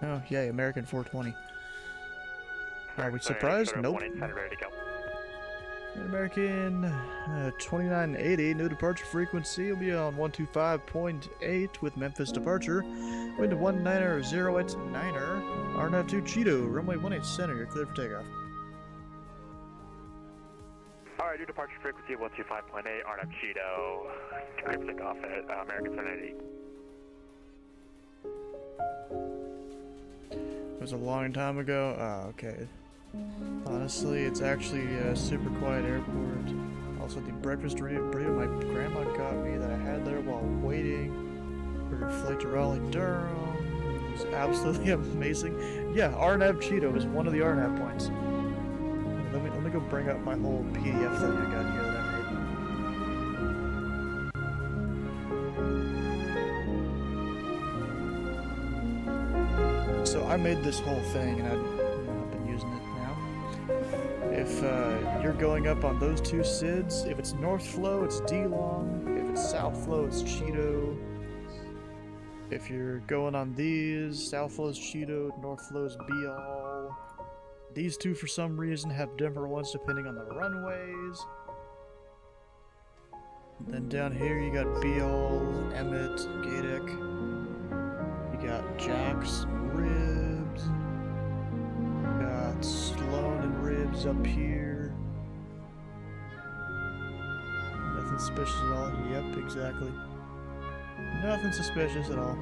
Oh, yay, American 420. Are we Sorry, surprised? Shuttle Nope. 1 ready to go. American 2980, new departure frequency will be on 125.8 with Memphis departure. Wind 190 at 9er. RNAV2 Cheeto, runway 18 center, you're clear for takeoff. Alright, new departure frequency 125.8, RNAV Cheeto. Clear for takeoff at American 780. It was a long time ago. Oh, okay. Honestly, it's actually a super quiet airport. Also, the breakfast burrito my grandma got me that I had there while waiting for her flight to Raleigh, Durham. It was absolutely amazing. Yeah, RNAV Cheeto is one of the RNAV points. Let me go bring up my whole PDF thing I got here that I made. So I made this whole thing, and I've been using it now. If you're going up on those two SIDs, if it's north flow, it's D-long. If it's south flow, it's Cheeto. If you're going on these, south flow is Cheeto, north flow is B-all. These two, for some reason, have different ones depending on the runways. Then down here, you got B-all, Emmett, Gaedic. You got Jax, Ribs. Got Sloan and Ribs up here. Nothing suspicious at all. Yep, exactly. Nothing suspicious at all.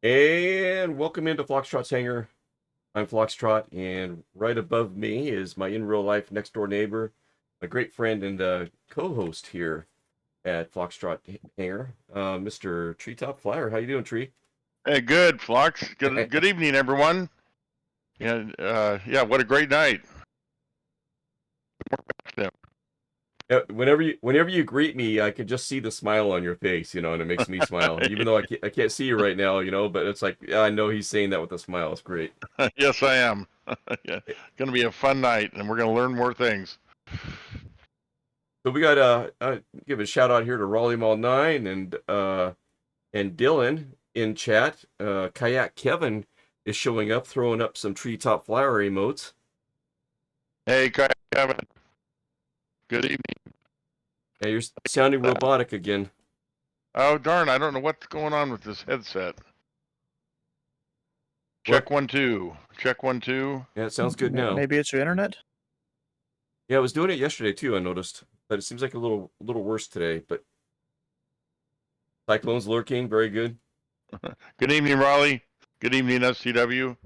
And welcome into Foxtrot's hangar. I'm Foxtrot, and right above me is my in real life next door neighbor, my great friend and co-host here at Foxtrot hangar, Mr. Treetop Flyer. How you doing, Tree? Hey, good, Flux. Good evening, everyone. Yeah, what a great night. Whenever you greet me, I can just see the smile on your face, and it makes me smile. Even though I can't see you right now, but it's like, yeah, I know he's saying that with a smile. It's great. Yes, I am. Yeah, going to be a fun night, and we're going to learn more things. So we got give a shout out here to Raleigh Mall 9 and Dylan in chat. Kayak Kevin is showing up, throwing up some Treetop Flyer emotes. Hey, Kevin. Good evening. Yeah, you're sounding robotic again. Oh, darn, I don't know what's going on with this headset. Check 1 2. Check 1 2. Yeah, it sounds good now. Maybe it's your internet? Yeah, I was doing it yesterday too, I noticed. But it seems like a little worse today, but Cyclone's lurking, very good. Good evening, Raleigh. Good evening, STW.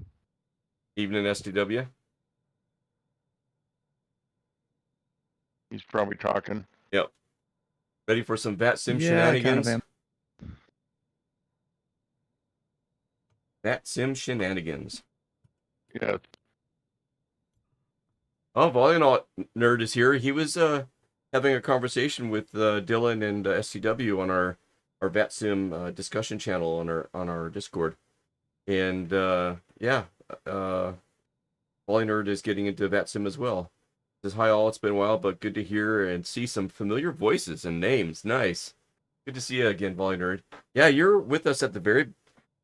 Evening, STW. He's probably talking. Yep. Ready for some VatSim Yeah, shenanigans? kind of VatSim shenanigans. Yeah. Oh, Volume Nerd is here. He was having a conversation with Dylan and SCW on our VatSim discussion channel on our Discord, and yeah, Volume Nerd is getting into VatSim as well. Says hi all. It's been a while, but good to hear and see some familiar voices and names. Nice. Good to see you again, Volume Nerd. Yeah, you're with us at the very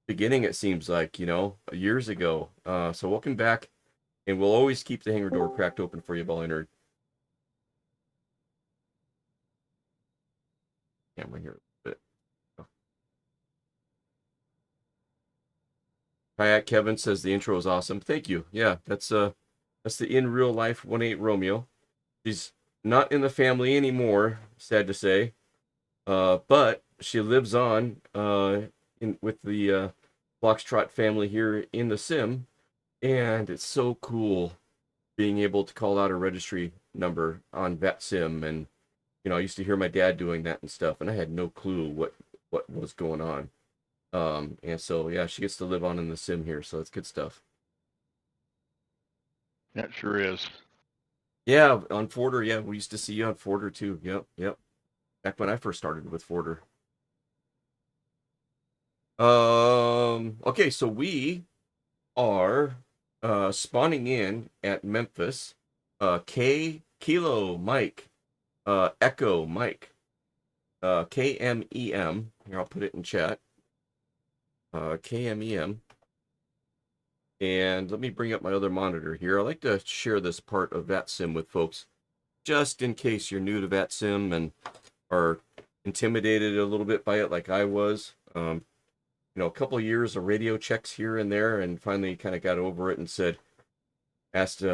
beginning. It seems like years ago. So welcome back. And we'll always keep the hangar door cracked open for you, Volume Nerd. Camera here a bit. Oh. Kayak Kevin says the intro is awesome. Thank you. Yeah, that's the in real life 1-8 Romeo. She's not in the family anymore, sad to say. But she lives on with the Foxtrot family here in the sim. And it's so cool being able to call out a registry number on VatSim, and I used to hear my dad doing that and stuff, and I had no clue what was going on. And so yeah, she gets to live on in the sim here, so it's good stuff. That sure is. Yeah, on Forder, yeah, we used to see you on Forder too. Yep. Back when I first started with Forder. Okay, so we are spawning in at Memphis. Kilo Mike, Echo Mike, KMEM. Here, I'll put it in chat. KMEM. And let me bring up my other monitor here. I like to share this part of VatSim with folks, just in case you're new to VatSim and are intimidated a little bit by it, like I was. A couple of years of radio checks here and there, and finally kind of got over it and asked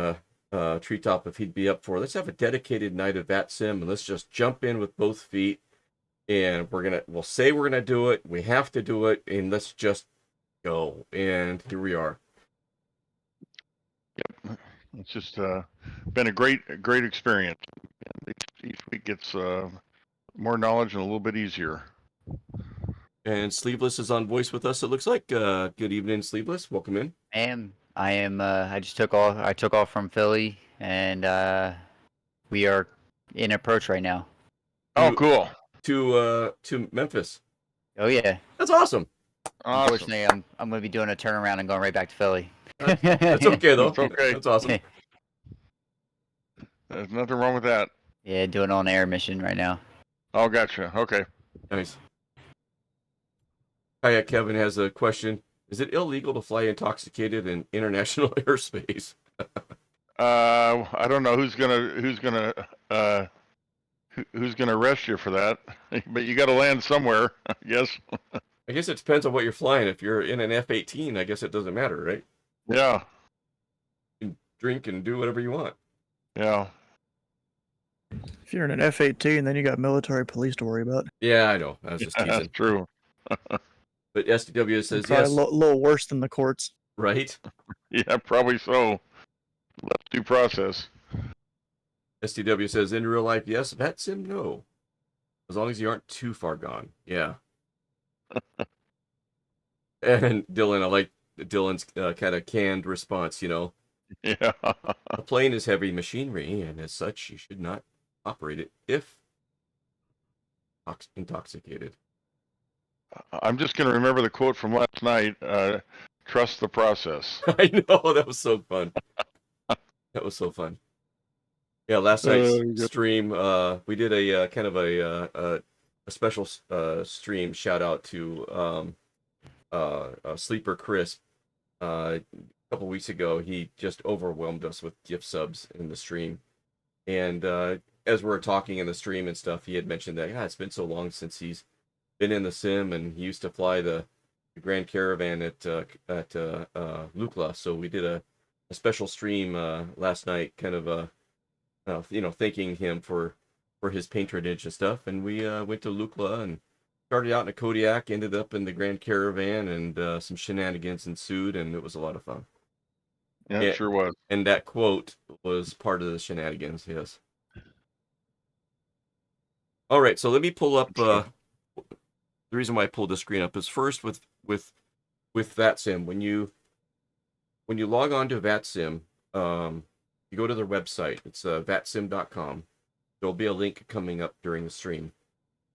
Treetop if he'd be up for, let's have a dedicated night of VatSim, and let's just jump in with both feet, and we'll say we're gonna do it, we have to do it, and let's just go. And here we are. Yep. It's just been a great experience. Each week gets more knowledge and a little bit easier. And Sleeveless is on voice with us, it looks like. Good evening, Sleeveless. Welcome in. I am. I just took off. I took off from Philly, and we are in approach right now. Oh, cool. To Memphis. Oh yeah. That's awesome. Unfortunately, I'm going to be doing a turnaround and going right back to Philly. That's okay though. That's okay. That's awesome. There's nothing wrong with that. Yeah, doing an air mission right now. Oh, gotcha. Okay. Nice. Hi, Kevin has a question. Is it illegal to fly intoxicated in international airspace? I don't know who's gonna arrest you for that, but you got to land somewhere, I guess. I guess it depends on what you're flying. If you're in an F-18, I guess it doesn't matter, right? Yeah. You can drink and do whatever you want. Yeah. If you're in an F-18, then you got military police to worry about. Yeah, I know. I was just teasing. That's true. But SDW says Probably yes, a little worse than the courts. right? Yeah, probably so. Less due process. SDW says in real life, yes. VatSim, no. As long as you aren't too far gone. Yeah. And Dylan, I like Dylan's kind of canned response, you know. Yeah. A plane is heavy machinery, and as such, you should not operate it if intoxicated. I'm just going to remember the quote from last night. Trust the process. I know, that was so fun. That was so fun. Yeah, last night's stream, we did a kind of a special stream shout out to Sleeper Chris. A couple weeks ago, he just overwhelmed us with gift subs in the stream. And as we were talking in the stream and stuff, he had mentioned that, it's been so long since he's been in the sim, and he used to fly the Grand Caravan at Lukla. So we did a special stream last night, kind of thanking him for his patronage and stuff. And we went to Lukla and started out in a Kodiak, ended up in the Grand Caravan, and some shenanigans ensued, and it was a lot of fun. Yeah, it sure was. And that quote was part of the shenanigans, yes. All right, so let me pull up. The reason why I pulled the screen up is first with VatSim. When you log on to VatSim, you go to their website. It's VatSim.com. There'll be a link coming up during the stream.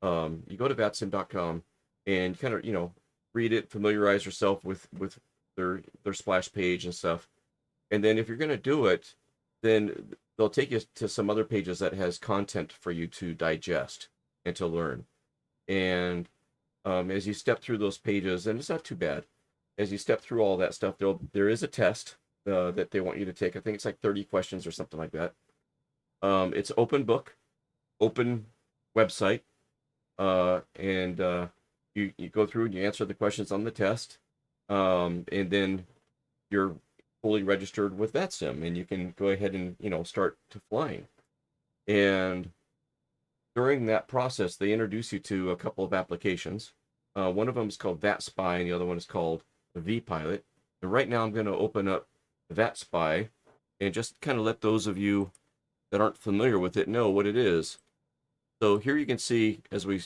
You go to VatSim.com and kind of read it, familiarize yourself with their splash page and stuff. And then if you're going to do it, then they'll take you to some other pages that has content for you to digest and to learn. And as you step through those pages, and it's not too bad, as you step through all that stuff, there is a test that they want you to take. I think it's like 30 questions or something like that. It's open book, open website, and you go through and you answer the questions on the test, and then you're fully registered with VatSim, and you can go ahead and start to flying. And during that process, they introduce you to a couple of applications. One of them is called VatSpy, and the other one is called vPilot. And right now, I'm going to open up VatSpy and just kind of let those of you that aren't familiar with it know what it is. So here you can see, as we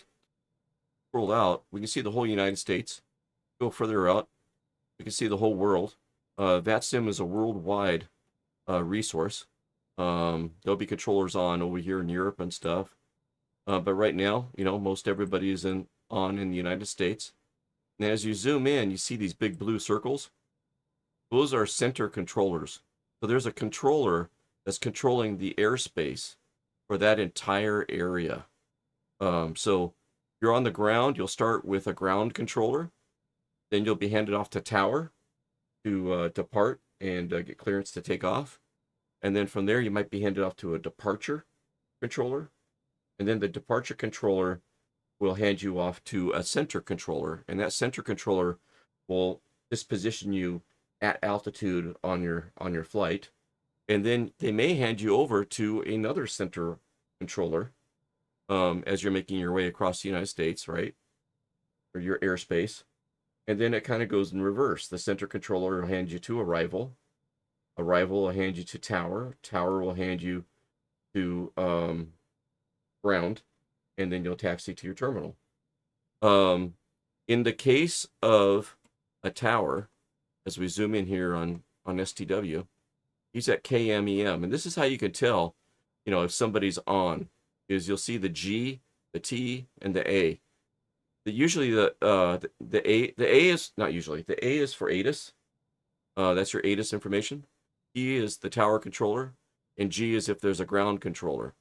scroll out, we can see the whole United States. Go further out, we can see the whole world. VatSim is a worldwide resource. There'll be controllers on over here in Europe and stuff. But right now, most everybody is on in the United States. And as you zoom in, you see these big blue circles. Those are center controllers. So there's a controller that's controlling the airspace for that entire area. So you're on the ground, you'll start with a ground controller. Then you'll be handed off to tower to depart and get clearance to take off. And then from there, you might be handed off to a departure controller. And then the departure controller will hand you off to a center controller. And that center controller will disposition you at altitude on your flight. And then they may hand you over to another center controller as you're making your way across the United States, right? Or your airspace. And then it kind of goes in reverse. The center controller will hand you to arrival. Arrival will hand you to tower. Tower will hand you to ground. And then you'll taxi to your terminal. In the case of a tower, as we zoom in here on STW, he's at KMEM. And this is how you can tell, if somebody's on, is you'll see the G, the T, and the A. Usually the A is not usually. The A is for ATIS. That's your ATIS information. E is the tower controller, and G is if there's a ground controller.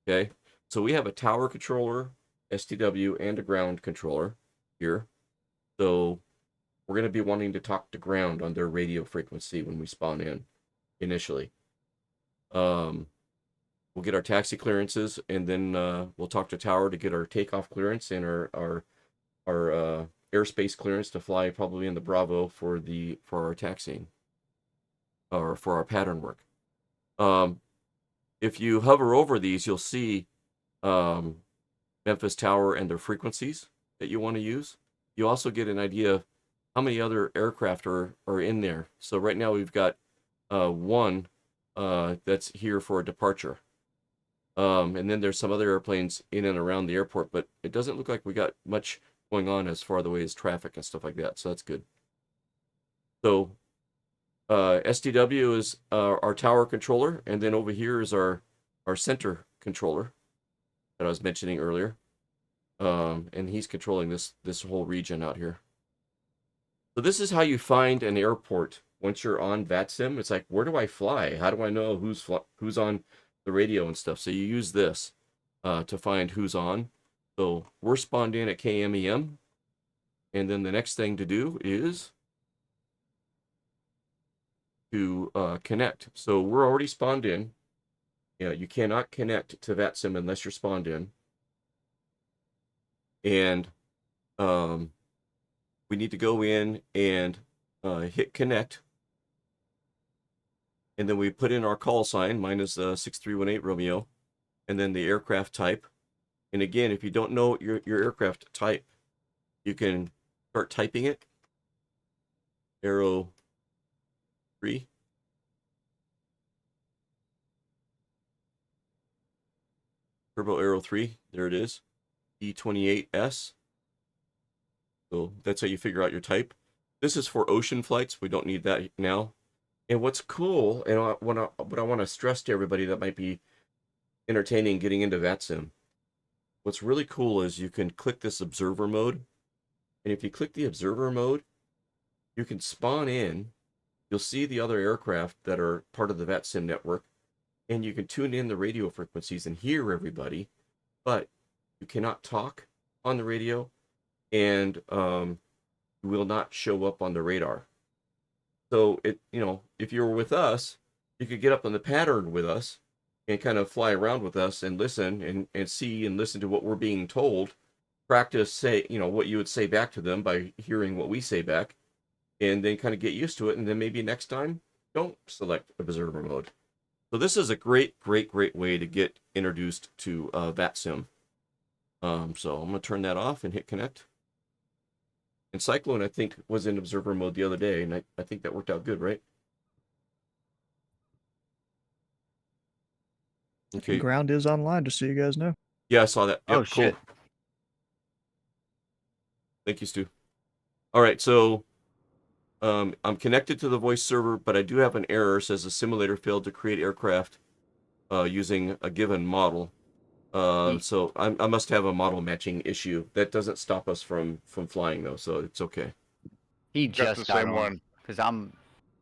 Okay, so we have a tower controller, STW, and a ground controller here. So we're going to be wanting to talk to ground on their radio frequency when we spawn in initially. We'll get our taxi clearances, and then we'll talk to tower to get our takeoff clearance and our airspace clearance to fly probably in the Bravo for our taxiing or for our pattern work. If you hover over these, you'll see Memphis Tower and their frequencies that you want to use. you also get an idea of how many other aircraft are in there. So right now we've got one that's here for a departure. And then there's some other airplanes in and around the airport, but it doesn't look like we got much going on as far the way as traffic and stuff like that. So that's good. So STW is our tower controller, and then over here is our center controller that I was mentioning earlier. And he's controlling this whole region out here. So this is how you find an airport once you're on VatSim. It's like, where do I fly? How do I know who's on the radio and stuff? So you use this to find who's on. So we're spawned in at KMEM, and then the next thing to do is to connect. So we're already spawned in. Yeah, you cannot connect to VatSim unless you're spawned in. And we need to go in and hit connect. And then we put in our call sign. Mine is 6318 Romeo. And then the aircraft type. And again, if you don't know your aircraft type, you can start typing it. Arrow 3. Turbo Arrow 3. There it is. E28S. So that's how you figure out your type. This is for ocean flights. We don't need that now. And what's cool, and what I want to stress to everybody that might be entertaining getting into VatSim, what's really cool is you can click this observer mode. And if you click the observer mode, you can spawn in. You'll see the other aircraft that are part of the VatSim network. And you can tune in the radio frequencies and hear everybody. But you cannot talk on the radio, and you will not show up on the radar. So if you were with us, you could get up on the pattern with us and kind of fly around with us and listen and see and listen to what we're being told. Practice what you would say back to them by hearing what we say back, and then kind of get used to it. And then maybe next time, don't select observer mode. So this is a great way to get introduced to VatSim. So I'm going to turn that off and hit connect. And Cyclone, I think, was in observer mode the other day, and I think that worked out good, right? Okay. Ground is online, just so you guys know. Yeah, I saw that. Yep, Oh, shit. Cool. Thank you, Stu. All right, so I'm connected to the voice server, but I do have an error. It says the simulator failed to create aircraft using a given model. So I must have a model matching issue. That doesn't stop us from flying, though, so it's okay. He Got just the got same on, one. because I'm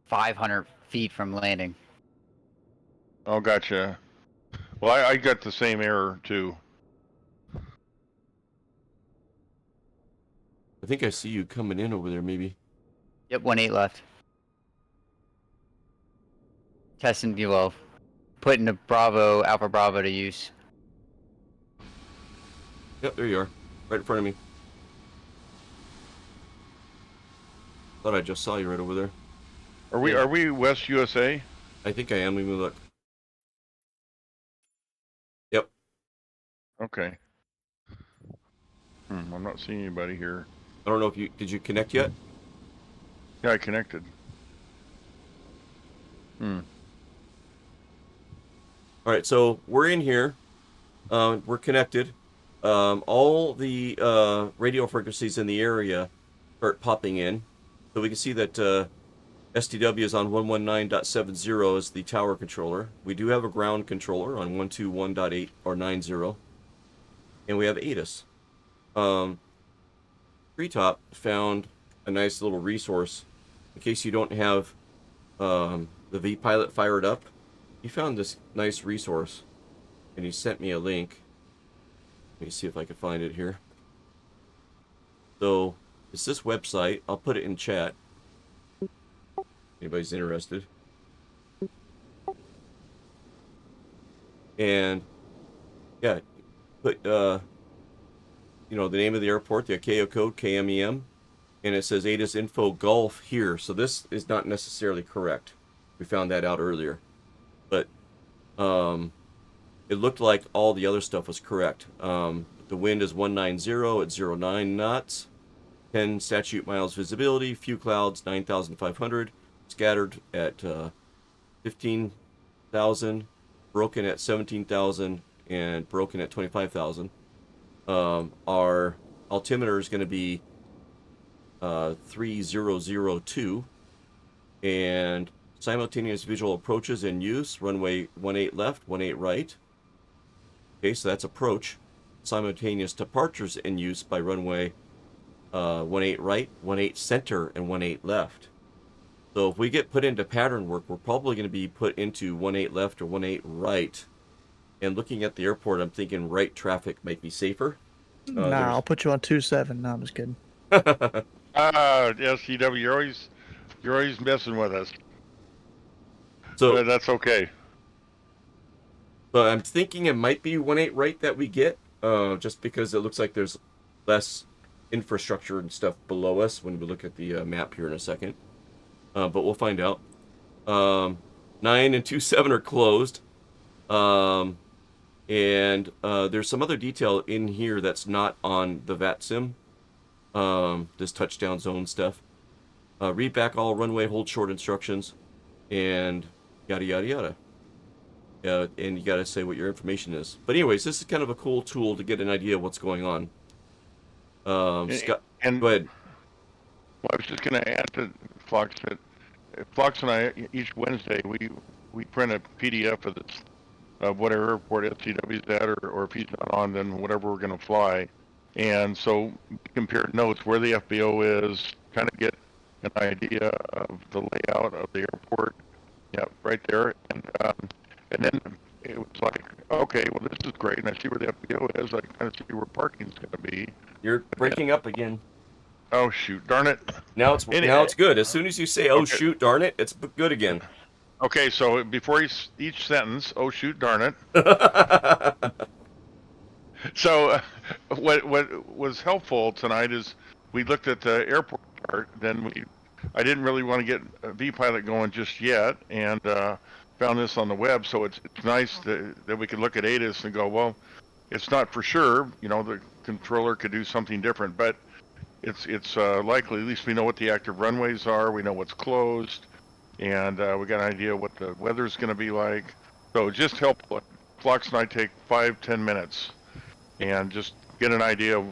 500 feet from landing. Oh, gotcha. Well, I got the same error too. I think I see you coming in over there, maybe. Yep, 1-8 left. Testing you well. Putting the Alpha Bravo to use. Yep, there you are. Right in front of me. Thought I just saw you right over there. Are we West USA? I think I am. Let me look. Yep. Okay. I'm not seeing anybody here. I don't know if did you connect yet? Yeah, I connected. All right, so we're in here. We're connected. All the radio frequencies in the area start popping in. So we can see that STW is on 119.70 as the tower controller. We do have a ground controller on 121.8 or 90. And we have ATIS. Treetop found a nice little resource in case you don't have the V-Pilot fired up. He found this nice resource, and he sent me a link. Let me see if I can find it here. So it's this website. I'll put it in chat. Anybody's interested. And yeah, put the name of the airport, the ICAO code KMEM, and it says ATIS info Gulf here. So this is not necessarily correct. We found that out earlier, but it looked like all the other stuff was correct. The wind is 190 at 09 knots. 10 statute miles visibility, few clouds, 9,500, scattered at 15,000, broken at 17,000, and broken at 25,000. Our altimeter is going to be 3002, and simultaneous visual approaches in use, runway 18 left, 18 right. Okay, so that's approach. Simultaneous departures in use by runway 18 right, 18 center, and 18 left. So if we get put into pattern work, we're probably going to be put into 18 left or 18 right. And looking at the airport, I'm thinking right traffic might be safer. Nah, I'll put you on 2-7. No, I'm just kidding. SCW, you're always messing with us. So That's okay. But I'm thinking it might be 18 right that we get, just because it looks like there's less infrastructure and stuff below us when we look at the map here in a second. But we'll find out. 9 and 27 are closed. And there's some other detail in here that's not on the VatSim. This touchdown zone stuff. Read back all runway hold short instructions, and yada yada yada. And you gotta say what your information is. But anyways, this is kind of a cool tool to get an idea of what's going on. Scott, go ahead. Well, I was just going to add to Fox that Fox and I, each Wednesday, we print a PDF of this, of whatever airport SCW's at, or if he's not on, then whatever we're going to fly. And so compare notes where the FBO is, kind of get an idea of the layout of the airport. Yeah, right there. And then it was like, okay, well, this is great, and I see where the FBO is. I kind of see where parking's going to be. You're breaking up again. Oh, shoot, darn it. Now it's good. As soon as you say, "Oh, okay. shoot, darn it," it's good again. Okay, so before each sentence, oh, shoot, darn it. So what was helpful tonight is we looked at the airport chart. Then I didn't really want to get a V-pilot going just yet, and found this on the web. So it's nice that we could look at ATIS and go, well, it's not for sure. You know, the controller could do something different, but it's likely. At least we know what the active runways are. We know what's closed, and we got an idea what the weather's going to be like. So just help Flox and I take 5-10 minutes and just get an idea of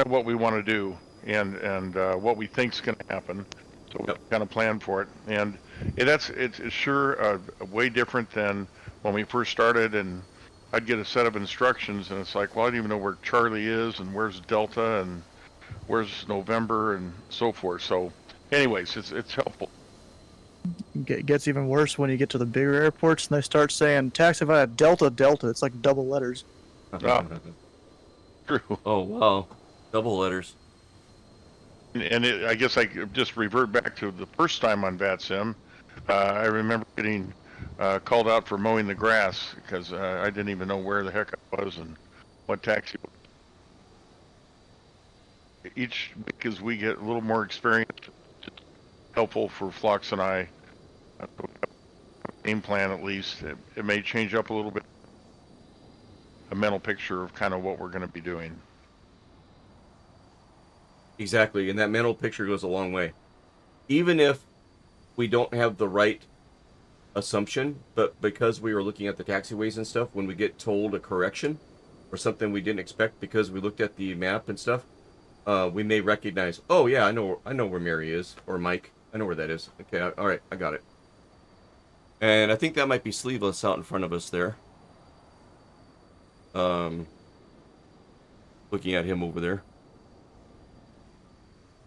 what we want to do and what we think's going to happen. So we kind of plan for it. And it's sure way different than when we first started, and I'd get a set of instructions, and it's like, well, I don't even know where Charlie is, and where's Delta, and where's November, and so forth. So anyways, it's helpful. It gets even worse when you get to the bigger airports and they start saying taxi via Delta. It's like double letters. True. Oh, wow. Double letters. And I guess I could just revert back to the first time on VatSim. I remember getting called out for mowing the grass because I didn't even know where the heck I was and what taxi. Each week as we get a little more experience, it's helpful for Flox and I. Game plan at least. It may change up a little bit. A mental picture of kind of what we're going to be doing. Exactly, and that mental picture goes a long way. Even if we don't have the right assumption, but because we were looking at the taxiways and stuff, when we get told a correction or something we didn't expect because we looked at the map and stuff, we may recognize, oh yeah, I know where Mary is, or Mike. I know where that is. Okay, all right, I got it. And I think that might be Sleeveless out in front of us there. Looking at him over there.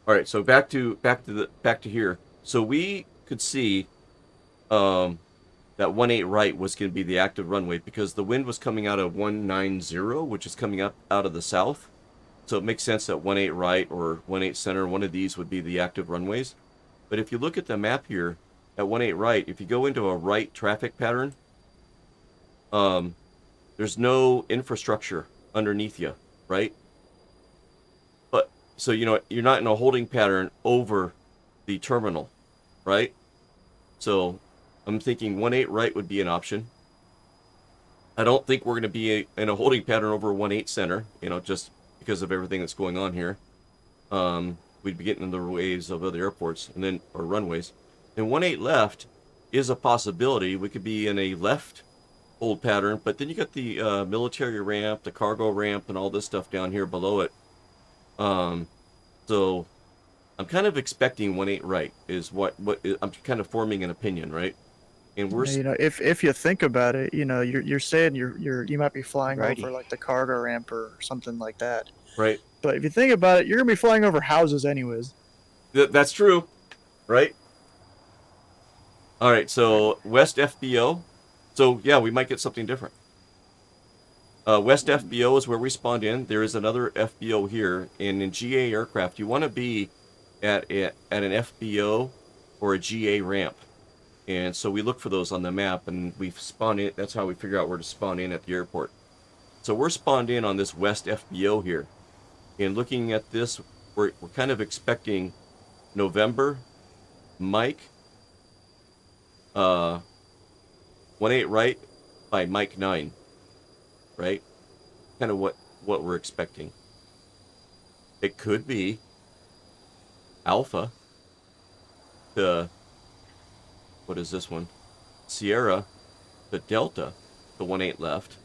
All right, so back to here. So we could see that 18 right was going to be the active runway because the wind was coming out of 190, which is coming up out of the south. So it makes sense that 18 right or 18 center, one of these would be the active runways. But if you look at the map here at 18 right, if you go into a right traffic pattern, there's no infrastructure underneath you, right? But so you're not in a holding pattern over the terminal, right? So I'm thinking 18 right would be an option. I don't think we're going to be in a holding pattern over 18 center, just because of everything that's going on here. we'd be getting in the ways of other airports and then or runways. And 1-8 left is a possibility. We could be in a left hold pattern, but then you got the military ramp, the cargo ramp, and all this stuff down here below it. So I'm kind of expecting 1-8 right is what I'm kind of forming an opinion, right? And we're You know, if you think about it, you know, you're saying you might be flying Righty. over like the cargo ramp or something like that. right. But if you think about it, you're gonna be flying over houses anyways. That's true, right? All right, so West FBO. So yeah, we might get something different. West FBO is where we spawned in. There is another FBO here, and in GA aircraft, you want to be at an FBO or a GA ramp, and so we look for those on the map, and we spawn in. That's how we figure out where to spawn in at the airport. So we're spawned in on this West FBO here, and looking at this, we're kind of expecting November, Mike, 1-8 right by Mike 9, right? Kind of what we're expecting. It could be Alpha to, what is this one? Sierra to Delta, the 1-8 left.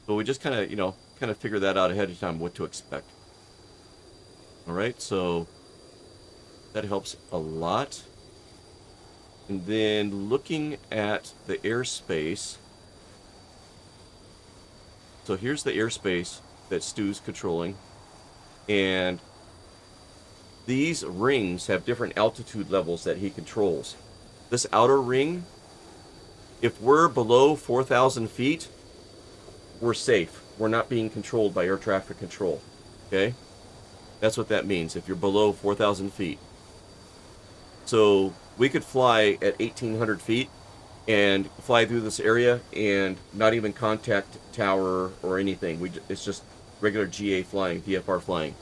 But we just kind of figure that out ahead of time what to expect. All right, so that helps a lot. And then looking at the airspace. So here's the airspace that Stu's controlling. And these rings have different altitude levels that he controls. This outer ring, if we're below 4,000 feet, we're safe. We're not being controlled by air traffic control. Okay? That's what that means, if you're below 4,000 feet. So we could fly at 1,800 feet and fly through this area and not even contact tower or anything. It's just regular GA flying, VFR flying.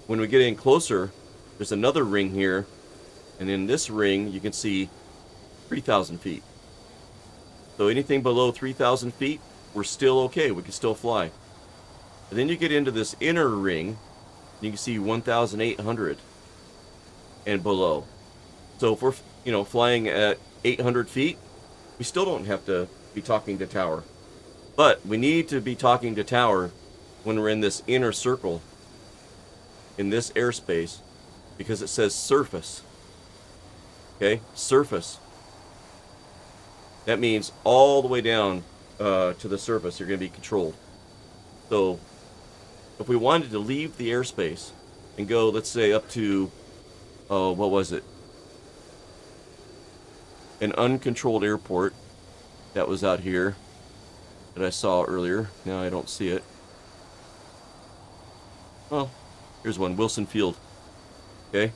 When we get in closer, there's another ring here, and in this ring you can see 3,000 feet. So anything below 3,000 feet, we're still okay. We can still fly. And then you get into this inner ring, and you can see 1,800 and below. So if we're flying at 800 feet, we still don't have to be talking to tower. But we need to be talking to tower when we're in this inner circle, in this airspace, because it says surface. Okay, surface. That means all the way down to the surface, you're going to be controlled. So if we wanted to leave the airspace and go, let's say, up to, what was it? An uncontrolled airport that was out here that I saw earlier. Now I don't see it. Well, here's one, Wilson Field. Okay.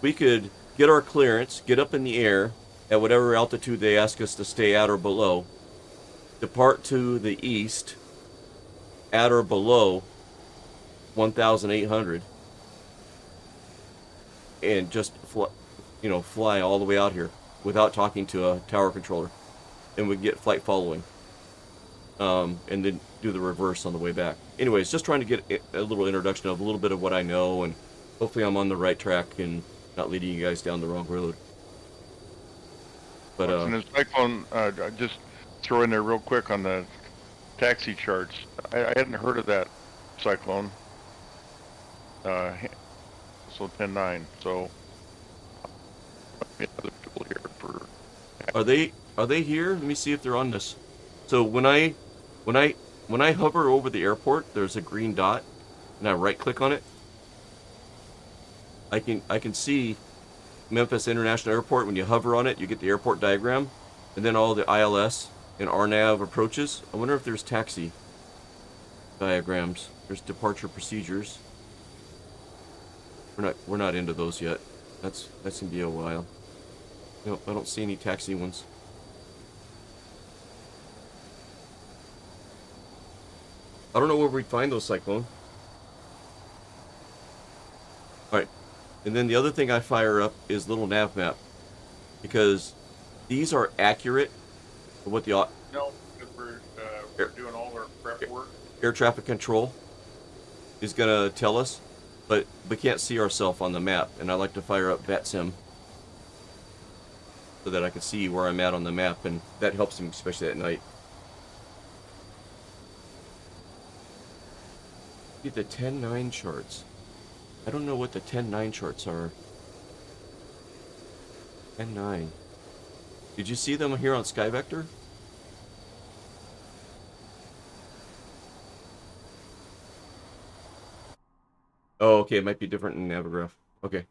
We could get our clearance, get up in the air at whatever altitude they ask us to stay at or below, depart to the east at or below 1,800, and just fly all the way out here without talking to a tower controller, and we get flight following, and then do the reverse on the way back. Anyways, just trying to get a little introduction of a little bit of what I know, and hopefully I'm on the right track and not leading you guys down the wrong road. But and the cyclone, just throw in there real quick on the taxi charts. I hadn't heard of that cyclone. So 10-9. So other people here for. Are they here? Let me see if they're on this. So when I hover over the airport, there's a green dot, and I right click on it. I can see Memphis International Airport. When you hover on it, you get the airport diagram, and then all the ILS and RNAV approaches. I wonder if there's taxi diagrams. There's departure procedures. We're not into those yet. That's gonna be a while. Nope, I don't see any taxi ones. I don't know where we'd find those, Cyclone. Alright. And then the other thing I fire up is little nav map, because these are accurate for what the No, because we're doing all our prep work. air traffic control is going to tell us. but we can't see ourselves on the map, and I like to fire up VatSim so that I can see where I'm at on the map, and that helps me, especially at night. See the 10-9 charts. I don't know what the 10-9 charts are. 10-9. Did you see them here on SkyVector? Oh, okay, it might be different in Navigraph. Okay.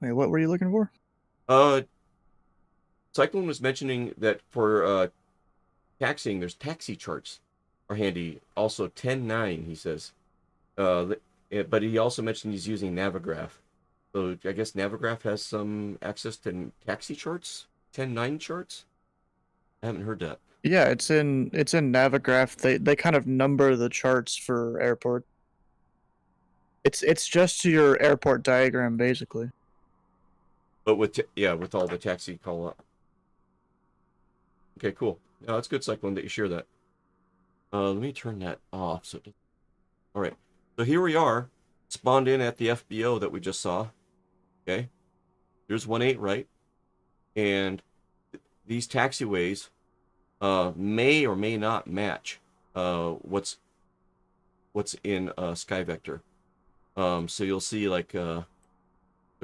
Wait, what were you looking for? Cyclone was mentioning that for taxiing, there's taxi charts are handy. Also 10-9, he says. But he also mentioned he's using Navigraph. So I guess Navigraph has some access to taxi charts? 10-9 charts? I haven't heard that. Yeah, it's in Navigraph. They kind of number the charts for airport. It's just to your airport diagram basically. But with with all the taxi call up. Okay, cool. Yeah, that's good, Cyclone, that you share that. Let me turn that off. All right. So here we are, spawned in at the FBO that we just saw. Okay. There's 1-8, right? And these taxiways may or may not match what's in SkyVector. So you'll see like they're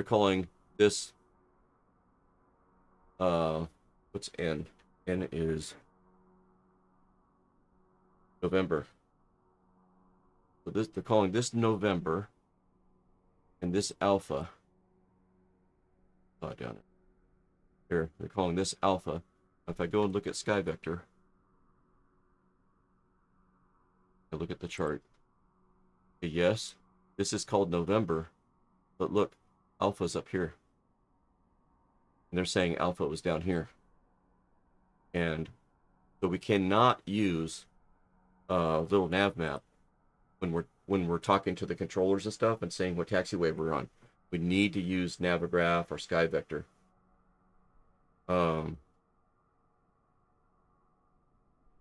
calling this what's N? N is November. So this they're calling this November and this Alpha. Down here. They're calling this Alpha. If I go and look at SkyVector, I look at the chart. Yes, this is called November, but look, Alpha's up here. And they're saying Alpha was down here. And so we cannot use little nav map when we're talking to the controllers and stuff and saying what taxiway we're on. We need to use Navigraph or SkyVector.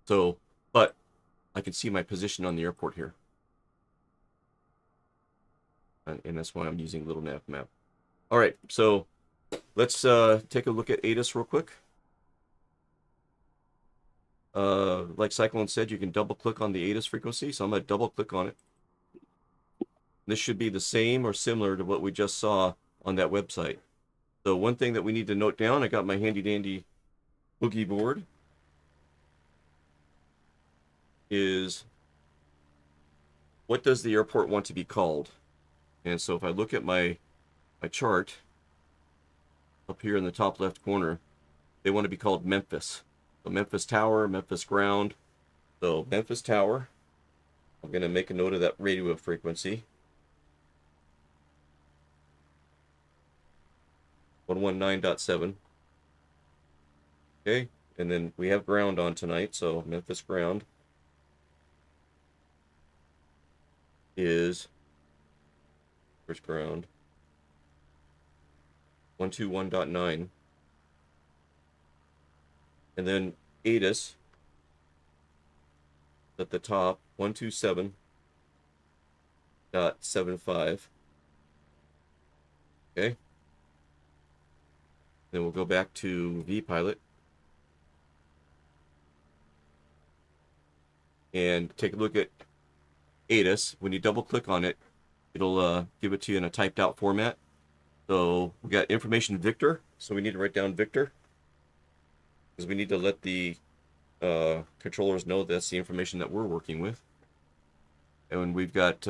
So, but I can see my position on the airport here. And that's why I'm using little nav map. All right, so let's take a look at ATIS real quick. Like Cyclone said, you can double click on the ATIS frequency, so I'm going to double click on it. This should be the same or similar to what we just saw on that website. So one thing that we need to note down, I got my handy dandy boogie board, is what does the airport want to be called? And so if I look at my chart up here in the top left corner, they want to be called Memphis. So Memphis Tower, Memphis Ground. So Memphis Tower, I'm going to make a note of that radio frequency. 119.7. Okay, and then we have ground on tonight, so Memphis Ground is, where's ground? 121.9. And then ATIS at the top, 127.75. Okay. Then we'll go back to vPilot and take a look at ATIS. When you double click on it, it'll give it to you in a typed out format. So we got information Victor, so we need to write down Victor because we need to let the controllers know that's the information that we're working with. And when we've got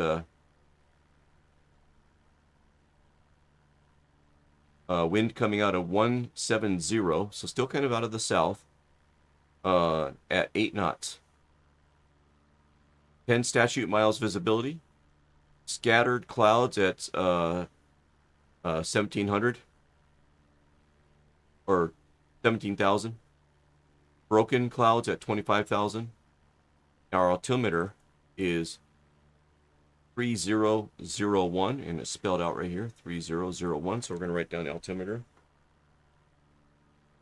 wind coming out of 170, so still kind of out of the south, at 8 knots. 10 statute miles visibility. Scattered clouds at 1,700 or 17,000. Broken clouds at 25,000. Our altimeter is 3001, and it's spelled out right here, 3001. So we're going to write down altimeter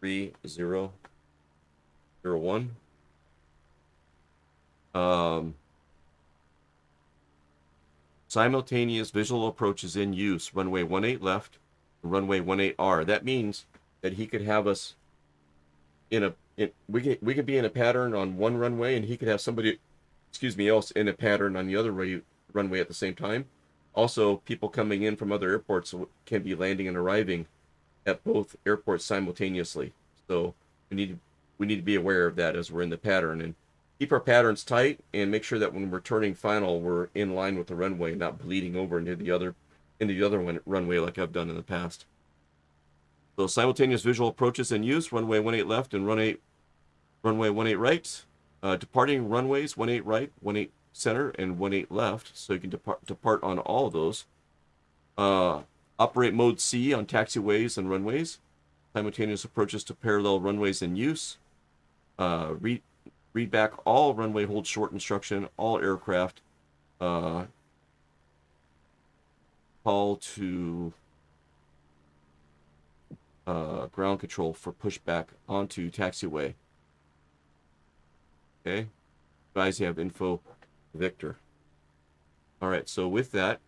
3001. Simultaneous visual approach is in use. Runway 18 left, runway 18R. That means that he could have us we could be in a pattern on one runway, and he could have somebody, else in a pattern on the other runway at the same time. Also, people coming in from other airports can be landing and arriving at both airports simultaneously. So we need to be aware of that as we're in the pattern, and keep our patterns tight, and make sure that when we're turning final, we're in line with the runway, not bleeding over into the other runway like I've done in the past. So simultaneous visual approaches in use. Runway 18 left and runway 18 right. Departing runways 18 right, 18 center, and 18 left. So you can depart on all of those. Operate mode C on taxiways and runways. Simultaneous approaches to parallel runways in use. Read back all runway hold short instruction, all aircraft. Call to ground control for pushback onto taxiway. Okay. Advise you have info Victor. All right, so with that,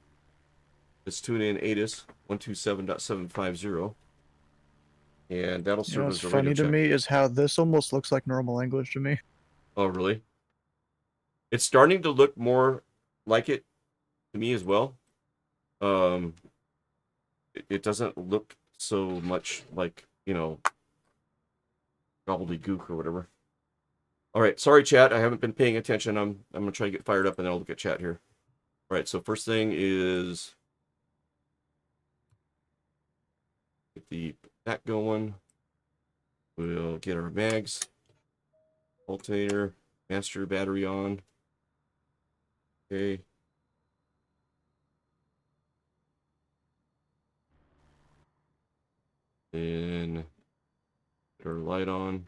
let's tune in ATIS 127.750. And that'll serve What's as the funny radio to check. me is how this almost looks like normal English to me. Oh, really? It's starting to look more like it to me as well. It doesn't look so much like, gobbledygook or whatever. All right, sorry, chat. I haven't been paying attention. I'm gonna try to get fired up, and then I'll look at chat here. All right, so first thing is get that going. We'll get our mags, alternator, master battery on. Okay. Then put our light on.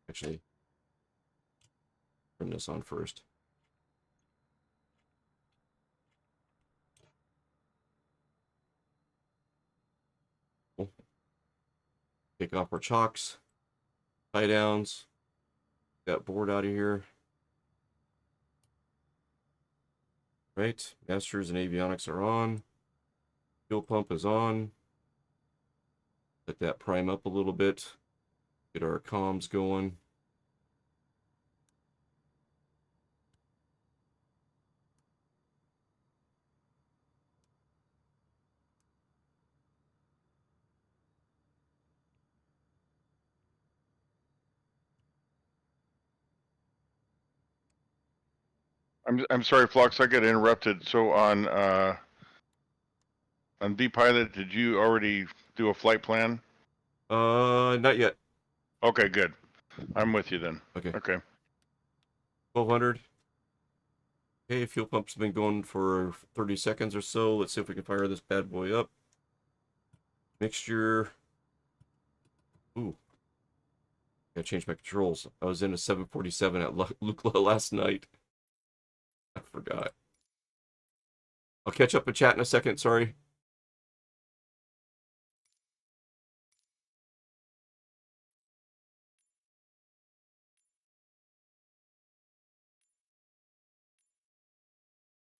Actually, turn this on first. Cool. Take off our chocks, tie downs. Got board out of here. Right, masters and avionics are on. Fuel pump is on. Let that prime up a little bit. Get our comms going. I'm sorry, Flox, I got interrupted. So on V-Pilot, did you already do a flight plan? Not yet. Okay, good. I'm with you then. Okay. Okay. 1200. Okay, fuel pump's been going for 30 seconds or so. Let's see if we can fire this bad boy up. Mixture. Ooh. Gotta change my controls. I was in a 747 at Lukla last night. I forgot. I'll catch up in chat in a second, sorry.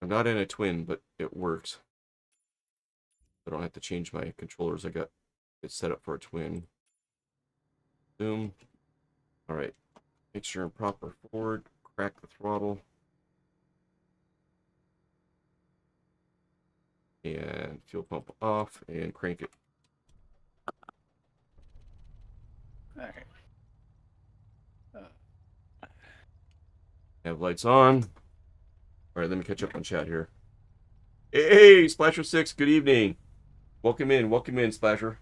I'm not in a twin, but it works. I don't have to change my controllers. I got it set up for a twin. Zoom. All right. Make sure I'm proper forward. Crack the throttle. And fuel pump off and crank it. Okay. Have lights on. All right, let me catch up on chat here. Hey, Splasher 6, good evening. Welcome in, Splasher.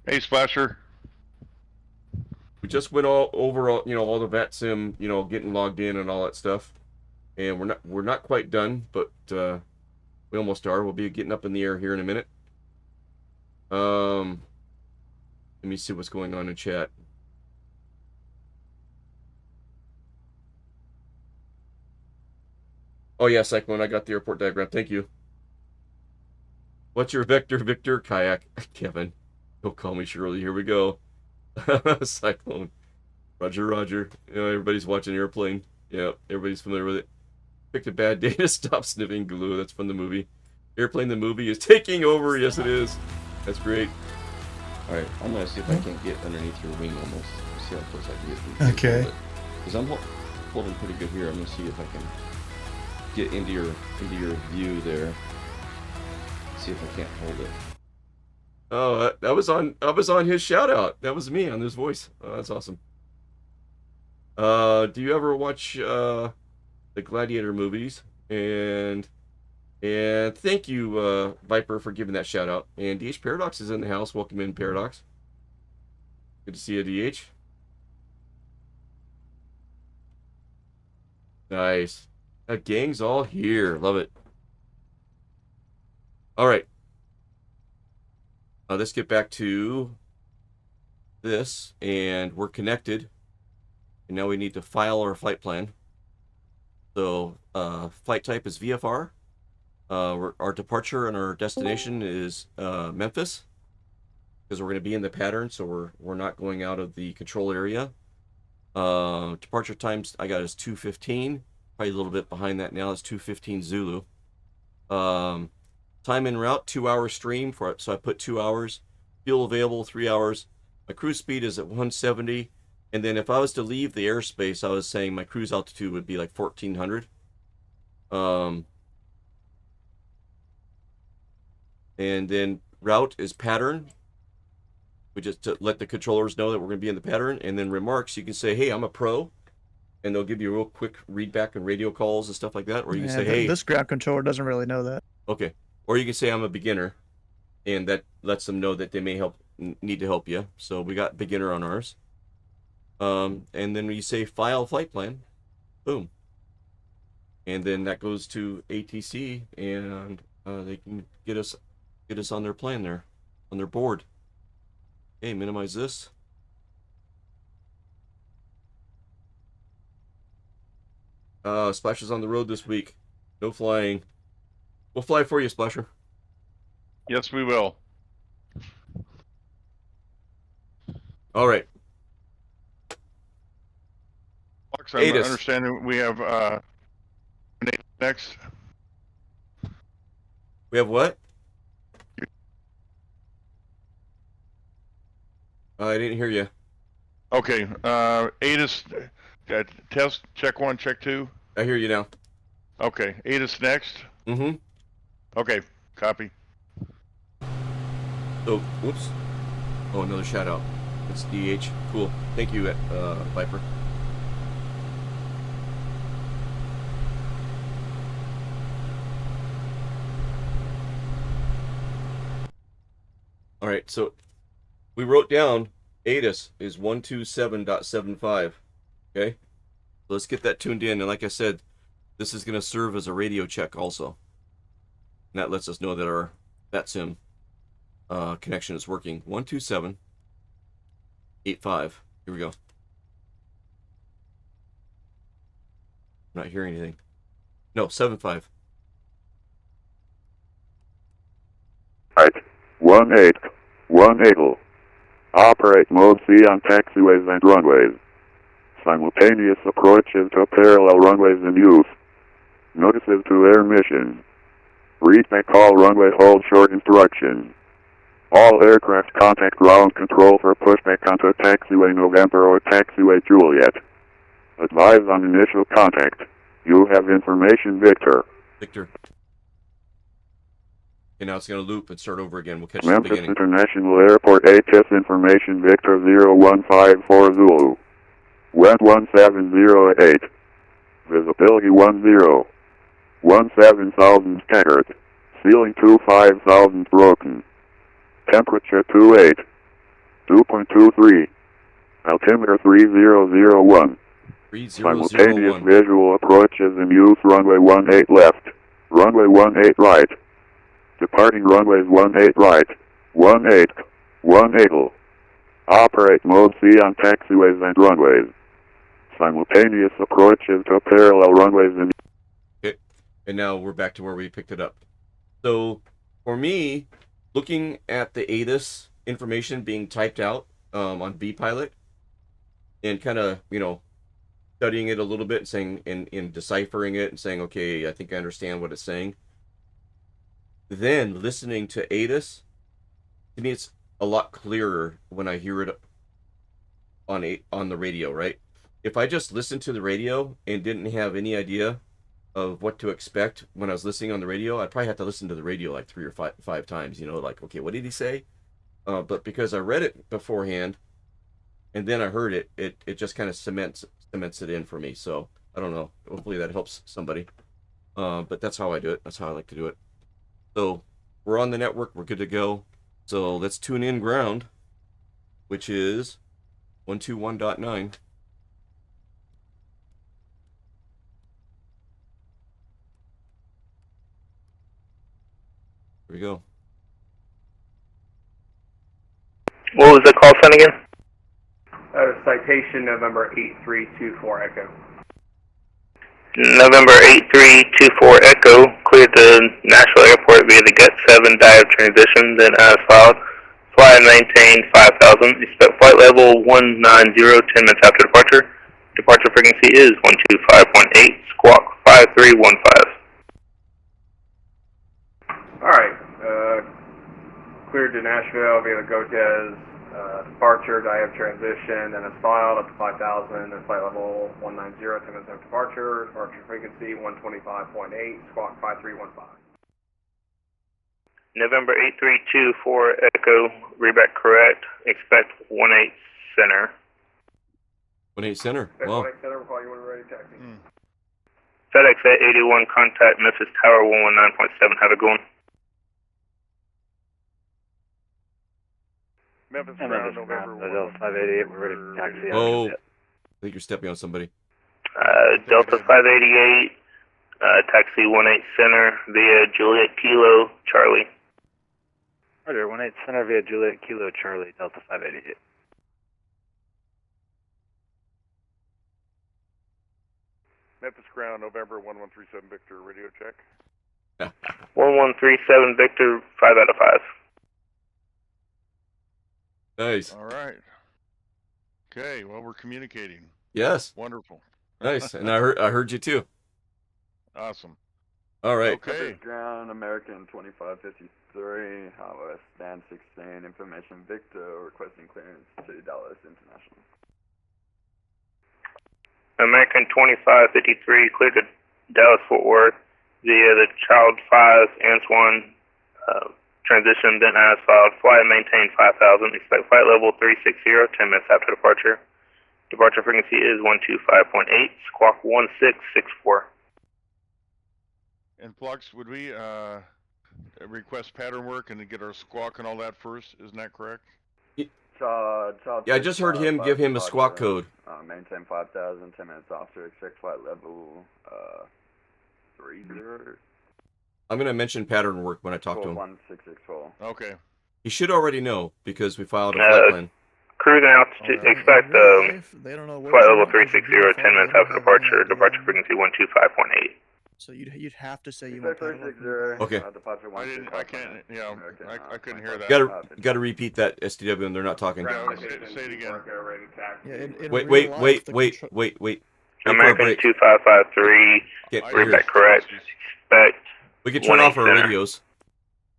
Hey, Splasher. We just went over all the VatSim, getting logged in and all that stuff, and we're not quite done, but we almost are. We'll be getting up in the air here in a minute. Let me see what's going on in chat. Oh yeah, Cyclone, I got the airport diagram. Thank you. What's your vector, Victor? Kayak. Kevin. Don't call me Shirley. Here we go. Cyclone. Roger. Everybody's watching Airplane. Yeah, everybody's familiar with it. Picked a bad day to stop sniffing glue. That's from the movie. Airplane the movie is taking over. Yes, it is. That's great. All right, I'm gonna see if I can't get underneath your wing almost. See how close I can get. Okay. Because I'm holding pretty good here. I'm gonna see if I can get into your view there. See if I can't hold it. Oh, I was on his shout out. That was me on his voice. Oh, that's awesome. Do you ever watch the Gladiator movies? And thank you, Viper, for giving that shout out. And DH Paradox is in the house. Welcome in, Paradox. Good to see you, DH. Nice. That gang's all here. Love it. All right. Let's get back to this, and we're connected. And now we need to file our flight plan. So, flight type is VFR. Our departure and our destination is Memphis, because we're going to be in the pattern, so we're not going out of the control area. Departure times I got is 2:15. Probably a little bit behind that now. It's 2:15 Zulu. Time en route, 2 hour stream for it. So I put 2 hours. Fuel available, 3 hours. My cruise speed is at 170. And then if I was to leave the airspace, I was saying my cruise altitude would be like 1400. And then route is pattern. We just to let the controllers know that we're going to be in the pattern. And then remarks, you can say, hey, I'm a pro. And they'll give you a real quick read back and radio calls and stuff like that. Or you can say, hey. This ground controller doesn't really know that. Okay. Or you can say, I'm a beginner. And that lets them know that they may need to help you. So we got beginner on ours. And then you say file flight plan. Boom. And then that goes to ATC, and they can get us on their plan there, on their board. Okay, minimize this. Splash is on the road this week. No flying. We'll fly for you, Splasher. Yes, we will. All right. Fox, I'm Atis. understanding we have next. We have what? I didn't hear you. Okay, ATIS, test, check 1, check 2. I hear you now. Okay, ATIS next. Mm-hmm. Okay, copy. So, whoops. Oh, another shout out. It's DH. Cool. Thank you, Viper. All right, so we wrote down ATIS is 127.75. Okay? So let's get that tuned in. And like I said, this is going to serve as a radio check also. And that lets us know that our VatSim connection is working. 127.85. Here we go. I'm not hearing anything. No, 75. Right. 18. Operate mode C on taxiways and runways. Simultaneous approaches to parallel runways in use. Notices to air missions. Read may call runway hold short instructions. All aircraft contact ground control for pushback onto taxiway November or taxiway Juliet. Advise on initial contact. You have information, Victor. Victor. Okay, now it's going to loop and start over again. We'll catch the Memphis beginning. International Airport ATIS information Victor 0154 Zulu. Wind 1708. Visibility 10. 17,000 staggered. Ceiling 25,000 broken. Temperature 28. 2.23. Altimeter 3001. 3001. Simultaneous visual approaches in use. Runway 18 left. Runway 18 right. Departing runways 18 right. 18. Operate mode C on taxiways and runways. Simultaneous approaches to parallel runways in... Okay. And now we're back to where we picked it up. So, for me, looking at the ATIS information being typed out on vPilot, and kind of, studying it a little bit and saying, and deciphering it and saying, okay, I think I understand what it's saying. Then listening to ATIS, to me, it's a lot clearer when I hear it on the radio, right? If I just listened to the radio and didn't have any idea of what to expect when I was listening on the radio, I'd probably have to listen to the radio like 3 or 5 times, you know, like, okay, what did he say? But because I read it beforehand and then I heard it, it just kind of cements it in for me. So I don't know. Hopefully that helps somebody. But that's how I do it. That's how I like to do it. So we're on the network. We're good to go. So let's tune in ground, which is 121.9. Here we go. What was the call sign again? Citation November 8324 Echo. November 8324 Echo, cleared the Nashville Airport via the Gut 7 dive transition, then as filed. Fly and maintain 5000. Expect flight level 190, 10 minutes after departure. Departure frequency is 125.8, squawk 5315. Alright, cleared to Nashville via the GOTES, departure, dive transition, then as filed up to 5000, and flight level 190, 10 minutes after departure. Departure frequency 125.8, squawk 5315. November 8324 Echo, readback correct. Expect 18 center. 1-8 center. Wow. Center, we'll call you when we're ready to taxi. FedEx at 81, contact Memphis Tower 119.7. Have a good one. Memphis ground, November 588, we're ready to taxi. Oh, I think you're stepping on somebody. Delta 588, taxi 18 center via Juliet Kilo Charlie. Roger, 18 center via Juliet Kilo Charlie, Delta 588. Memphis ground, November 1137 Victor, radio check. 1137 Victor, 5 out of 5. Nice. All right. Okay, well, we're communicating. Yes. Wonderful. Nice. And I heard you too. Awesome. All right. Okay. Ground, American 2553, West Stand 16, information Victor, requesting clearance to Dallas International. American 2553, cleared to Dallas Fort Worth via the Child 5 Antoine transition, then as filed. Fly and maintain 5000. Expect flight level 360, 10 minutes after departure. Departure frequency is 125.8, squawk 1664. And Flux, would we request pattern work and to get our squawk and all that first? Isn't that correct? Yeah, I just heard him give him a squawk code. Maintain 5000, 10 minutes after, expect flight level 30. I'm going to mention pattern work when I talk to him. 1664. Okay. He should already know because we filed a flight plan. Cruising altitude, expect They don't know where flight to level go because 360, the 10 minutes after departure. Departure frequency 125.8. So you'd have to say you want Expect pattern work. 360. Okay. Departure I can't, yeah, I couldn't hear that. Got to repeat that, STW, and they're not talking. Yeah, say it again. Yeah, in Wait, real life, wait. the Wait for a American break. 2553, Get, readback correct. Expect we can turn off our 18 radios.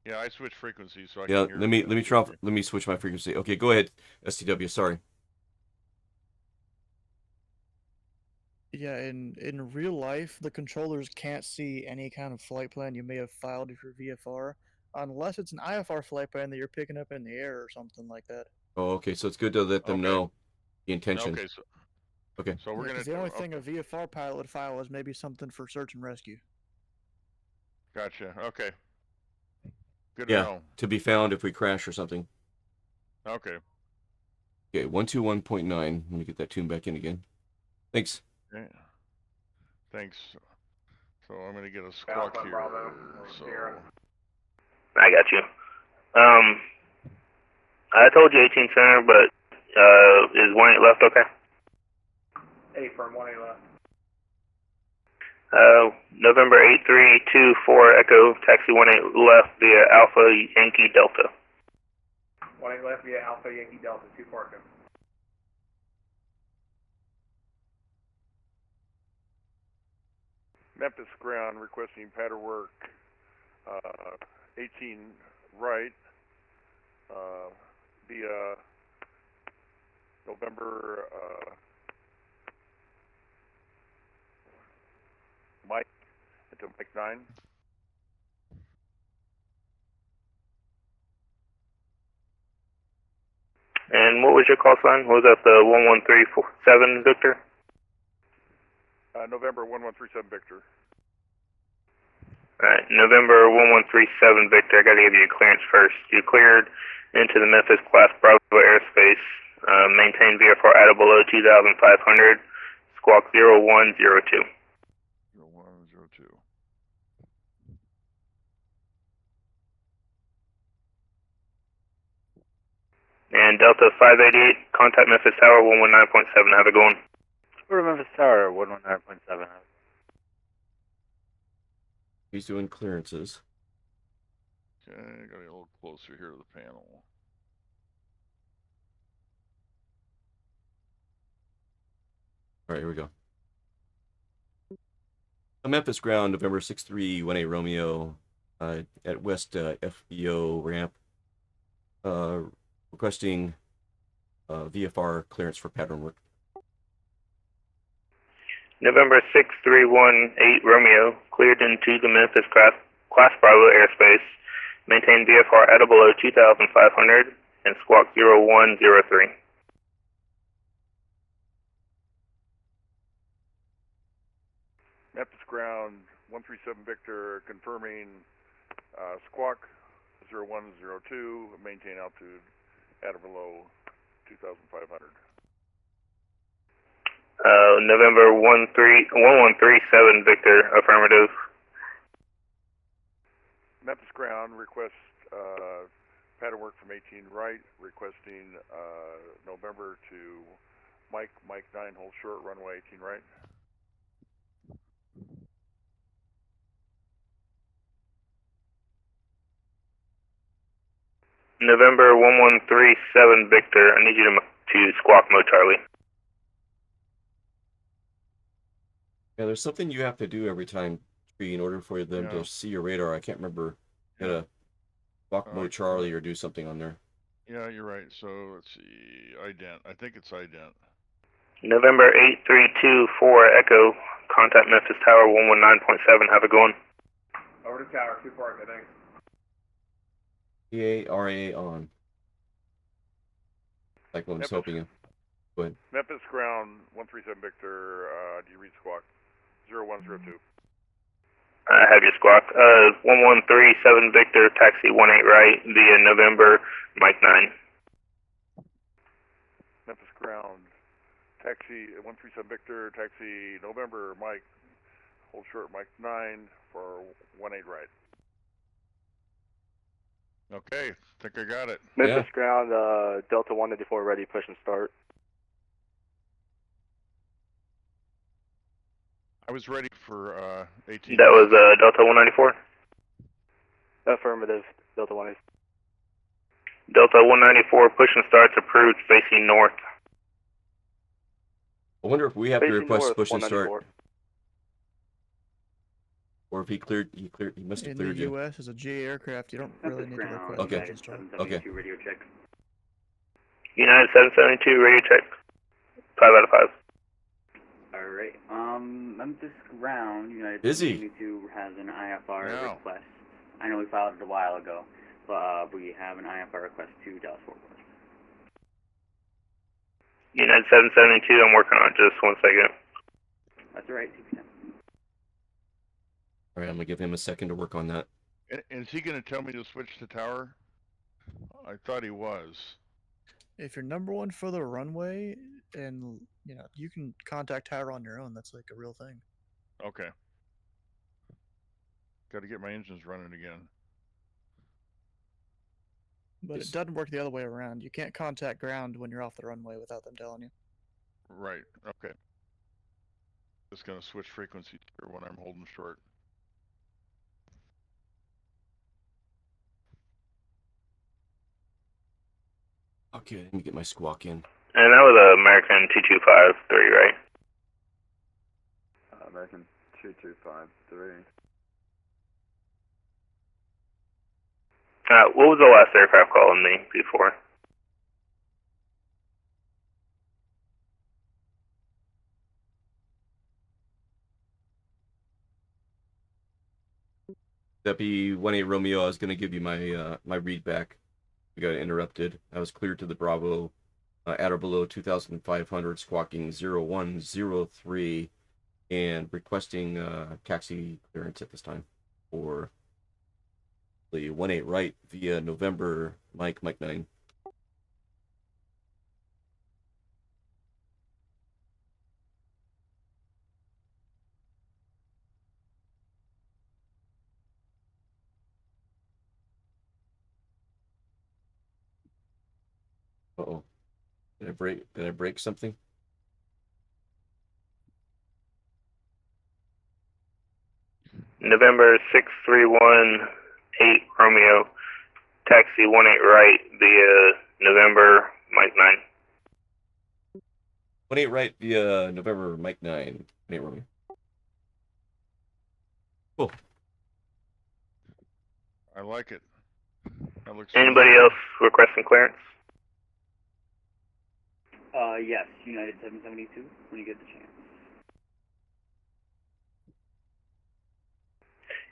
Yeah, I switched frequencies, so I Yeah, can hear let me switch my frequency. Okay, go ahead, STW. Sorry. Yeah, in real life, the controllers can't see any kind of flight plan you may have filed if you're VFR, unless it's an IFR flight plan that you're picking up in the air or something like that. Oh, okay. So it's good to let them know the intention. Okay, so we're Yeah, 'cause gonna. the only thing a VFR pilot would file is maybe something for search and rescue. Gotcha. Okay. Good to Yeah, know. to be found if we crash or something. Okay. Okay, 121.9. Let me get that tune back in again. Thanks. Yeah. Thanks. So I'm gonna get a squawk here. So. I got you. I told you 18 center, but is 18 left okay? 8 firm, 18 left. November 8324 Echo, taxi 18 left via Alpha Yankee Delta. 18 left via Alpha Yankee Delta, 24 Echo. Memphis ground requesting pattern work 18 right via November Mike into Mike 9. And what was your call sign? Was that the 11347 Victor? November 1137 Victor. Alright, November 1137 Victor, I gotta give you a clearance first. You cleared into the Memphis Class Bravo airspace. Maintain VFR at or below 2,500. Squawk 0102. 0102. And Delta 588, contact Memphis Tower 119.7. Have it going. We're Memphis Tower 119.7. He's doing clearances. Okay, gotta get a little closer here to the panel. All right, here we go. Memphis ground, November 6318 Romeo, at West FBO ramp. Requesting VFR clearance for pattern work. November 6318 Romeo, cleared into the Memphis Class Bravo airspace. Maintain VFR at or below 2,500 and squawk 0103. Memphis ground 137 Victor confirming squawk 0102, maintain altitude at or below 2,500. November 1137 Victor, affirmative. Memphis ground request pattern work from 18 right, requesting November to Mike 9, hold short, runway 18 right. November 1137 Victor, I need you to squawk mode Charlie. Yeah, there's something you have to do every time in order for them to see your radar. I can't remember. You gotta squawk mode Charlie or do something on there. Yeah, you're right. So let's see, ident. I think it's ident. November 8324 Echo, contact Memphis Tower 119.7. Have it going. Over to tower, 2-4, I think. EARA on. Like what I was hoping you. Go ahead. Memphis ground 137 Victor, do you read squawk 0102? I have your squawk. 1137 Victor, taxi 18 right via November, Mike 9. Memphis ground, taxi 137 Victor, taxi November, Mike, hold short, Mike 9 for 18 right. Okay, think I got it. Memphis ground, Delta 194 ready, push and start. I was ready for 18. That was Delta 194? Affirmative, Delta 194. Delta 194, push and starts approved, facing north. I wonder if we have to Facing request north, push and 194. start. Or if he must have In cleared the you. U.S. as a GA aircraft, you don't really need to request Okay. push and start. Okay. Radio check. United 772, radio check. 5 out of 5. Alright, Memphis ground, United Busy. 772 has an IFR No. request. I know we filed it a while ago, but we have an IFR request to Dallas Fort Worth. United 772, I'm working on it, just 1 second. That's alright, take your time. All right, I'm gonna give him a second to work on that. And is he going to tell me to switch to tower? I thought he was. If you're number one for the runway, and you can contact tower on your own. That's like a real thing. Okay. Got to get my engines running again. But it doesn't work the other way around. You can't contact ground when you're off the runway without them telling you. Right, okay. Just going to switch frequencies here when I'm holding short. Okay, let me get my squawk in. And that was American 2253, right? American 2253. What was the last aircraft calling me before? That'd be 18 Romeo. I was gonna give you my my read back. We got interrupted. I was cleared to the Bravo at or below 2,500, squawking 0103, and requesting taxi clearance at this time for the 18 right via November Mike 9. Uh-oh. Did I break something? November 6318 Romeo, taxi 18 right via November Mike 9. 18 right via November Mike 9. 18 Romeo. Cool. I like it. That looks Anybody good. else requesting clearance? Yes, United 772, when you get the chance.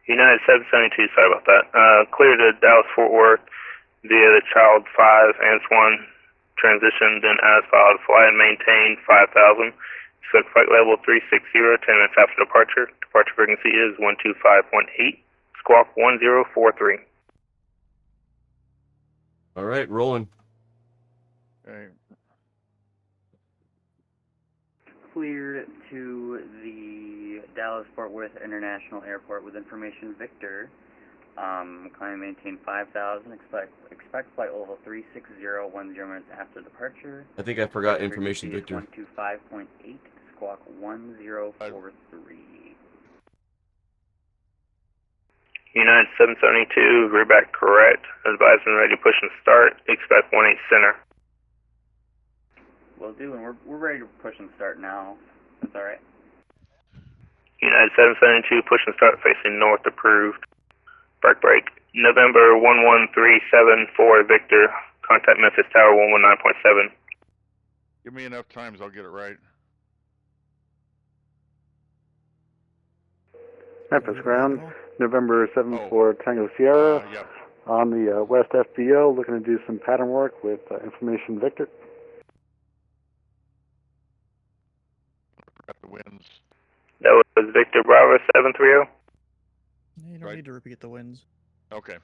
United 772, sorry about that. Clear to Dallas Fort Worth via the Child 5 and Swan transition, then as filed, fly and maintain 5,000. Expect flight level 360, 10 minutes after departure. Departure frequency is 125.8, squawk 1043. All right, rolling. Okay. Cleared to the Dallas Fort Worth International Airport with information Victor. Climb and maintain 5,000. Expect flight level 360, 10 minutes after departure. I think I forgot information, Victor. 125.8, squawk 1043. United 772, rear back correct. Advise when ready to push and start. Expect 18 center. Will do, and we're ready to push and start now. That's all right. United 772, push and start facing north approved. Break. November 11374, Victor. Contact Memphis Tower 119.7. Give me enough times, I'll get it right. Memphis ground, November 74 Tango Sierra. Yep. On the West FBO, looking to do some pattern work with information Victor. Got the winds. That was Victor Bravo 730. You don't need to repeat the winds. Okay.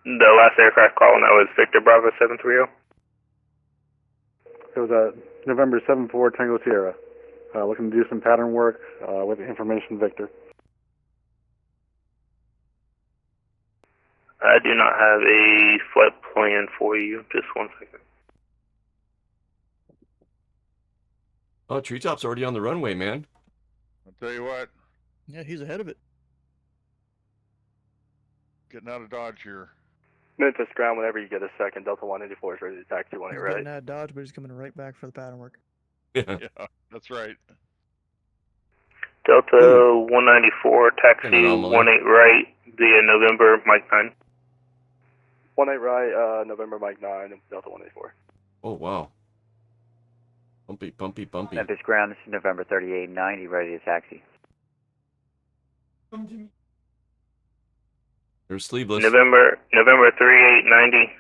The last aircraft calling that was Victor Bravo 730. It was November 74 Tango Sierra. Looking to do some pattern work with information Victor. I do not have a flight plan for you. Just 1 second. Oh, Treetop's already on the runway, man. I'll tell you what, Yeah, he's ahead of it. getting out of Dodge here. Memphis ground, whenever you get a second, Delta 184 is ready to taxi 18 He's right. getting out of Dodge, but he's coming right back for the pattern work. Yeah. Yeah, that's right. Delta 194, taxi An anomaly. 18 right via November Mike 9. 18 right, November Mike 9, Delta 184. Oh, wow. Bumpy. Memphis ground, this is November 3890, ready to taxi. They're sleeveless. November 3890,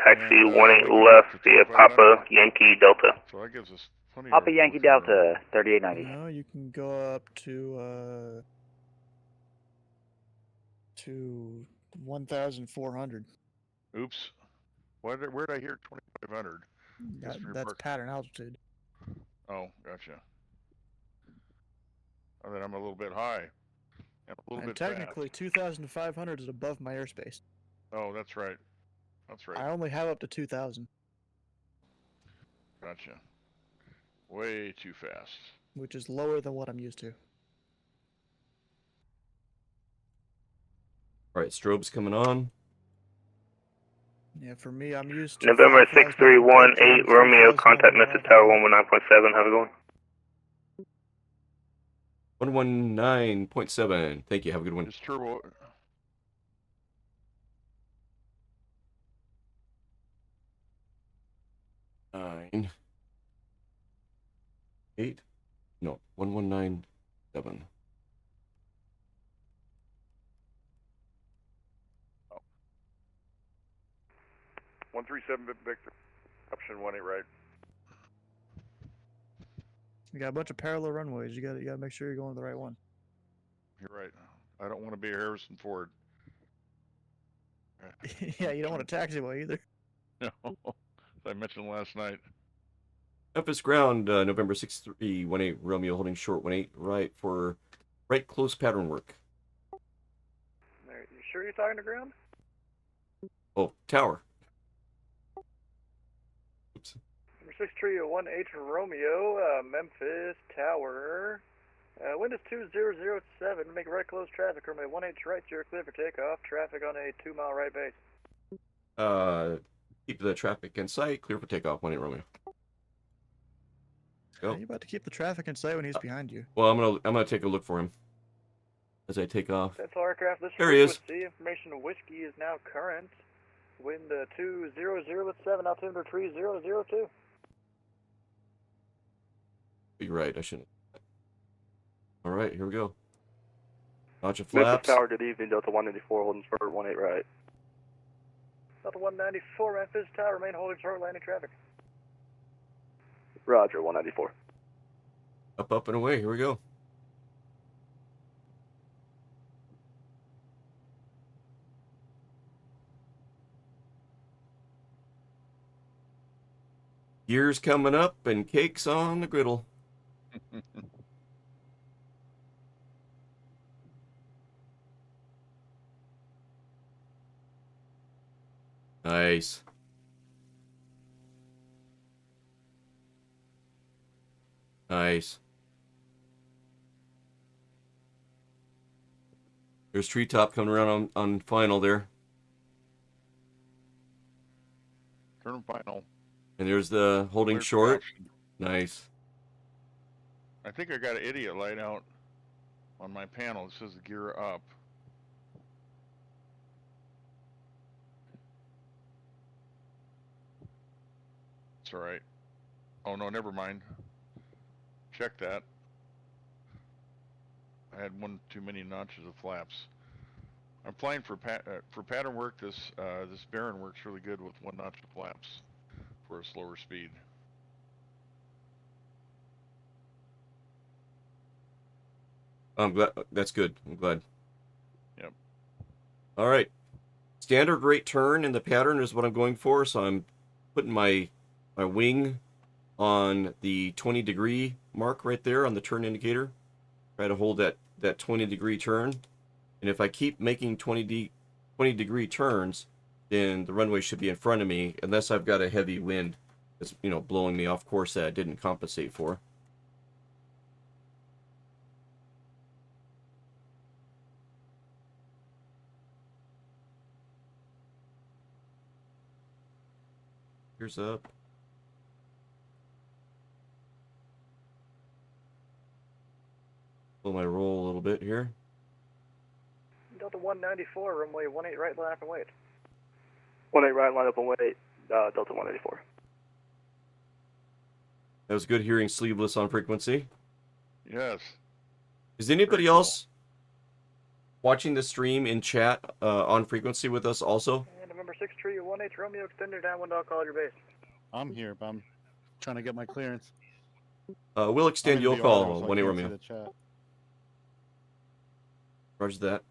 taxi 18 left via Papa Yankee Delta. So that gives us plenty Papa of Yankee working room. Delta, 3890. No, you can go up to 1,400. Oops. Where'd I hear 2,500? That's pattern altitude. Oh, gotcha. And then I'm a little bit high. And a little And bit technically, 2,500 is above my airspace. fast. Oh, that's right. That's right. I only have up to 2,000, Gotcha. Way too fast. which is lower than what I'm used to. All right, strobe's coming on. Yeah, for me, I'm used to November 5,000 6318 approaching, Romeo, 3,000 contact over Memphis right Tower away. 119.7. How's it going? 119.7. Thank you. Have a good one. Just turbo. 9, 8, no, 1197. 137 Victor, option 18 right. You got a bunch of parallel runways. You gotta make sure you're going to the right one. You're right. I don't want to be a Harrison Ford. Yeah, you don't want a taxiway either. No, as I mentioned last night. Memphis ground, November 6318 Romeo holding short 18 right for right close pattern work. Alright, you sure you're talking to ground? Oh, tower. Oops. Number 6318 Romeo, Memphis Tower. Wind is 2007. Make right close traffic. Runway 18 right, you're clear for takeoff. Traffic on a 2-mile right base. Keep the traffic in sight. Clear for takeoff. 18 Romeo. How are you about to keep the traffic in sight when he's behind you? Well, I'm gonna take a look for him as I take off. That's all aircraft. This There he is. frequency information whiskey is now current. Wind 2007. Altimeter 3002. You're right. I shouldn't. All right, here we go. Launch of Memphis flaps. Tower, good evening. Delta 194 holding short 18 right. Delta 194 Memphis Tower, remain holding short landing traffic. Roger, 194. Up and away. Here we go. Gears coming up and cakes on the griddle. Nice. Nice. There's treetop coming around on final there. Turn final. And there's the holding Clear short. traction. Nice. I think I got an idiot light out on my panel. It says gear up. It's all right. Oh no, never mind. Check that. I had one too many notches of flaps. I'm flying for pattern work. This Baron works really good with one notch of flaps for a slower speed. I'm glad. That's good. I'm glad. Yep. All right. Standard rate turn in the pattern is what I'm going for. So I'm putting my wing on the 20-degree mark right there on the turn indicator. Try to hold that 20-degree turn. And if I keep making 20-degree turns, then the runway should be in front of me, unless I've got a heavy wind that's blowing me off course that I didn't compensate for. Here's up. Slow my roll a little bit here. Delta 194, runway 18 right, line up and wait. 18 right, line up and wait. Delta 184. That was good hearing sleeveless on frequency. Yes. Is anybody else watching the stream in chat on frequency with us also? And November 6318 Romeo, extender downwind, I'll call your base. I'm here, but I'm trying to get my clearance. We'll extend I'm in your the call auto, so I when you can't see Romeo. the chat. Roger that.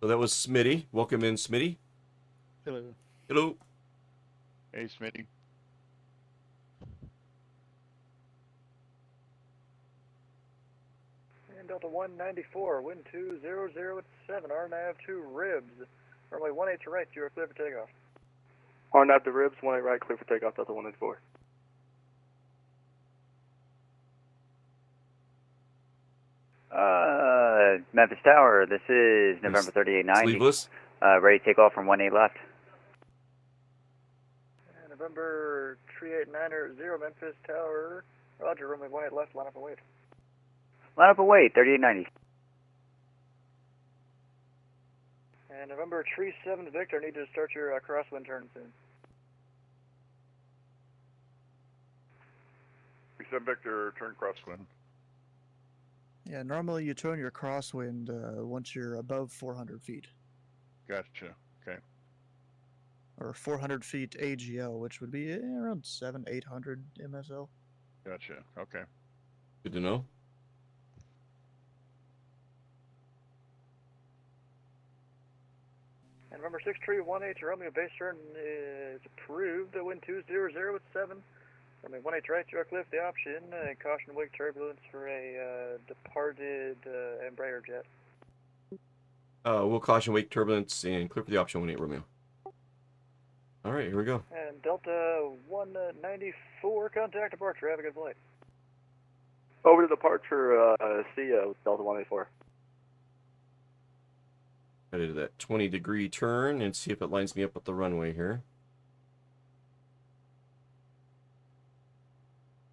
So that was Smitty. Welcome in, Smitty. Hello. Hello. Hey, Smitty. And Delta 194, wind 2007, RNAV 2 ribs. Runway 18 to right, you are clear for takeoff. RNAV to ribs, 18 right, clear for takeoff, Delta 194. Memphis Tower, this is November 3890. Sleeveless. Ready to take off from 18 left. November 38900, Memphis Tower. Roger, runway 18 left, line up and wait. Line up and wait, 3890. And November 37 Victor, need to start your crosswind turn soon. 37 Victor, turn crosswind. Yeah, normally you turn your crosswind once you're above 400 feet. Gotcha. Okay. Or 400 feet AGL, which would be around 800 MSL. Gotcha. Okay. Good to know. And November 6318 Romeo base turn is approved. Wind 200 with 7. Runway 18 right, direct lift, the option. Caution wake turbulence for a departed Embraer jet. We'll caution wake turbulence and clear for the option 18 Romeo. All right, here we go. And Delta 194, contact departure. Have a good flight. Over to departure, see ya with Delta 184. Headed to that 20-degree turn and see if it lines me up with the runway here.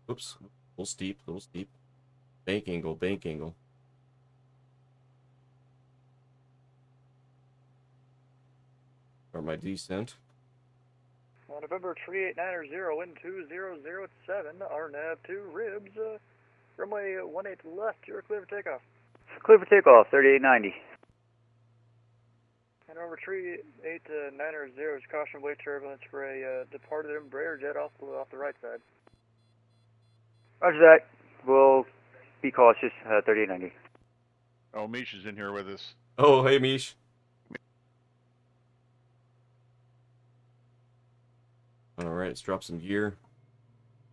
Oops, a little steep, a little steep. Bank angle, bank angle. Start my descent. November 38900, wind 2007, RNAV 2 ribs, runway 18 left, you're clear for takeoff. Clear for takeoff, 3890. And over 38900 is caution wake turbulence for a departed Embraer jet off the right side. Roger that. We'll be cautious, 3890. Oh, Mish is in here with us. Oh, hey, Mish. All right, let's drop some gear.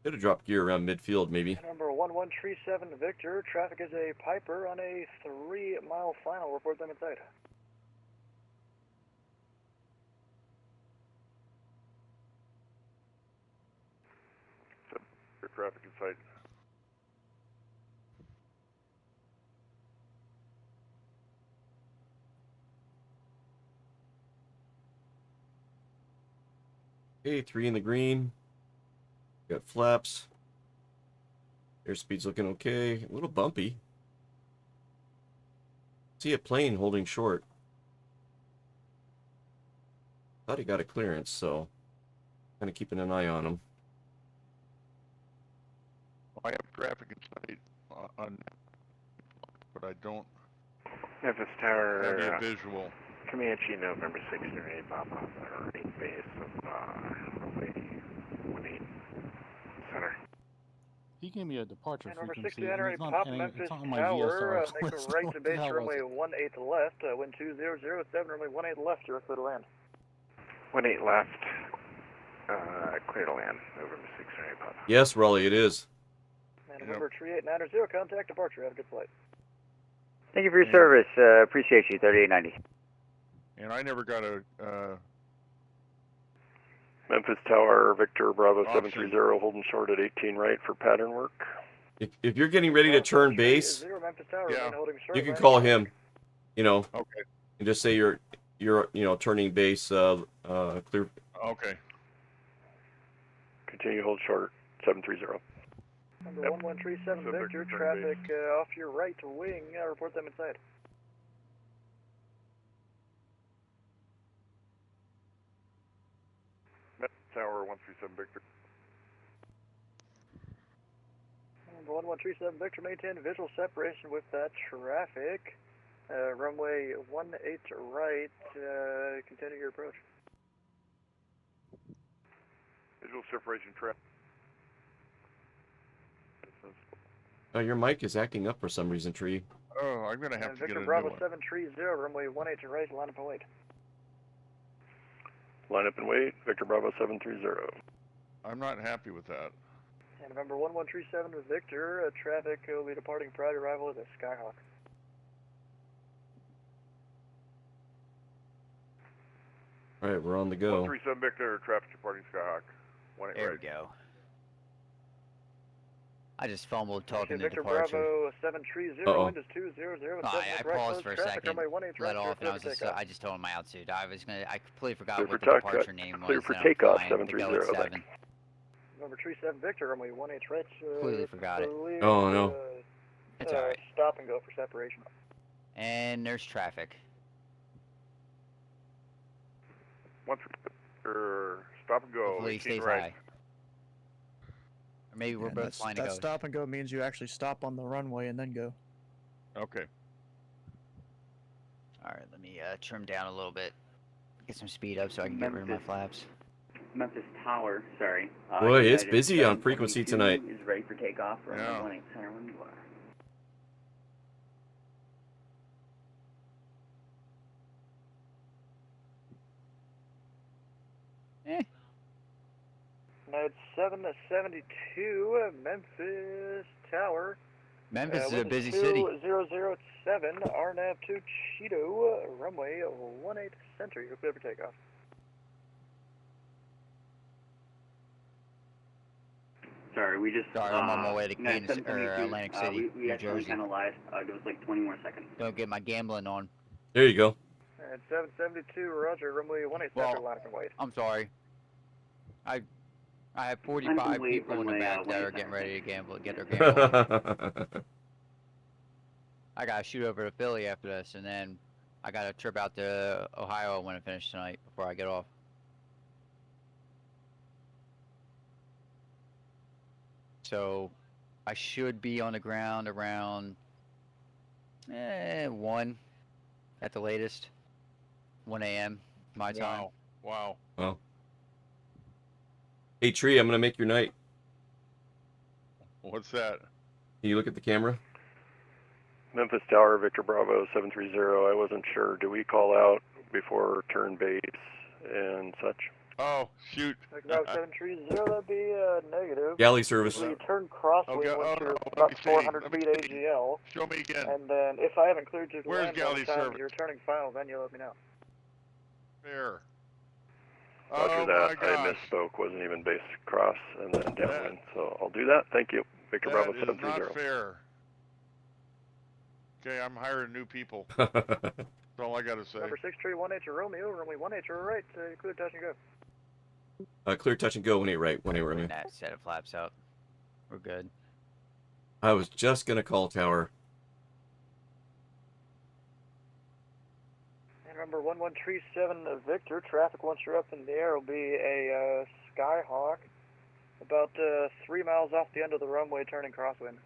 Could have dropped gear around midfield, maybe. Number 1137 Victor, traffic is a Piper on a 3-mile final. Report them inside. Traffic in sight. Okay, 3 in the green. Got flaps. Airspeed's looking okay. A little bumpy. See a plane holding short. Thought he got a clearance, so kind of keeping an eye on him. I have traffic in sight on, but I don't Memphis Tower. have a visual. Comanche, November 608, Papa, right base of runway 18 center. He gave me a departure And number frequency. 608 It's not, Pop, any, Memphis it's not on my Tower, VSR. make a right to base runway 18 left, wind 2007, runway 18 left, you're clear to land. 18 left, clear to land, November 608, Papa. Yes, Raleigh, it is. And November 38900, contact departure, have a good flight. Thank you for your service. Appreciate you, 3890. And I never got a Memphis Tower, Victor Bravo option. 730, holding short at 18 right for pattern work. If you're getting ready to turn base, Memphis Tower, Yeah. holding short, you can landing call short. him, you know, Okay. and just say you're turning base clear. Okay. Continue hold short, 730. Number 1137 Victor, traffic off your right wing, report them inside. Tower 137 Victor. Number 1137 Victor, maintain visual separation with that traffic. Runway 18 right, continue your approach. Visual separation trap. Your mic is acting up for some reason, Tree. Oh, I'm gonna have And to Victor get a Bravo new one. 730, runway 18 right, line up and wait. Line up and wait, Victor Bravo 730. I'm not happy with that. And November 1137 with Victor, traffic will be departing prior to arrival at the Skyhawk. All right, we're on the go. 137 Victor, traffic departing Skyhawk. 18 There right. we go. I just fumbled talking to Victor departure. Bravo 730, Uh-oh. wind is 2007. Oh, I right paused close for a traffic, second, runway 18 let right, off, and I was clear for just, takeoff. I just told him my altitude. I completely forgot Clear what for the takeoff. departure name was. Clear for and I'm takeoff, flying to go at 730, 7. Number 37 Victor, runway 18 right. Completely forgot it. Clear, Oh, no. It's alright. Stop and go for separation. And there's traffic. 1-3, stop and go. Hopefully he 18 stays right. high. Or maybe we're And both flying to that go. stop and go means you actually stop on the runway and then go. Okay. Alright, let me trim down a little bit. Get some speed up so I can get rid of my flaps. Memphis Tower, sorry. Boy, it's United busy on frequency 772 tonight. is ready for takeoff. Runway Yeah. 18 center when you are. United 772, Memphis Tower. Memphis is a wind busy city. 2007, RNAV 2 Cheeto, runway 18 center. You're clear for takeoff. Sorry, we just. Sorry, I'm on my way to United Kansas, or 772, Atlantic City, we New accidentally Jersey. kind of lied. It was like 20 more seconds. Don't get my gambling on. There you go. And 772, Roger, runway 18 Well, center, line and wait. I'm sorry. I have Line 45 and wait, people in the runway, back that 18 are getting center. ready to get their gamble on. I gotta shoot over to Philly after this, and then I got a trip out to Ohio when I finish tonight before I get off. So I should be on the ground around 1 at the latest. 1 a.m. my time. Wow. Well. Hey, Tree, I'm going to make your night. What's that? Can you look at the camera? Memphis Tower, Victor Bravo 730. I wasn't sure. Do we call out before turn base and such? Oh, shoot. Bravo 730, that'd be negative. Galley service. So you turn crosswind Okay, once oh, you're no, let about me see, 400 let me feet see. AGL. Show me again. And then if I haven't cleared you to Where's land by galley the time service? you're turning final, then you let me know. There. Roger Oh, that. my I gosh. misspoke. Wasn't even base cross and then downwind. So I'll do that. Thank you. Victor That Bravo is 730. not fair. Okay, I'm hiring new people. That's all I gotta say. Number 6318 Romeo, runway 18 right, clear touch and go. Clear touch and go when 8 right. When 8 right. Putting that set of flaps out. We're good. I was just going to call tower. And number 1137 Victor, traffic once you're up in the air will be a Skyhawk, about 3 miles off the end of the runway turning crosswind.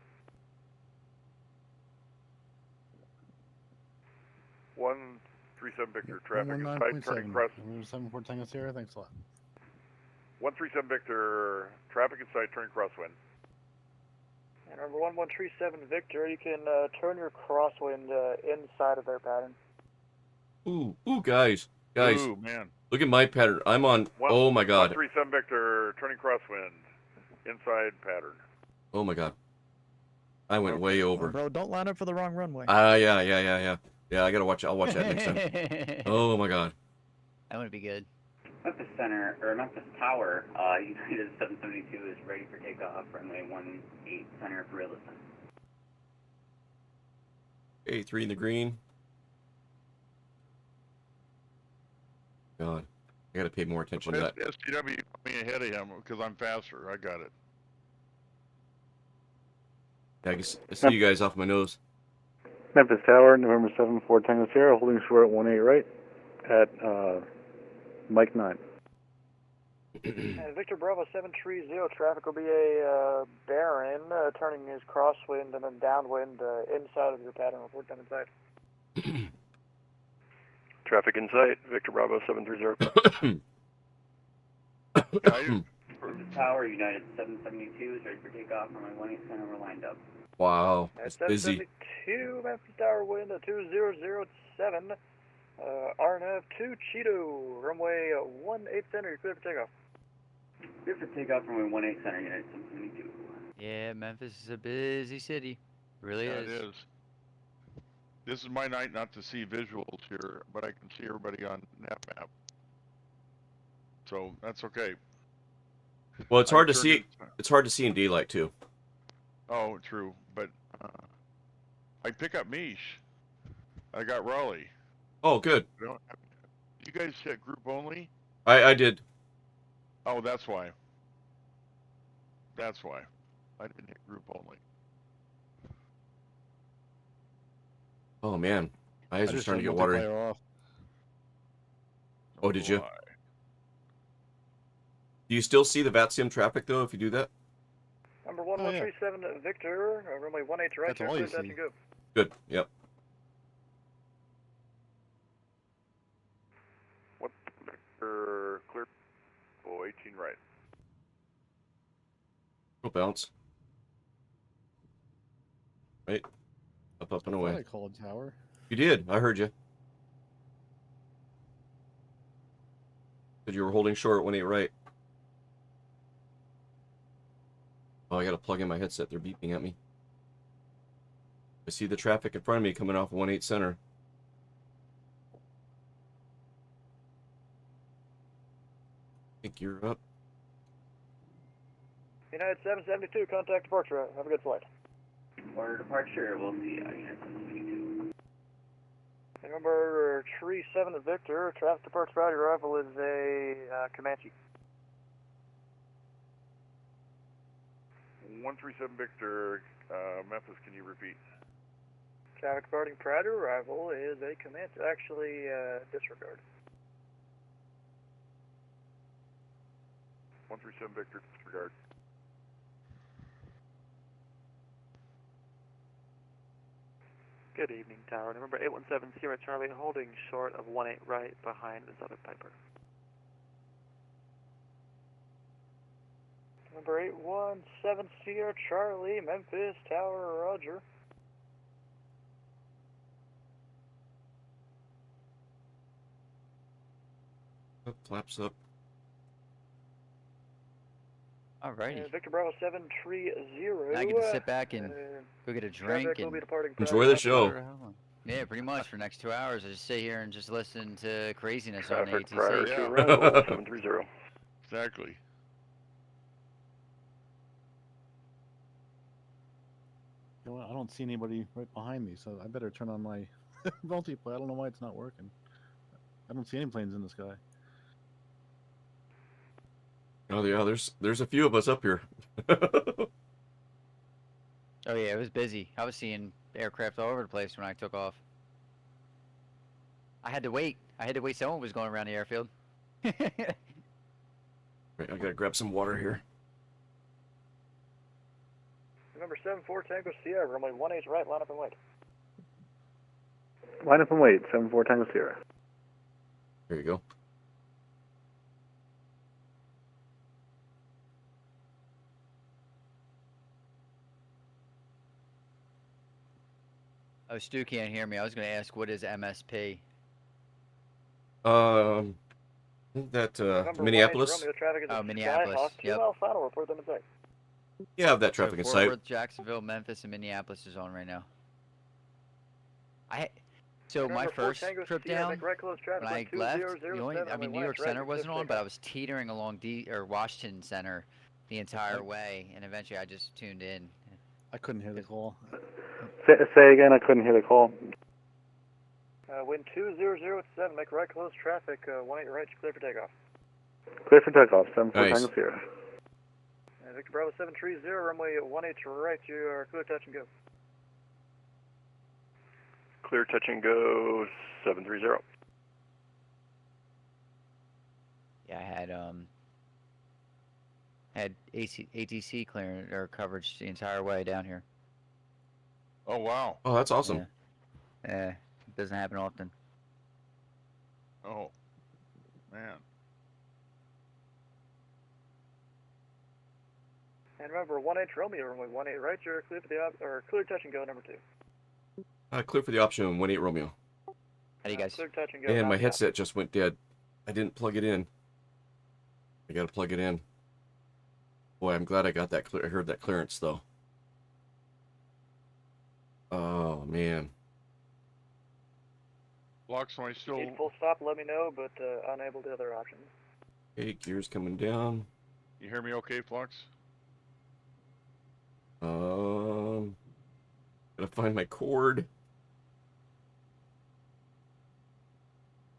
137 Victor, traffic in sight, turning 119.7. cross. 74 Tango Sierra, thanks a lot. 137 Victor, traffic in sight, turning crosswind. And number 1137 Victor, you can turn your crosswind inside of their pattern. Ooh, guys. Ooh, man. Look at my pattern. I'm on. Oh, my God. 137 Victor, turning crosswind, inside pattern. Oh, my God. I went way over. Bro, don't line up for the wrong runway. Yeah. Yeah, I got to watch it. I'll watch that next time. Oh, my God. That would be good. Memphis Center, or Memphis Tower, United 772 is ready for takeoff. Runway 18 center for realism. Okay, 3 in the green. God. I got to pay more attention to that. STW put me ahead of him because I'm faster. I got it. Yeah, I see you guys off my nose. Memphis Tower, November 74 Tango Sierra, holding short at 18 right at Mike 9. And Victor Bravo 730, traffic will be a Baron, turning his crosswind and then downwind inside of your pattern. Report them inside. Traffic in sight, Victor Bravo 730. Memphis Tower, United 772 is ready for takeoff. Runway 18 center, we're lined up. Wow, At it's busy. 772, Memphis Tower wind 2007, RNAV 2 Cheeto, runway 18 center, you're clear for takeoff. Clear for takeoff, runway 18 center, United 772. Yeah, Memphis is a busy city. Really Yeah, is. it is. This is my night not to see visuals here, but I can see everybody on NavMap. So that's okay. Well, it's hard to turned see. it- It's hard to see in daylight too. Oh, true. But I pick up Mish. I got Raleigh. Oh, good. You guys hit group only? I did. Oh, that's why. That's why. I didn't hit group only. Oh man, my eyes are just starting to turned get watery. multiplayer off. Oh, did you? Do you still see the VatSim traffic though if you do that? Number 1137 Victor, runway 18 right, That's all clear you touch see. and go. Good. Yep. What Victor clear? Oh, 18 right. Go bounce. Right. Up, up, and I away. thought I called tower. You did. I heard you. Said you were holding short at 18 right. Oh, I gotta plug in my headset. They're beeping at me. I see the traffic in front of me coming off 18 center. I think you're up. United 772, contact departure. Have a good flight. Order departure, we'll see you at United 772. Number 37 Victor, traffic departure Friday arrival is a Comanche. 137 Victor, Memphis, can you repeat? Traffic departing prior to arrival is a Comanche. Actually, disregard. 137 Victor, disregard. Good evening, Tower. Number 817 Sierra Charlie, holding short of 18 right behind the Southern Piper. Number 817 Sierra Charlie, Memphis Tower, Roger. Up, flaps up. Alrighty. Victor Bravo 730. Now I get to sit back and go get a drink traffic will and be departing enjoy the show. Yeah, pretty much for the next 2 hours. I just sit here and just listen to craziness on the Traffic ATC. prior to arrival, 730. Exactly. You know what? I don't see anybody right behind me, so I better turn on my multiplayer. I don't know why it's not working. I don't see any planes in the sky. Oh yeah, there's a few of us up here. Oh yeah, it was busy. I was seeing aircraft all over the place when I took off. I had to wait. Someone was going around the airfield. Right, I gotta grab some water here. Number 74 Tango Sierra, runway 18 right, line up and wait. Line up and wait, 74 Tango Sierra. There you go. Oh, Stu can't hear me. I was going to ask, what is MSP? I think that Minneapolis. Oh, Minneapolis. Yep. Final report them inside. You have that traffic So in Fort sight. Worth, Jacksonville, Memphis, and Minneapolis is on right now. So my first trip down, when I left, New York Center wasn't on, but I was teetering along Washington Center the entire way, and eventually I just tuned in. I couldn't hear the call. Say again, I couldn't hear the call. Wind 200 make right close traffic, 18 right, clear for takeoff. Clear for takeoff, 74 Nice. Tango Sierra. Victor Bravo 730, runway 18 right, you are clear touch and go. Clear touch and go, 730. Yeah, I had ATC clearance or coverage the entire way down here. Oh, wow. Oh, that's awesome. Yeah, it doesn't happen often. Oh, man. And remember, 18 Romeo, runway 18 right, you're clear for the clear touch and go, number 2. Clear for the option 18 Romeo. How do you guys? Clear touch and go. And my round headset just went dead. I didn't plug it in. I gotta plug it in. Boy, I'm glad I got that. I heard that clearance though. Oh man. Blocks, am I still... Need full stop, let me know, but unable to other options. Okay, gears coming down. You hear me okay, Flux? Gotta find my cord.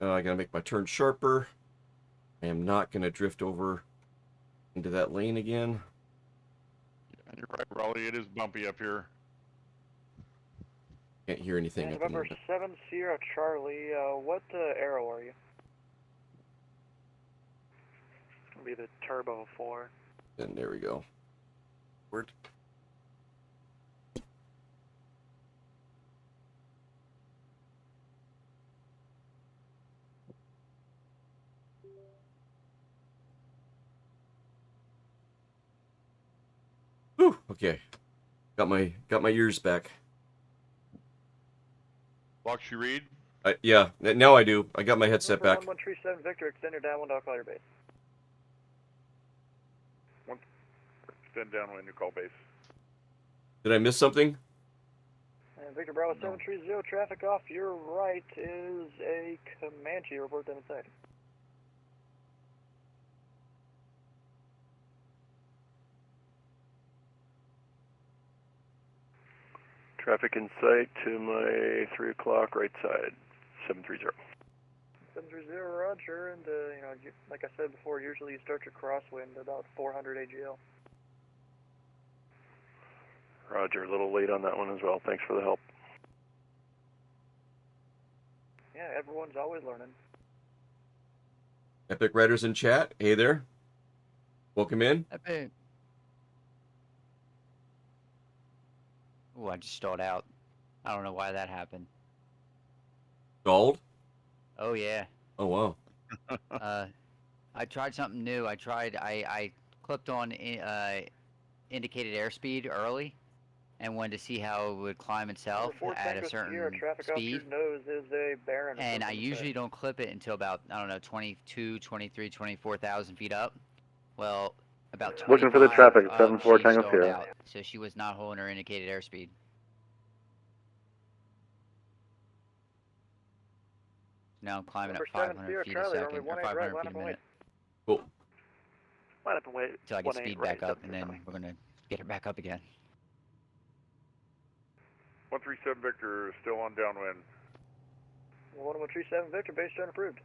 I gotta make my turn sharper. I am not gonna drift over into that lane again. And you're right, Raleigh. It is bumpy up here. Can't hear anything at the November moment. 7 Sierra Charlie, what arrow are you? It'll be the Turbo 4. And there we go. Word. Whew, okay. Got my ears back. Box you read? Yeah, now I do. I got my headset back. 1137 Victor, extend your downwind, I'll call your base. Extend downwind, you call base. Did I miss something? And Victor Bravo 730, traffic off your right is a Comanche, report them inside. Traffic in sight to my 3 o'clock right side, 730. 730, roger, and like I said before, usually you start your crosswind about 400 AGL. Roger, a little late on that one as well. Thanks for the help. Yeah, everyone's always learning. Epic Riders in chat. Hey there. Welcome in. Epic. Oh, I just stalled out. I don't know why that happened. Stalled? Oh yeah. Oh wow. I tried something new. I clicked on indicated airspeed early, and wanted to see how it would climb itself at a certain speed. Nose is a barren. And I usually don't clip it until about, I don't know, 22, 23, 24,000 feet up. Well, about 25 Looking for the traffic, up, 7-4 she Tango stalled Sierra. out, so she was not holding her indicated airspeed. Now I'm climbing up 500 feet a second, or 500 feet a minute. Cool. Line up and wait. Till I get speed back up, and then we're gonna get her back up again. 137 Victor, still on downwind. 1137 Victor, base turn approved.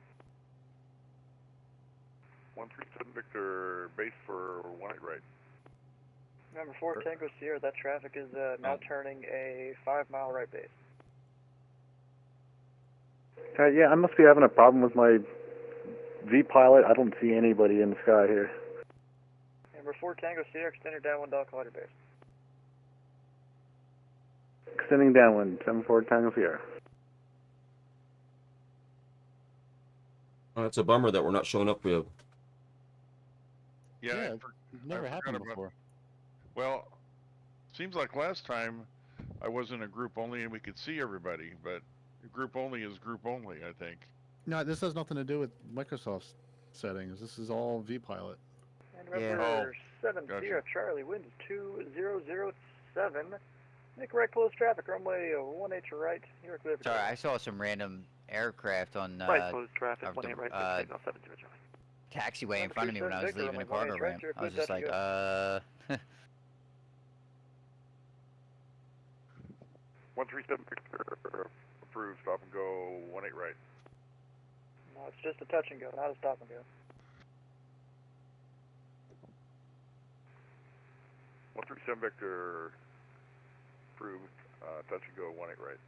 137 Victor, base for 18 right. Number 4 Tango Sierra, that traffic is now turning a 5-mile right base. Yeah, I must be having a problem with my V-pilot. I don't see anybody in the sky here. Number 4 Tango Sierra, extend your downwind, I'll call your base. Extending downwind, 7-4 Tango Sierra. Oh, it's a bummer that we're not showing up with. Yeah, it's never happened before. Well, seems like last time I was in a group only and we could see everybody, but group only is group only, I think. No, this has nothing to do with Microsoft's settings. This is all VPilot. And remember, 7 Sierra Charlie, wind 2007. Make right close traffic, runway 18 right. You're clear for Sorry, I saw some random aircraft on right close traffic, 18 right, signal 7 Sierra Charlie. Taxiway in front of me when I was leaving the cargo ramp. I was just like, 137 Victor, approved, stop and go 18 right. No, it's just a touch and go, not a stop and go. 137 Victor, approved, touch and go 18 right.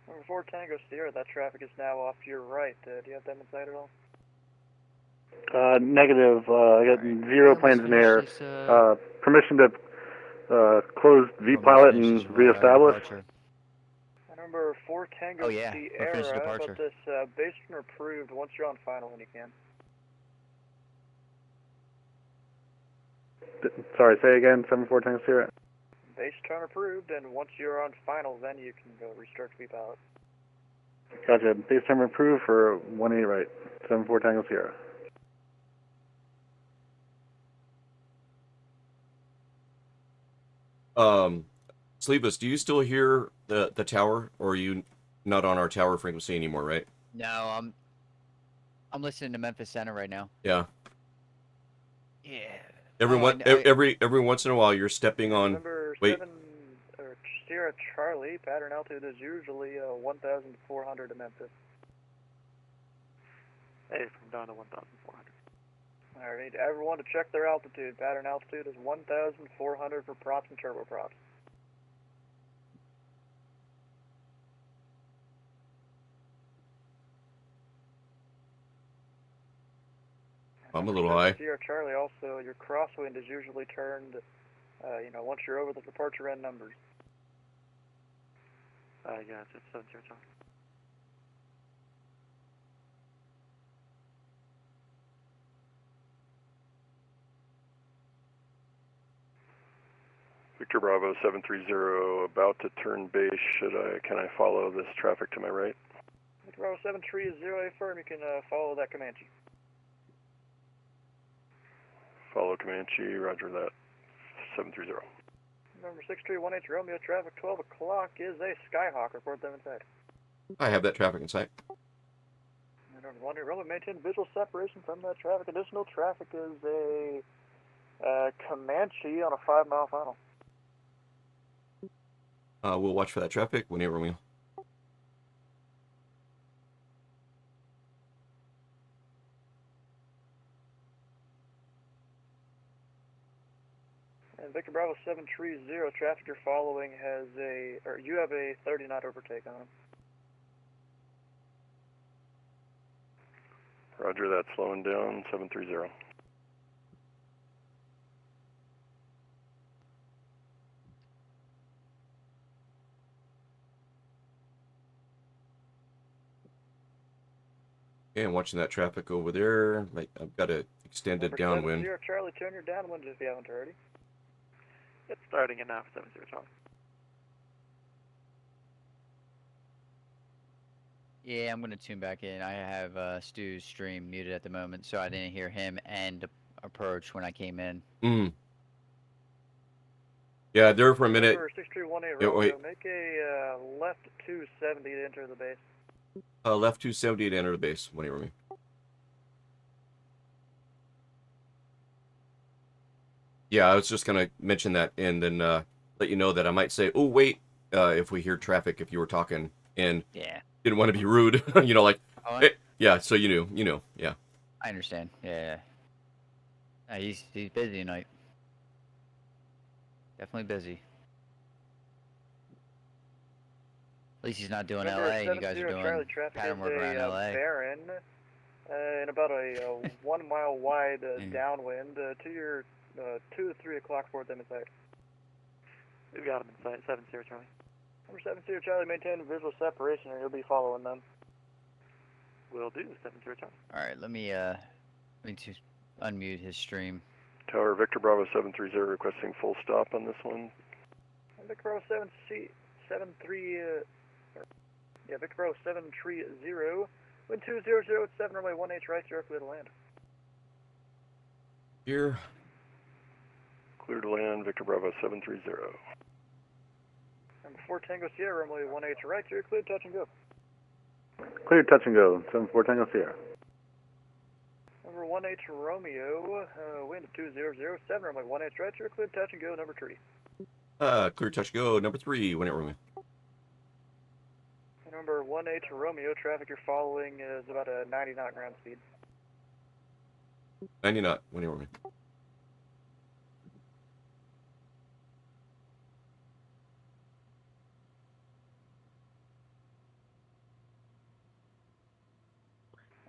Number 4 Tango Sierra, that traffic is now off your right. Do you have them in sight at all? Negative. I got 0 planes in the air. Permission to close VPilot and reestablish. Number 4 Tango Sierra, about this base turn approved once you're on final when you can. Sorry, say again, 7-4 Tango Sierra. Base turn approved, and once you're on final, then you can go restart VPilot. Gotcha. Base turn approved for 18 right. 7-4 Tango Sierra. Sleepless, do you still hear the tower, or are you not on our tower frequency anymore, right? no, I'm listening to Memphis Center right now. Yeah. Yeah. Every once in a while, you're stepping on. Number Wait. 7 Sierra Sierra Charlie, pattern altitude is usually 1,400 in Memphis. Hey, from down to 1,400. Alright, everyone to check their altitude. Pattern altitude is 1,400 for props and turboprops. I'm a little high. Sierra Charlie, also, your crosswind is usually turned, once you're over the departure end numbers. Yeah, it's 7 Sierra Charlie. Victor Bravo 730, about to turn base. Can I follow this traffic to my right? Victor Bravo 730, affirm, you can follow that Comanche. Follow Comanche, roger that. 730. Number 6318 Romeo, traffic 12 o'clock is a Skyhawk. Report them inside. I have that traffic in sight. Number 1, Romeo, maintain visual separation from that traffic. Additional traffic is a Comanche on a 5-mile final. We'll watch for that traffic. 18 Romeo. And Victor Bravo 730, traffic you're following you have a 30-knot overtake on him. Roger that, slowing down, 730. Okay, I'm watching that traffic over there. I've got an extended Number downwind. 70 Charlie, turn your downwind if you haven't already. It's starting in now for 7 Sierra Charlie. Yeah, I'm gonna tune back in. I have Stu's stream muted at the moment, so I didn't hear him and approach when I came in. Yeah, there for a minute. Number 6318 Yeah, Romeo, wait. make a left 270 to enter the base. Left 270 to enter the base. 18 Romeo. Yeah, I was just gonna mention that and then let you know that I might say, "Oh wait," if we hear traffic. If you were talking and Yeah. didn't want to be rude, Oh, hey, yeah. So you knew, yeah. I understand. Yeah. He's busy tonight. Definitely busy. At least he's not doing Number LA. You guys 70 are doing Charlie, traffic pattern is work around a LA. Baron in about a 1 mile wide downwind to your 2 to 3 o'clock for them inside. We've got him in sight, 7 Sierra Charlie. Number 70 Charlie, maintain visual separation or you'll be following them. Will do, 7 Sierra Charlie. Alright, let me just unmute his stream. Tower Victor Bravo 730 requesting full stop on this one. Victor Bravo 730, wind 200 at 7 runway 18 right, you're clear to land. Here. Clear to land, Victor Bravo 730. Number 4 Tango Sierra, runway 18 right, you're clear, touch and go. Clear, touch and go. 74 Tango Sierra. Number 18 Romeo, wind 200, 7 runway 18 right, you're clear, touch and go, number 3. Clear touch go. Number 3. 18 Romeo. Number 18 Romeo, traffic you're following is about a 90 knot ground speed. 90 knot. 18 Romeo.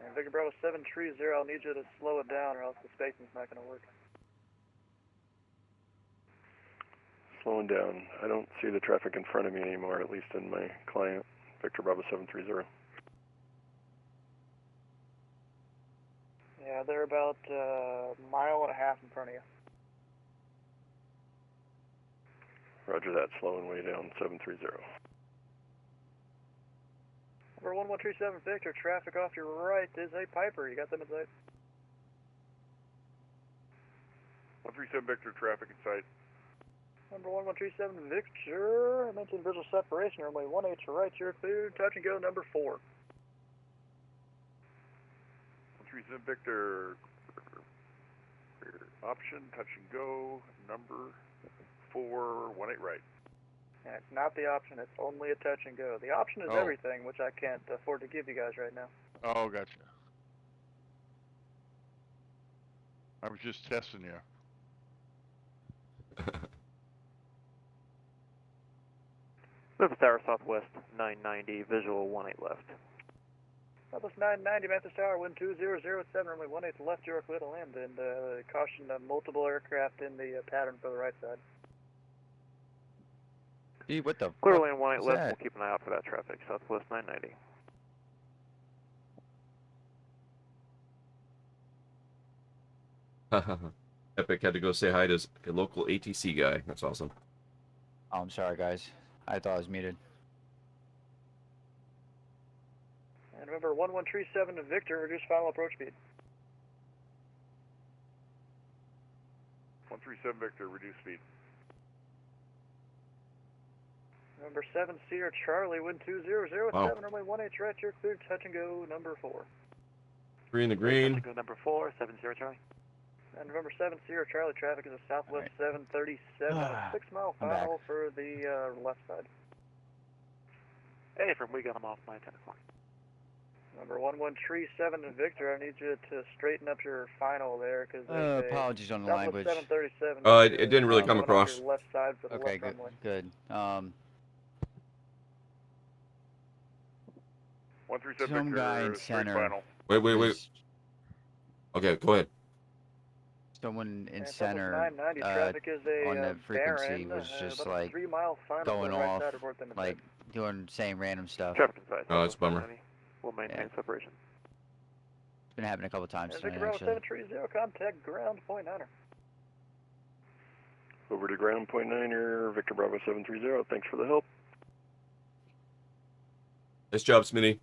And Victor Bravo 730, I'll need you to slow it down or else the spacing's not going to work. Slowing down. I don't see the traffic in front of me anymore, at least in my client, Victor Bravo 730. Yeah, they're about a mile and a half in front of you. Roger that, slowing way down, 730. Number 1137 Victor, traffic off your right is a Piper. You got them in sight? 137 Victor, traffic in sight. Number 1137 Victor, I mentioned visual separation, runway 18 to right, you're clear, touch and go, number 4. 137 Victor, option, touch and go, number 4, 18 right. Yeah, it's not the option, it's only a touch and go. The option is Oh. everything, which I can't afford to give you guys right now. Oh, gotcha. I was just testing you. Memphis Tower Southwest 990, visual 18 left. Southwest 990, Memphis Tower, wind 2007, runway 18 left, York, clear to land, and caution multiple aircraft in the pattern for the right side. Gee, what the Clear fuck lane 18 is left, that? we'll keep an eye out for that traffic, Southwest 990. Epic had to go say hi to a local ATC guy. That's awesome. Oh, I'm sorry, guys. I thought I was muted. And remember, 1137 to Victor, reduce final approach speed. 137 Victor, reduce speed. Number 7 Sierra Charlie, wind 2007, runway 18 right, you're cleared, touch and go, number 4. 3 in the green. Go number 4, 70 Charlie. And November 7 Sierra Charlie, traffic is a southwest 737, a 6-mile I'm back. final for the left side. Hey, from we got them off my 10 o'clock. Number 1137 to Victor, I need you to straighten up your final there, because apologies on the southwest language. 737. It didn't really come going off across. your left side for the Okay, left good. runway. Good. 137 Some Victor, guy in straight center. final. Wait. Okay, go ahead. Someone in And center 990, traffic is a on the frequency barren, was just about like a 3-mile final going for the right off, side, report them like saying random stuff. Traffic inside. Oh, that's a bummer. We'll maintain Yeah. separation. It's been happening a couple times And tonight, Victor Bravo actually. 730, contact ground point 9er. Over to ground point 9er, Victor Bravo 730, thanks for the help. Nice job, Smitty.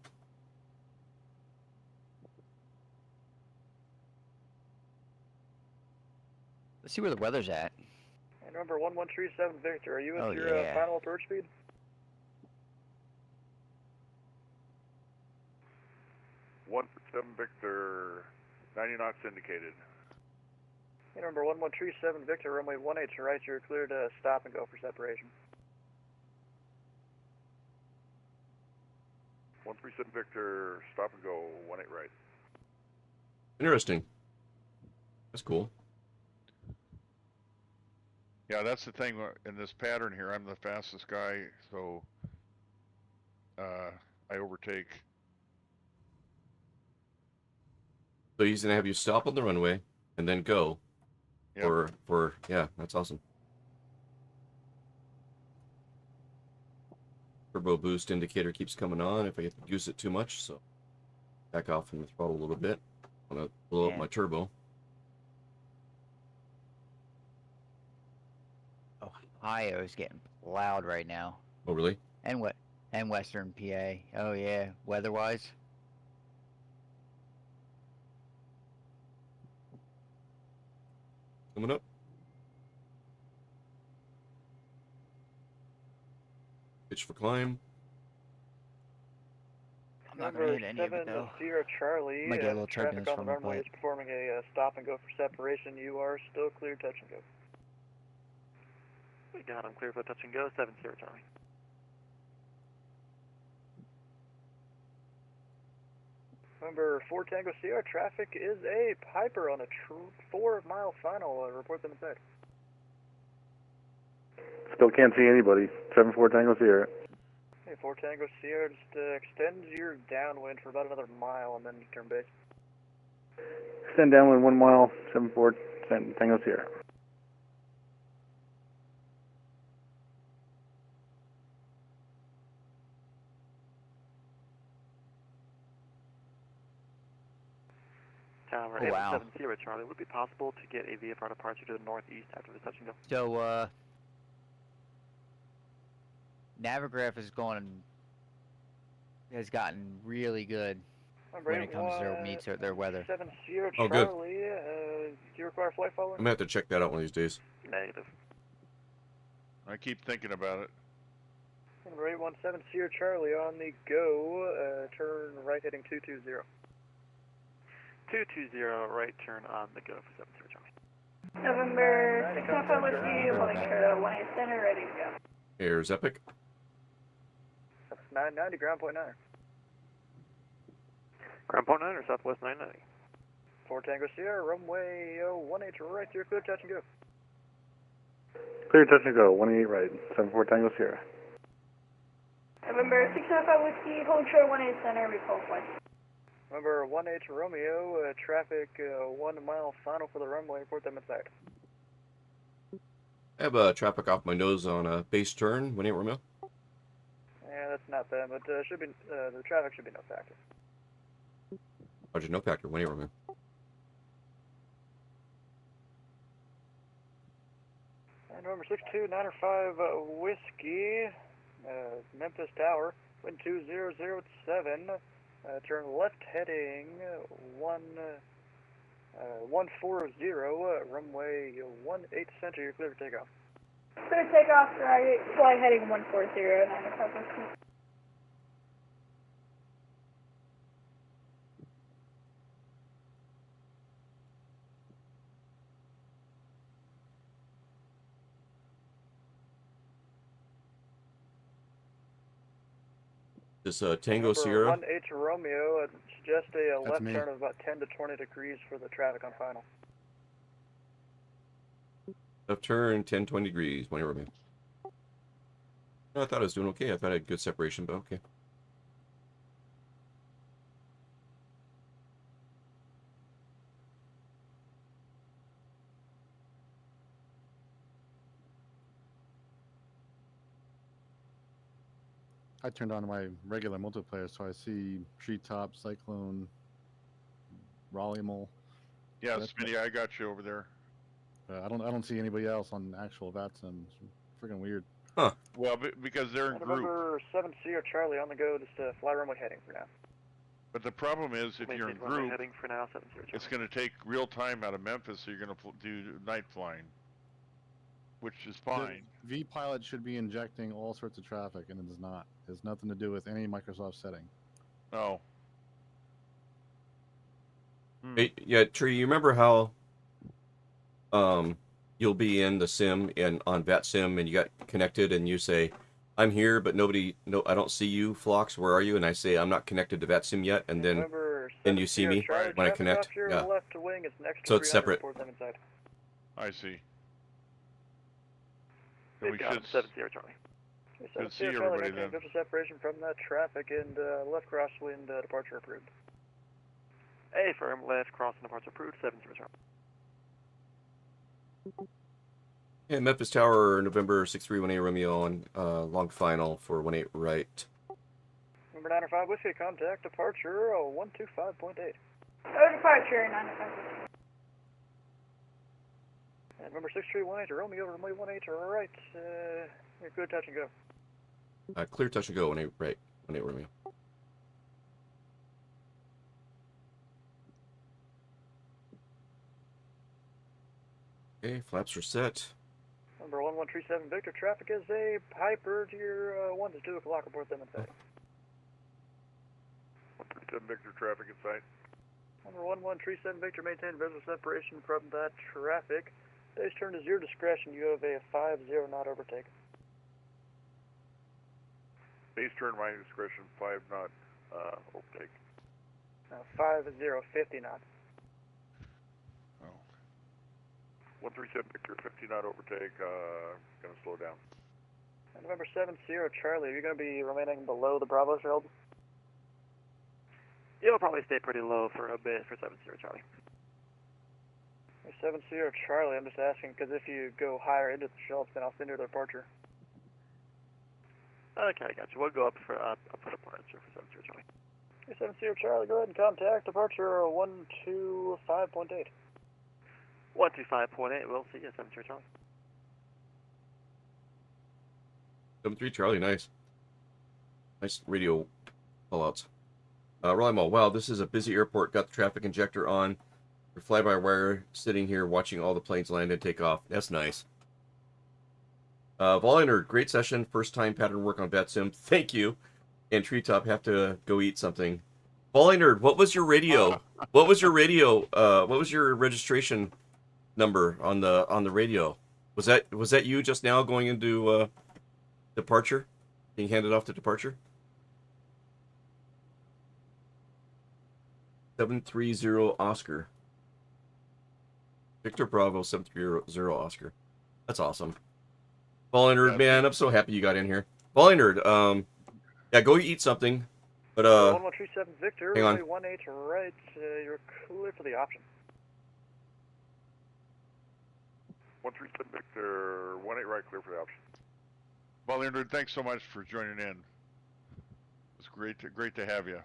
Let's see where the weather's at. And remember, 1137 Victor, are you at Oh, your yeah. final approach speed? One 7 Victor, 90 knots indicated. And remember, 1137 Victor, runway 18 to right, you're clear to stop and go for separation. 137 Victor, stop and go, 18 right. Interesting. That's cool. Yeah, that's the thing in this pattern here. I'm the fastest guy, so I overtake. So he's gonna have you stop on the runway and then go. Yep. For yeah, that's awesome. Turbo boost indicator keeps coming on if I get to use it too much, so back off from the throttle a little bit. I'm gonna blow up my turbo. Ohio's getting loud right now. Oh really? And what? And Western PA. Oh yeah, weather-wise. Coming up. Pitch for climb. I'm not gonna hit any of it 7 though. Sierra Charlie, Might get a little traffic turbulence on the from it, runway is but performing a stop and go for separation. You are still clear, touch and go. We got them clear for touch and go, 7 Sierra Charlie. Remember, 4 Tango Sierra, traffic is a Piper on a 4-mile final. Report them inside. Still can't see anybody. 7-4 Tango Sierra. Hey, 4 Tango Sierra, just extend your downwind for about another mile and then you turn base. Extend downwind 1 mile, 7-4 Tango Sierra. Tower, Oh, wow. 7 Sierra Charlie, would it be possible to get a VFR departure to the northeast after the touch and go? So Navigraph has gotten really good when it comes to their weather. 7 Sierra Oh, good. Charlie, do you require flight following? I'm gonna have to check that out one of these days. Negative. I keep thinking about it. Number 817 Sierra Charlie on the go, turn right heading 220. 220, right turn on the go for 7 Sierra Charlie. November 6 Alpha Whiskey, holding short of 18 center, ready to go. Here's Epic. 990, ground point 9. Ground point 9 or Southwest 990? 4 Tango Sierra, runway 18 right, you're clear, touch and go. Clear, touch and go, 18 right, 74 Tango Sierra. November 605 Whiskey, hold short 18 center, repulse flight. Number 18 Romeo, traffic 1 mile final for the runway, report them inside. I have traffic off my nose on a base turn, 18 Romeo. Yeah, that's not them, but should be the traffic should be no factor. Roger, no factor, 18 Romeo. And November 62905 Whiskey, Memphis Tower, wind 2007, turn left heading 140, runway 18 center, you're clear for takeoff. Clear takeoff, right, fly heading 140, 905 Whiskey. This Tango Sierra. 18 Romeo, suggest a That's left me. turn of about 10 to 20 degrees for the traffic on final. Left turn, 10, 20 degrees, 18 Romeo. I thought I was doing okay. I thought I had good separation, but okay. I turned on my regular multiplayer, so I see Treetop, Cyclone, Raleigh Mole. Yeah, That's- Smitty, I got you over there. I don't see anybody else on actual VatSim. It's freaking weird. Huh. Well, because they're in group. November 7 Sierra Charlie on the go, just fly runway heading for now. But the problem is, if you're in Maintain runway group, heading for now, 70 Charlie. it's going to take real time out of Memphis, so you're going to do night flying, which is fine. The V-Pilot should be injecting all sorts of traffic, and it does not. It has nothing to do with any Microsoft setting. Oh. Hey, yeah, Tree, you remember how you'll be in the sim and on VatSim and you got connected and you say, I'm here, but I don't see you, Phlox, where are you? And I say, I'm not connected to VatSim yet, and then you see me when I connect. Yeah. Left wing is next So it's separate. report them inside. I see. They've We got should 70 Charlie. Should see everybody then. Visual separation from that traffic and left crosswind departure approved. A firm, left crossing departure approved, 70 Charlie. Yeah, Memphis Tower, November 6318 Romeo on long final for 18 right. Number 905 Whiskey, contact departure 125.8. Oh, departure, 905 Whiskey. And number 6318 Romeo, runway 18 right, you're good, touch and go. Clear touch and go, 18 right, 18 Romeo. Okay, flaps are set. Number 1137 Victor, traffic is a Piper to your 1 to 2 o'clock, report them inside. 137 Victor, traffic in sight. Number 1137 Victor, maintain visual separation from that traffic. Days turn is your discretion, you have a 50 knot overtake. Base turn, my discretion, 5 knot overtake. 50, 50 knots. 137 Victor, 50 knot overtake, gonna slow down. And November 7 Sierra Charlie, are you going to be remaining below the Bravo shield? It'll probably stay pretty low for a bit for 70 Charlie. 7 Sierra Charlie, I'm just asking because if you go higher into the shelves, then I'll send you the departure. Okay, I got you. We'll go up for departure for 70 Charlie. 7 Sierra Charlie, go ahead and contact departure 125.8. 125.8, we'll see you, 70 Charlie. 73 Charlie, nice. Nice radio callouts. Raleigh Mall, wow, this is a busy airport. Got the traffic injector on. We're fly-by-wire, sitting here watching all the planes land and take off. That's nice. Volunteer, great session. First time pattern work on VatSim. Thank you. And Treetop, have to go eat something. Volunteer, what was your radio? What was your radio? What was your registration number on the radio? Was that you just now going into departure. Being handed off to departure. 730 Oscar. Victor Bravo 730 Oscar. That's awesome. Falling Nerd, man, I'm so happy you got in here. Falling Nerd, yeah, go eat something. But 1137 Victor, hang on. runway 18 right, you're clear for the option. 137 Victor, 18 right, clear for the option. Well, Andrew, thanks so much for joining in. It's great to have you.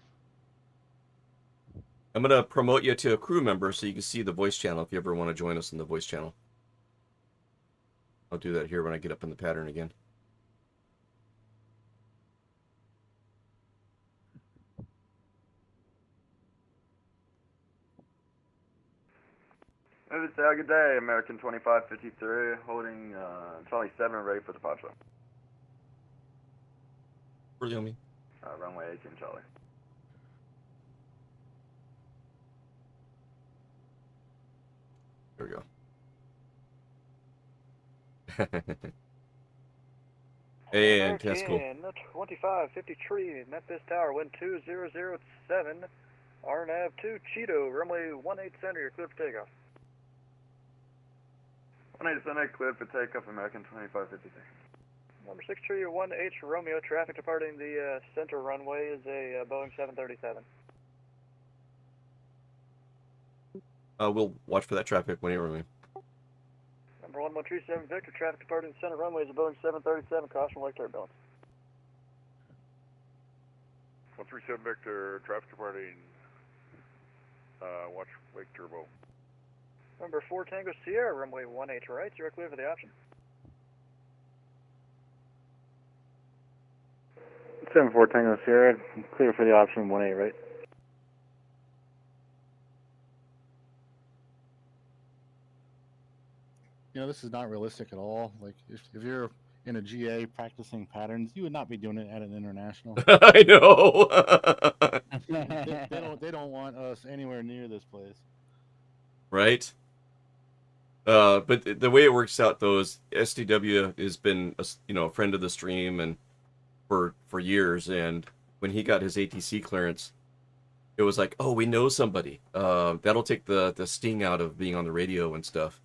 I'm gonna promote you to a crew member so you can see the voice channel if you ever want to join us in the voice channel. I'll do that here when I get up in the pattern again. Memphis Tower, good day. American 2553, holding Charlie 7, ready for departure. Really on me. Runway 18, Charlie. There we go. And that's cool. 2553 Memphis Tower, wind 2007, RNAV 2 Cheeto, runway 18 center, you're clear for takeoff. 18 center, clear for takeoff, American 2553. Number 6318 Romeo, traffic departing the center runway is a Boeing 737. We'll watch for that traffic when you're me. Number 1137 Victor, traffic departing the center runway is a Boeing 737, caution lake turbulence. 137 Victor, traffic departing, watch wake turbo. Number 4 Tango Sierra, runway 18 right, you're clear for the option. 74 Tango Sierra, clear for the option 18 right. You know, this is not realistic at all. Like, if you're in a GA practicing patterns, you would not be doing it at an international. I know. they don't want us anywhere near this place. Right? But the way it works out though is SDW has been a friend of the stream and for years, and when he got his ATC clearance, it was like, oh, we know somebody. That'll take the sting out of being on the radio and stuff.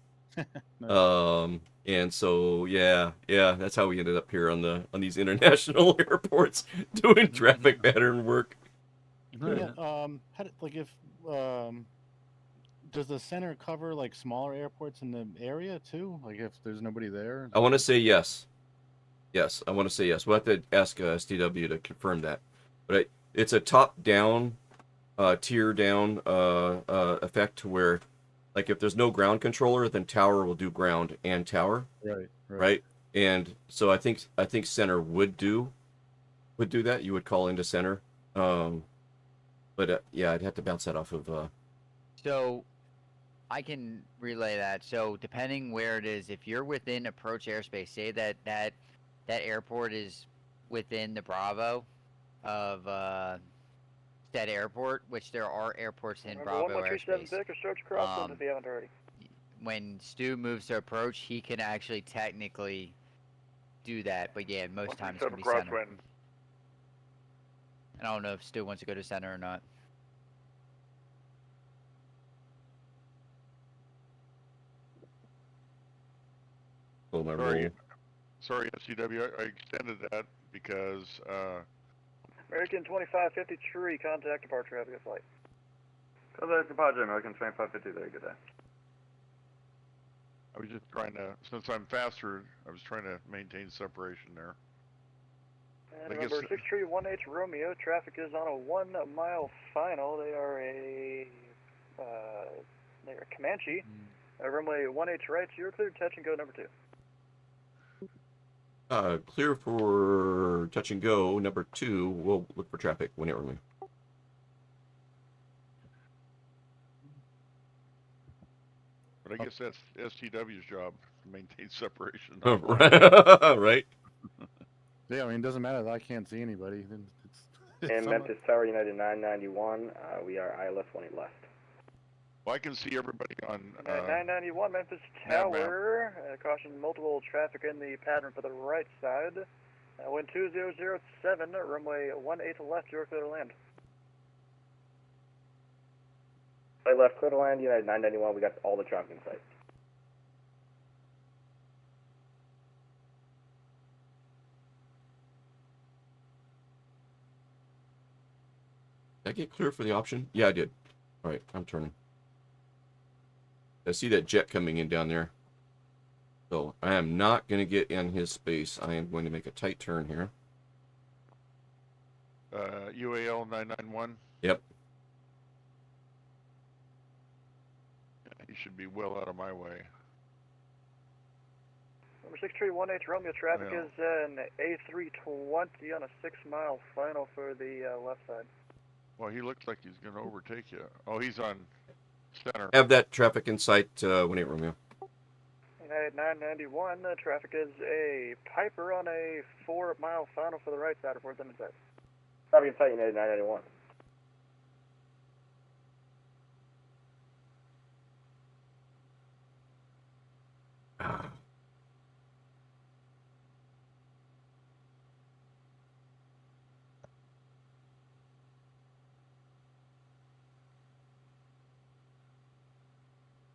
Nice. And so yeah, that's how we ended up here on these international airports doing traffic pattern work. Yeah, does the center cover like smaller airports in the area too? Like if there's nobody there? I want to say yes. Yes, I want to say yes. We'll have to ask SDW to confirm that. But it's a top-down, tier-down effect to where, like, if there's no ground controller, then tower will do ground and tower. Right. And so I think center would do that. You would call into center. But yeah, I'd have to bounce that off of. So I can relay that. So depending where it is, if you're within approach airspace, say that airport is within the Bravo of that airport, which there are airports in Bravo airspace. Victor, start to cross if you haven't already. When Stu moves to approach, he can actually technically do that, but yeah, most times it's going to be center. And I don't know if Stu wants to go to center or not. Oh, my brain. Sorry, SCW, I extended that because... American 2553, contact departure, have a good flight. Contact departure, American 2553, very good day. I was just trying to, since I'm faster, I was trying to maintain separation there. And remember, 6318 Romeo, traffic is on a 1 mile final. They are Comanche. Runway 18 right, you're cleared, touch and go number 2. Clear for touch and go, number 2. We'll look for traffic when it removes. But I guess that's STW's job, to maintain separation. Right? Yeah, I mean, it doesn't matter that I can't see anybody. And Memphis Tower, United 991, we are ILS 18 left. Well, I can see everybody on... 991 Memphis Tower, caution multiple traffic in the pattern for the right side. Wind 2007, runway 18 left, you're clear to land. Flight left, clear to land, United 991, we got all the traffic in sight. Did I get clear for the option? Yeah, I did. All right, I'm turning. I see that jet coming in down there. So I am not going to get in his space. I am going to make a tight turn here. UAL 991. Yep. He should be well out of my way. Number 6318 Romeo, traffic Yeah. is an A320 on a 6-mile final for the left side. Well, he looks like he's going to overtake you. Oh, he's on center. Have that traffic in sight, 18 Romeo. United 991, traffic is a Piper on a 4-mile final for the right side, report them inside. Traffic in sight, United 991.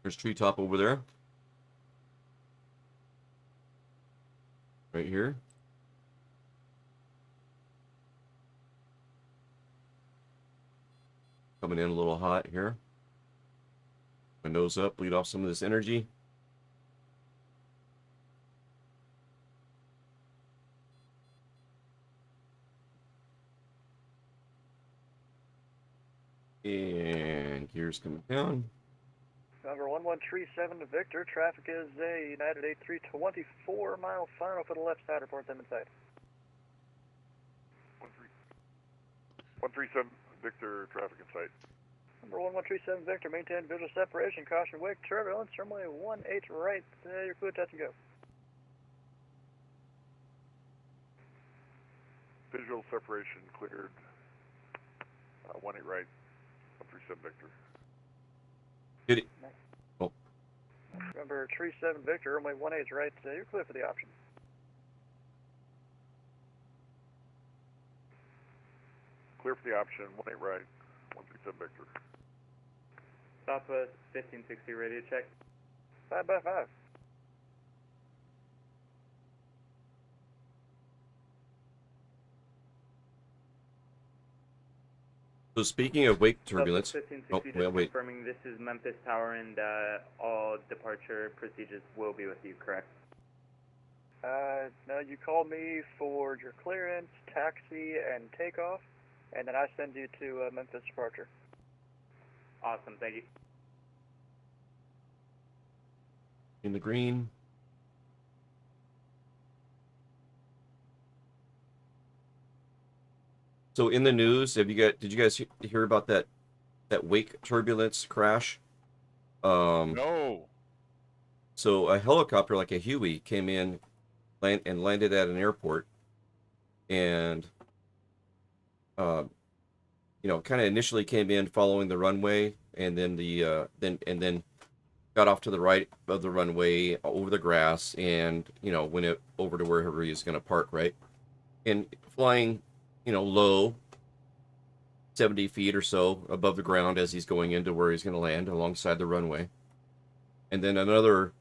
There's treetop over there. Right here. Coming in a little hot here. My nose up, bleed off some of this energy. And gears coming down. Number 1137 Victor, traffic is a United 8324 mile final for the left side, report them inside. 137 Victor, traffic in sight. Number 1137 Victor, maintain visual separation, caution wake turbulence, runway 18 right, you're clear, touch and go. Visual separation cleared. 18 right, 137 Victor. Did it? Oh. Number 37 Victor, runway 18 right, you're clear for the option. Clear for the option, 18 right, 137 Victor. Southwest 1560 radio check. 5x5. So speaking of wake turbulence, Southwest 1560, oh, well, just wait. confirming this is Memphis Tower and all departure procedures will be with you, correct? No, you call me for your clearance, taxi, and takeoff, and then I send you to Memphis departure. Awesome, thank you. In the green. So in the news, did you guys hear about that wake turbulence crash? No. So a helicopter like a Huey came in and landed at an airport, and kind of initially came in following the runway, and then then got off to the right of the runway over the grass, and went it over to wherever he was going to park, right? And flying, low, 70 feet or so above the ground as he's going into where he's going to land alongside the runway. And then another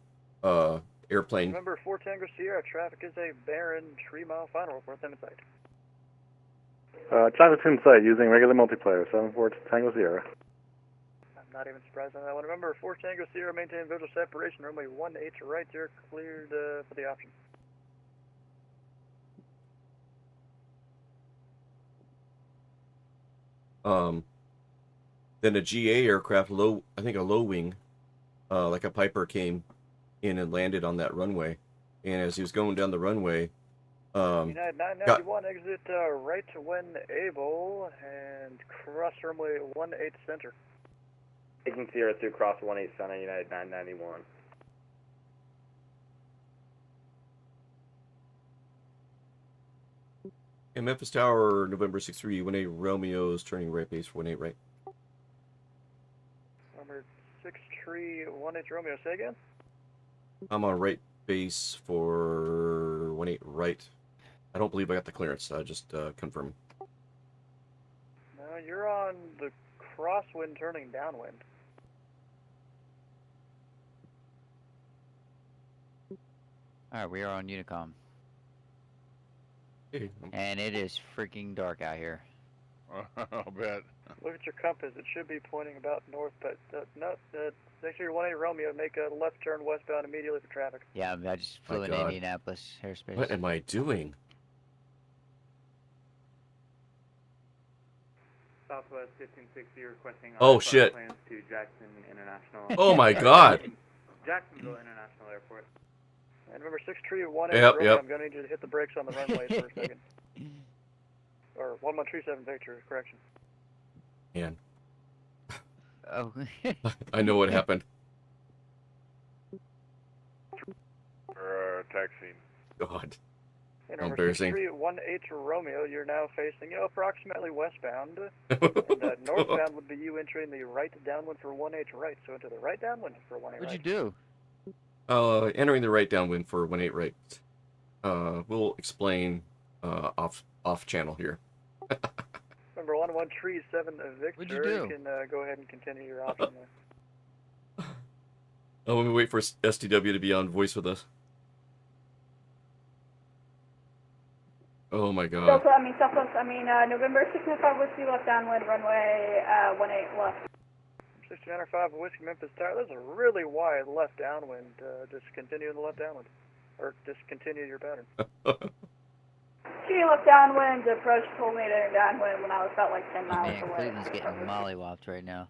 airplane. Remember, 4 Tango Sierra, traffic is a barren 3-mile final, report them inside. Traffic's in sight using regular multiplayer, 74 Tango Sierra. I'm not even surprised on that one. Remember, 4 Tango Sierra, maintain visual separation, runway 18 right, you're cleared for the option. Then a GA aircraft, I think a low wing, like a Piper, came in and landed on that runway. And as he was going down the runway, United 991, exit right when able, and cross runway 18 center. Taking Sierra 2, cross 18 center, United 991. in Memphis Tower, November 6-3, 18 Romeo's turning right base for 18 right. Number 6318 Romeo, say again? I'm on right base for 18 right. I don't believe I got the clearance. Just confirm. No, you're on the crosswind turning downwind. Alright, we are on Unicom. Hey. And it is freaking dark out here. I'll bet. Look at your compass. It should be pointing about north, but next to your 18 Romeo, make a left turn westbound immediately for traffic. Yeah, I just flew in God. Indianapolis airspace. What am I doing? Southwest 1560 requesting Oh, shit. plans to Jackson International. Oh my God. Jacksonville International Airport. And remember, 631 Yep, Romeo, yep. I'm going to need you to hit the brakes on the runways for a second. Or 1137 Victor, correction. Man, Oh. I know what happened. Taxiing. God. And How remember, embarrassing. 6318 Romeo, you're now facing approximately westbound. And northbound would be you entering the right downwind for 18 right, so into the right downwind for 18 right. What'd you do? Entering the right downwind for 18 right. We'll explain off channel here. Remember, 1137 Victor, What'd you do? can go ahead and continue your option there. Oh, let me wait for STW to be on voice with us. Oh my God. Southwest, November 695 Whiskey left downwind, runway 18 left. 6905 Whiskey Memphis Tower, there's a really wide left downwind. Just continue in the left downwind. Or just continue your pattern. She left downwind, approach told me to enter downwind when I was about like 10 miles Man, away. Cleveland's getting mollywopped right now.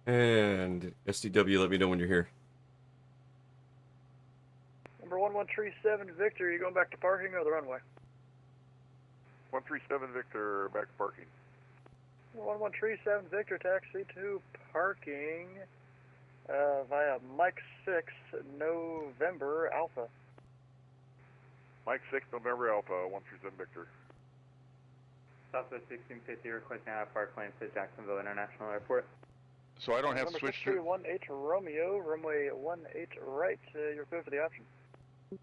And STW, let me know when you're here. Number 1137 Victor, you going back to parking or the runway? 137 Victor, back to parking. 1137 Victor, taxi to parking via Mike 6 November Alpha. Mike 6 November Alpha, 137 Victor. Southwest 1650 requesting park plans to Jacksonville International Airport. So I don't have to Number switch to. 6318 Romeo, runway 18 right. You're clear for the option.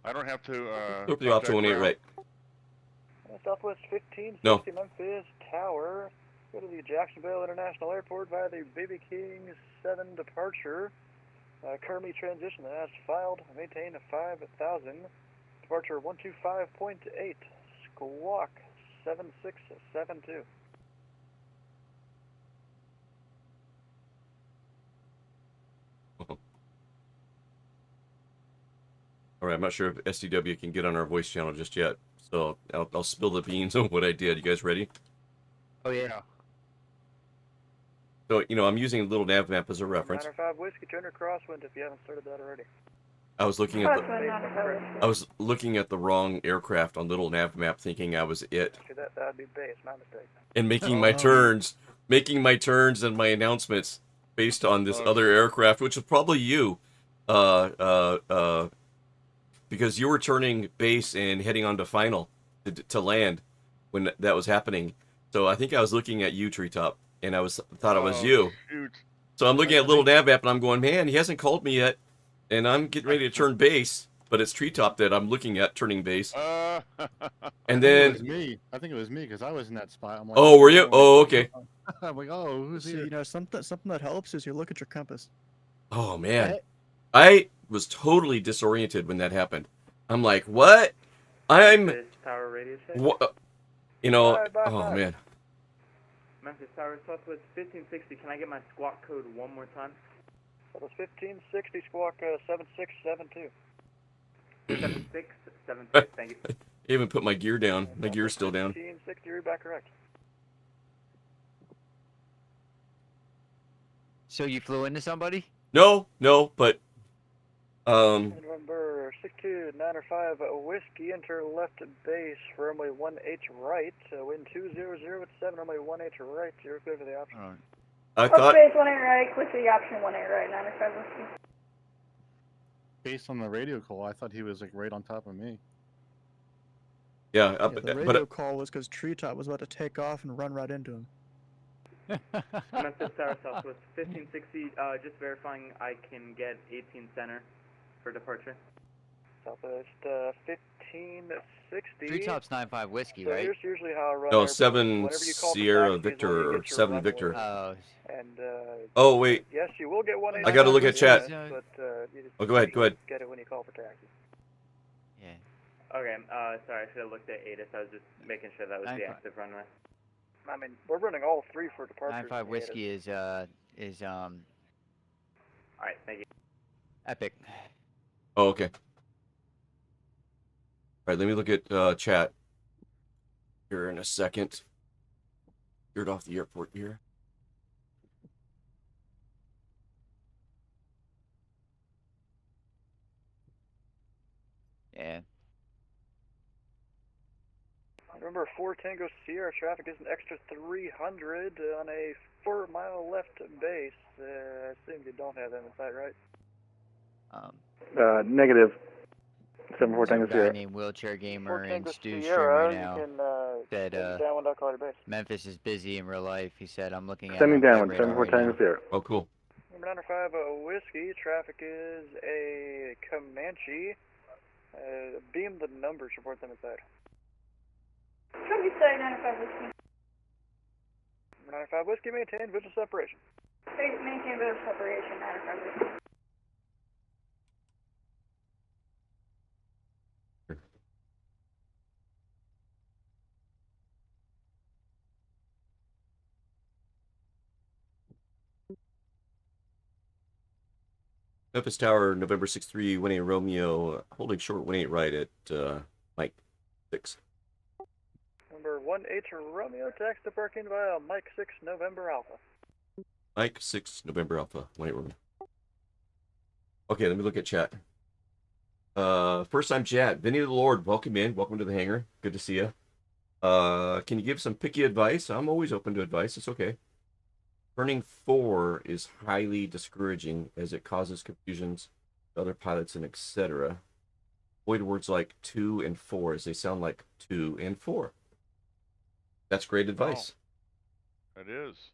I don't have to. Look the option 18 right. Southwest 1560 No. Memphis Tower. Go to the Jacksonville International Airport via the BB King 7 departure. Currently transition as filed. Maintain a 5,000. Departure 125.8. Squawk 7672. All right, I'm not sure if STW can get on our voice channel just yet, so I'll spill the beans on what I did. You guys ready? Oh yeah. So, I'm using a little nav map as a reference. 905 Whiskey, turn your crosswind if you haven't started that already. I was looking at the wrong aircraft on little nav map, thinking I was it, Actually, that would be base, my mistake. and making my turns and my announcements based on this other aircraft, which was probably you, because you were turning base and heading on to final to land when that was happening. So I think I was looking at you, Treetop, and I thought it was you. Shoot. So I'm looking at little nav map and I'm going, man, he hasn't called me yet, and I'm getting ready to turn base, but it's Treetop that I'm looking at turning base. And then it was me. I think it was me because I was in that spot. I'm like, oh, were you? Oh, okay. I'm like, oh, who's See, here? something that helps is you look at your compass. Oh man, I was totally disoriented when that happened. I'm like, what? Memphis Tower radio check. What? Oh man. Memphis Tower, Southwest 1560. Can I get my squawk code one more time? That was 1560 squawk 7672. 7672. Thank you. I even put my gear down. My gear's still down. 1560, you're back correct. So you flew into somebody? No, but November 62905 Whiskey, enter left base, runway 18 right, wind 200 runway 18 right, you're clear for the option. I thought Base 18 right, click the option 18 right, 905 Whiskey. Based on the radio call, I thought he was like right on top of me. yeah, The radio call was because Treetop was about to take off and run right into him. Memphis Tower, Southwest 1560. Just verifying I can get 18 center for departure. Southwest 1560. Treetop's 9-5 whiskey, So right? here's usually how I run No, airports. 7 Whenever you call for Sierra taxis, Victor when you or get your 7 Victor. runway. Oh. And Oh, wait. yes, you will get 1 I gotta look at chat. But you just Oh, go ahead, go ahead. get it when you call for taxis. Yeah. Okay, sorry, I should have looked at ATIS. I was just making sure that was the active runway. I mean, we're running all 3 for departures. 9-5 whiskey is Alright, thank you. Epic. Oh, okay. All right, let me look at chat here in a second. Get off the airport here. Yeah. Remember, 4 Tango Sierra traffic is an extra 300 on a 4-mile left base. I assume you don't have them in sight, right? Negative. 7-4 Some Tango guy Sierra. named Wheelchair 4 Gamer and Tango Stu stream Sierra, right now you can said send downwind, I'll call your base. Memphis is busy in real life. He said, I'm looking at Sending my downwind. radar 7-4 right Tango now. Sierra. Oh, cool. Number 95 Whiskey, traffic is a Comanche. Beam the numbers, report them inside. Trophy Star 95 Whiskey. Number 95 Whiskey, maintain visual separation. Maintain visual separation, 95 Whiskey. Memphis Tower, November 6-3, 1-8 Romeo, holding short 1-8 right at Mike 6. Number 1H Romeo, taxi to parking via Mike 6 November Alpha. Mike 6, November Alpha, 1-8 Romeo. Okay, let me look at chat. First time chat. Vinny the Lord, welcome in. Welcome to the hangar. Good to see you. Can you give some picky advice? I'm always open to advice. It's okay. Turning 4 is highly discouraging as it causes confusions to other pilots and etc. Avoid words like 2 and 4 as they sound like 2 and 4. That's great advice. Oh, it is.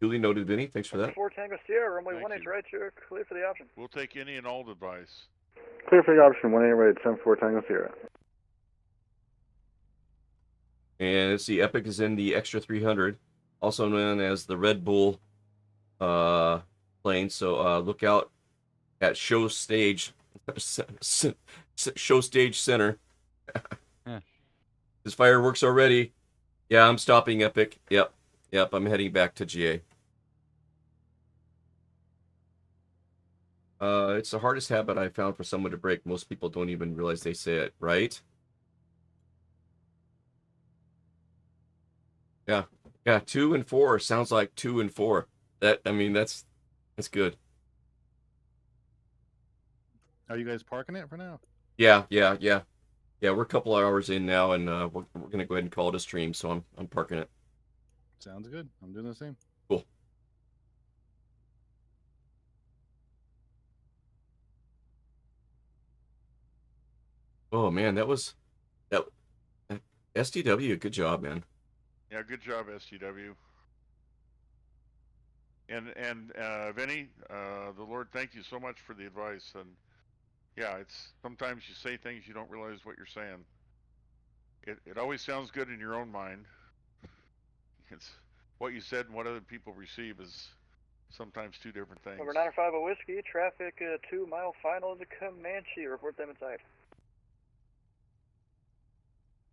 Duly noted, Vinny. Thanks for that. 4 Tango Sierra, runway Thank 1H you. right, you're clear for the option. We'll take any and all advice. Clear for the option. 1-8 right. 7-4 Tango Sierra. And let's see, Epic is in the extra 300, also known as the Red Bull plane. So look out at Show Stage Center. Yeah. There's fireworks already. Yeah, I'm stopping Epic. Yep, I'm heading back to GA. It's the hardest habit I found for someone to break. Most people don't even realize they say it, right? Yeah, 2 and 4 sounds like 2 and 4. That's good. Are you guys parking it for now? Yeah. We're a couple hours in now, and we're gonna go ahead and call it a stream. So I'm parking it. Sounds good. I'm doing the same. Cool. Oh man, that STW. Good job, man. Yeah, good job, STW. And Vinny, the Lord, thank you so much for the advice. And yeah, it's sometimes you say things you don't realize what you're saying. It always sounds good in your own mind. It's what you said and what other people receive is sometimes two different things. Number 95 Whiskey, traffic 2 mile final is a Comanche, report them inside.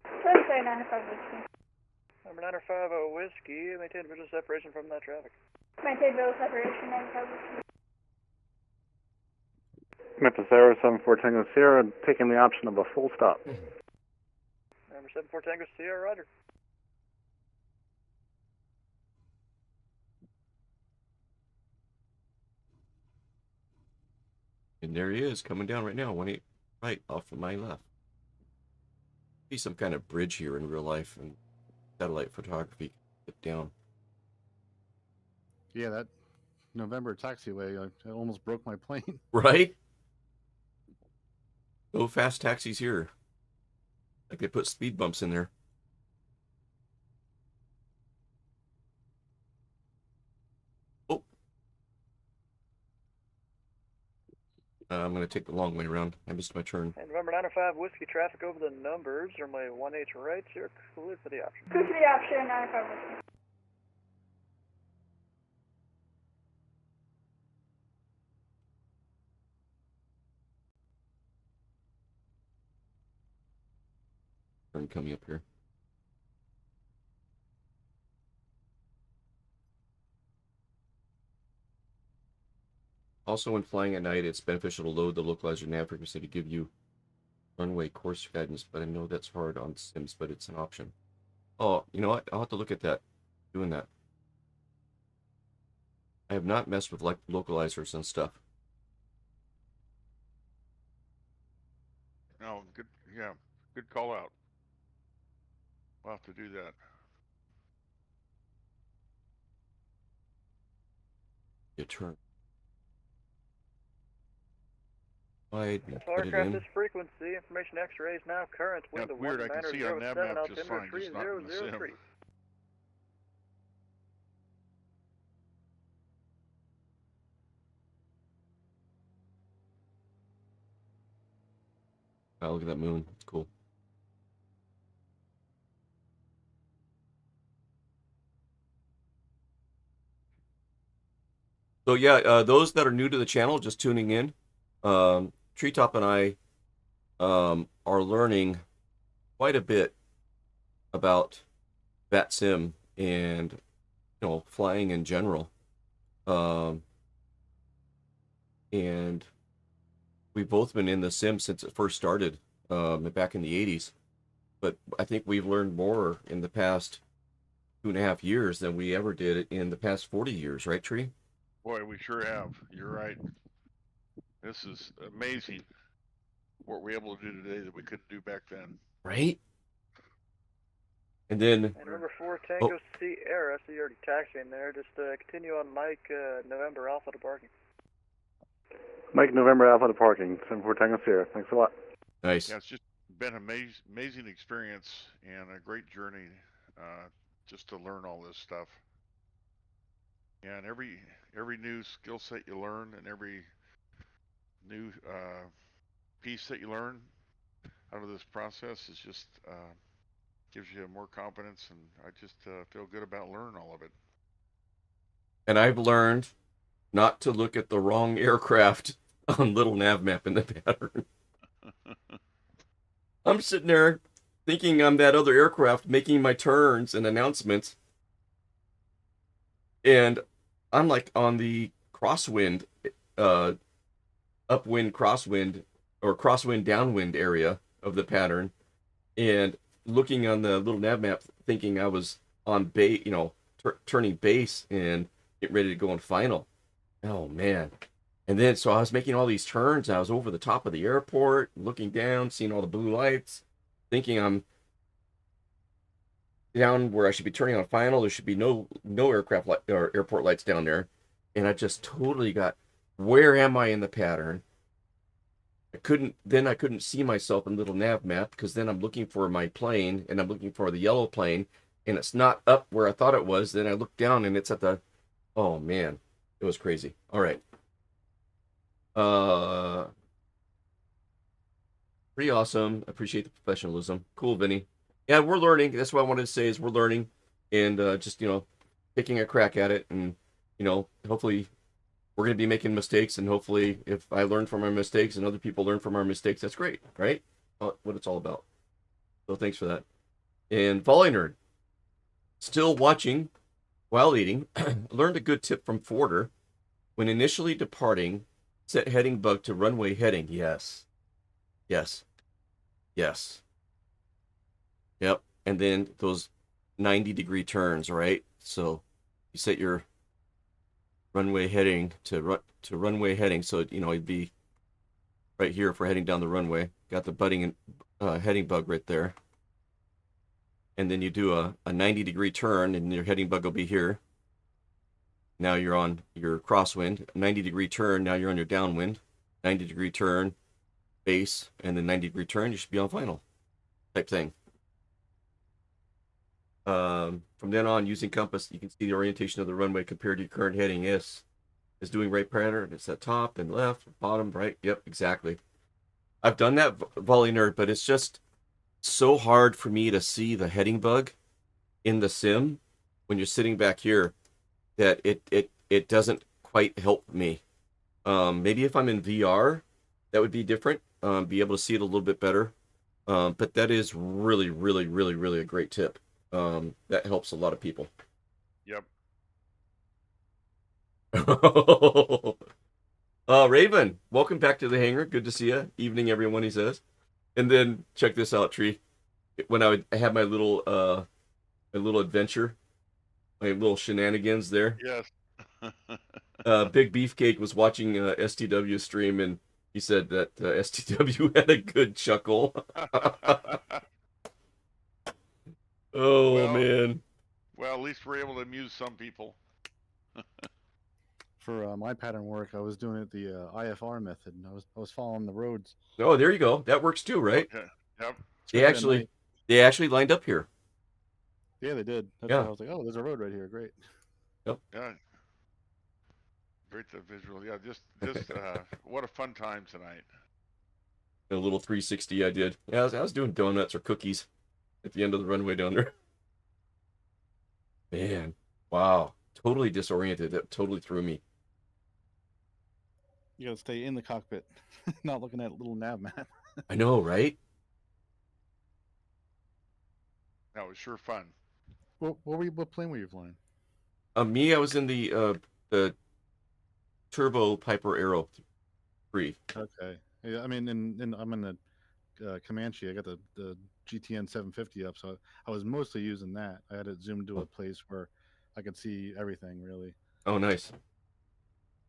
Trophy Star 95 Whiskey. Number 95 Whiskey, maintain visual separation from that traffic. Maintain visual separation, 95 Whiskey. Memphis Aero 7-4 Tango Sierra, taking the option of a full stop. Number 74 Tango Sierra, roger. And there he is, coming down right now. 1-8 right off of my left. See some kind of bridge here in real life, and satellite photography. Get down. Yeah, that November taxiway, I almost broke my plane. Right? No fast taxis here. Like they put speed bumps in there. Oh. I'm going to take the long way around. I missed my turn. And November 905 Whiskey traffic over the numbers. Runway 18 right, you're clear for the option. Clear for the option, 905 Whiskey. Turn coming up here. Also, when flying at night, it's beneficial to load the localizer nav frequency to give you runway course guidance, but I know that's hard on sims, but it's an option. Oh, you know what? I'll have to look at that, doing that. I have not messed with like localizers and stuff. No, good, yeah, good call out. We'll have to do that. Your turn. Wide, put it Aircraft in. is frequency, information X-rays now current, wind of Weird, I can see on nav 1907, map just altimeter fine, just not in the sim. 3003. Oh, look at that moon. It's cool. So yeah, those that are new to the channel, just tuning in, Treetop and I are learning quite a bit about VatSim and flying in general, and we've both been in the sim since it first started back in the 80s. But I think we've learned more in the past 2.5 years than we ever did in the past 40 years, right, Tree? Boy, we sure have. You're right. This is amazing what we're able to do today that we couldn't do back then. Right? And then... And number 4 Tango Sierra, so you're already taxiing there. Just continue on Mike November Alpha to parking. Mike November Alpha to parking, 74 Tango Sierra. Thanks a lot. Nice. Yeah, it's just been an amazing experience and a great journey just to learn all this stuff. And every new skill set you learn and every new piece that you learn out of this process is just gives you more confidence, and I just feel good about learning all of it. And I've learned not to look at the wrong aircraft on little nav map in the pattern. I'm sitting there thinking I'm that other aircraft making my turns and announcements, and I'm like on the crosswind, upwind, crosswind, or crosswind, downwind area of the pattern, and looking on the little nav map thinking I was on base, turning base and getting ready to go on final. Oh, man. And then, so I was making all these turns. I was over the top of the airport, looking down, seeing all the blue lights, thinking I'm down where I should be turning on final. There should be no aircraft light or airport lights down there. And I just totally got, where am I in the pattern? I couldn't see myself in little nav map, because then I'm looking for my plane and I'm looking for the yellow plane and it's not up where I thought it was. Then I look down and it's at the, oh man, it was crazy. All right. Pretty awesome. Appreciate the professionalism. Cool, Vinny. Yeah, we're learning. That's what I wanted to say, is we're learning and just, taking a crack at it, and, hopefully we're going to be making mistakes, and hopefully if I learn from our mistakes and other people learn from our mistakes, that's great, right? What it's all about. So thanks for that. And Volley Nerd, still watching while eating, learned a good tip from Forder. When initially departing, set heading bug to runway heading. Yes. Yes. Yes. Yep. And then those 90-degree turns, right? So you set your runway heading to runway heading, so it'd be right here for heading down the runway. Got the budding and heading bug right there, and then you do a 90-degree turn, and your heading bug will be here. Now you're on your crosswind. 90-degree turn. Now you're on your downwind. 90-degree turn, base, and then 90-degree turn. You should be on final, type thing. From then on, using compass, you can see the orientation of the runway compared to your current heading. Yes, is doing right pattern. It's at top and left, bottom, right. Yep, exactly. I've done that, volley nerd, but it's just so hard for me to see the heading bug in the sim when you're sitting back here that it doesn't quite help me. Maybe if I'm in VR, that would be different. Be able to see it a little bit better. But that is really, really, really, really a great tip. That helps a lot of people. Yep. Raven, welcome back to the hangar. Good to see you. Evening, everyone, he says. And then check this out, Tree. When I had my little adventure, my little shenanigans there. Yes. Big Beefcake was watching STW stream, and he said that STW had a good chuckle. Oh, well, man. Well, at least we're able to amuse some people. For my pattern work, I was doing it the IFR method, and I was following the roads. Oh, there you go. That works too, right? Okay. Yep. They actually lined up here. Yeah, they did. That's Yeah. why I was like, oh, there's a road right here. Great. Yep. Yeah. Great the visual. Yeah, just what a fun time tonight. A little 360 I did. Yeah, I was doing donuts or cookies at the end of the runway down there. Man, wow. Totally disoriented. That totally threw me. You gotta stay in the cockpit, not looking at little nav map. I know, right? That was sure fun. What plane were you flying? Me, I was in the Turbo Piper Aero 3. Okay. Yeah, I mean, and I'm in the Comanche. I got the GTN 750 up, so I was mostly using that. I had it zoomed to a place where I could see everything, really. Oh, nice.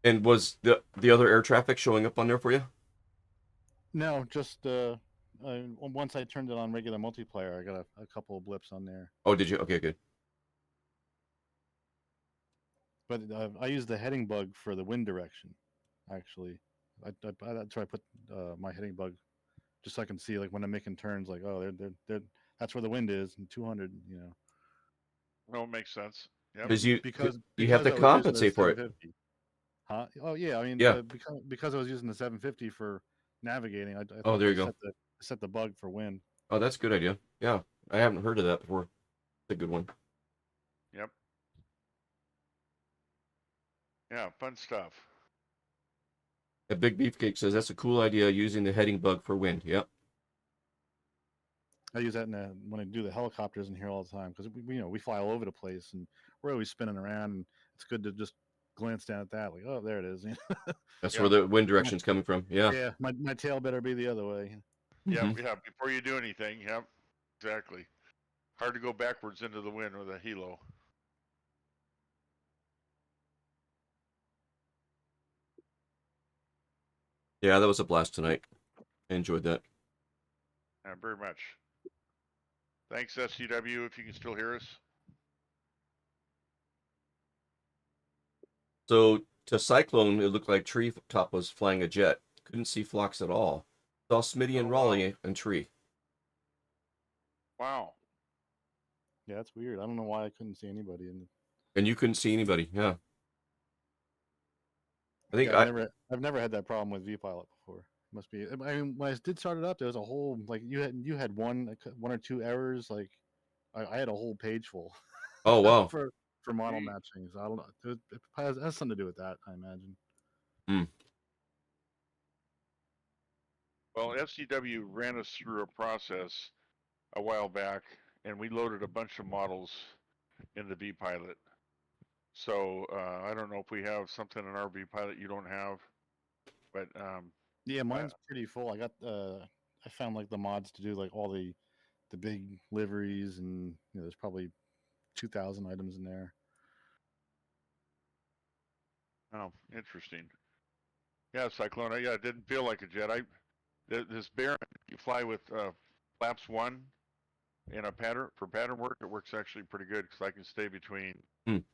And was the other air traffic showing up on there for you? No, just once I turned it on regular multiplayer, I got a couple of blips on there. Oh, did you? Okay, good. But I used the heading bug for the wind direction, actually. That's why I put my heading bug, just so I can see, like, when I'm making turns, like, oh, they're that's where the wind is, and 200, you know. No, it makes sense. Yep. Because you have to compensate for it. Huh? Oh yeah, I mean, Yeah. because I was using the 750 for navigating, I Oh, there you go. set the bug for wind. Oh, that's a good idea. Yeah, I haven't heard of that before. It's a good one. Yep. Yeah, fun stuff. A Big Beefcake says that's a cool idea, using the heading bug for wind. Yep. I use that when I do the helicopters in here all the time, because we fly all over the place and we're always spinning around, and it's good to just glance down at that, like, oh, there it is. That's where the wind direction's coming from. Yeah. Yeah, my tail better be the other way. Yeah, yeah. Before you do anything, yep, exactly. Hard to go backwards into the wind with a helo. Yeah, that was a blast tonight. I enjoyed that. Yeah, very much. Thanks, SCW, if you can still hear us. So to Cyclone, it looked like Tree Top was flying a jet. Couldn't see Phlox at all. Saw Smitty and Raleigh and Tree. Wow. Yeah, that's weird. I don't know why I couldn't see anybody. And you couldn't see anybody. Yeah. I think I've never had that problem with VPilot before. Must be. I mean, when I did start it up, there was a whole, like, you had one or two errors. Like, I had a whole page full. Oh wow. for model matching. So I don't know. It has something to do with that, I imagine. Well, FCW ran us through a process a while back, and we loaded a bunch of models into VPilot. So I don't know if we have something in our VPilot you don't have, but yeah, mine's pretty full. I got I found, like, the mods to do, like, all the big liveries, and there's probably 2,000 items in there. Oh, interesting. Yeah, Cyclone. Yeah, it didn't feel like a jet. This Baron, you fly with flaps 1 in a pattern for pattern work. It works actually pretty good because I can stay between and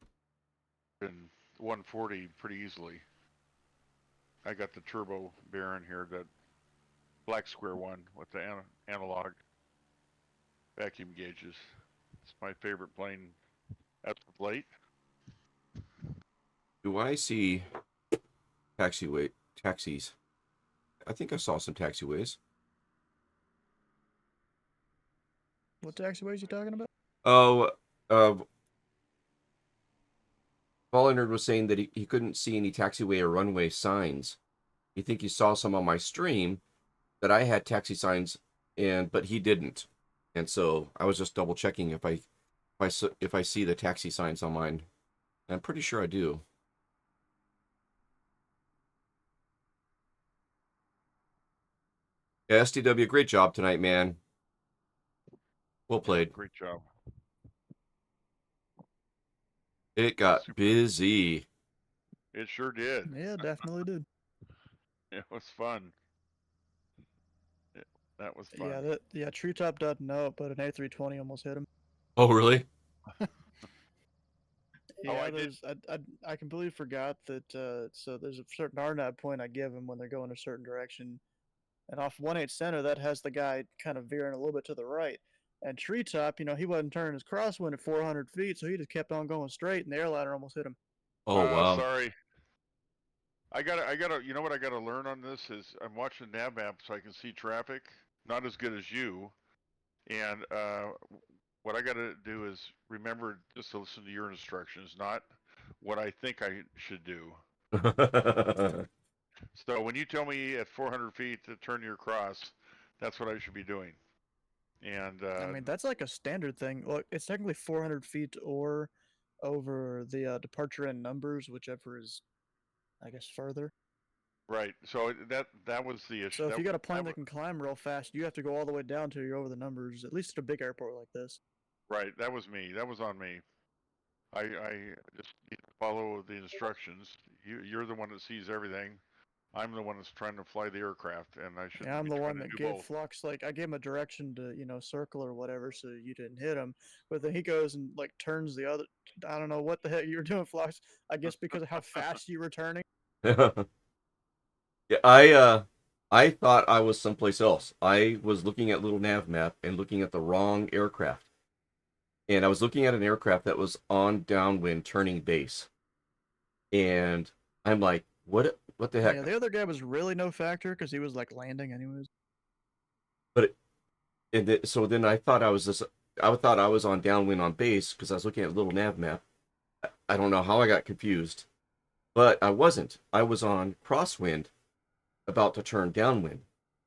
140 pretty easily. I got the Turbo Baron here, that black square one with the analog vacuum gauges. It's my favorite plane as of late. Do I see taxis. I think I saw some taxiways. What taxiways you talking about? Oh, Volunerd was saying that he couldn't see any taxiway or runway signs. You think he saw some on my stream that I had taxi signs, but he didn't. And so I was just double checking if I see the taxi signs on mine. And I'm pretty sure I do. Yeah, SDW, great job tonight, man. Well played. Great job. It got busy. It sure did. Yeah, definitely did. It was fun. That was fun. Treetop doesn't know it, but an A320 almost hit him. Oh, really? Yeah, I completely forgot that. So there's a certain RNAV point I give them when they're going a certain direction, and off 18 center that has the guy kind of veering a little bit to the right. And Treetop, he wasn't turning his crosswind at 400 feet, so he just kept on going straight, and the airliner almost hit him. Oh wow! Sorry. I gotta. You know what I gotta learn on this is I'm watching nav map so I can see traffic. Not as good as you, and what I gotta do is remember just to listen to your instructions, not what I think I should do. So when you tell me at 400 feet to turn your cross, that's what I should be doing. And I mean, that's like a standard thing. Well, it's technically 400 feet or over the departure end numbers, whichever is, I guess, further. Right. So that was the issue. So if you got a plane that can climb real fast, you have to go all the way down till you're over the numbers, at least at a big airport like this. Right. That was me. That was on me. I just need to follow the instructions. You're the one that sees everything. I'm the one that's trying to fly the aircraft, and I should. Yeah, I'm be the trying one to that do gave both. Flux, like, I gave him a direction to, circle or whatever, so you didn't hit him. But then he goes and, like, turns the other. I don't know what the heck you were doing, Flux. I guess because of how fast you were turning. Yeah, I thought I was someplace else. I was looking at little nav map and looking at the wrong aircraft. And I was looking at an aircraft that was on downwind turning base. And I'm like, what the heck? Yeah, the other guy was really no factor because he was, like, landing anyways. So then I thought I was on downwind on base because I was looking at a little nav map. I don't know how I got confused, but I wasn't. I was on crosswind, about to turn downwind,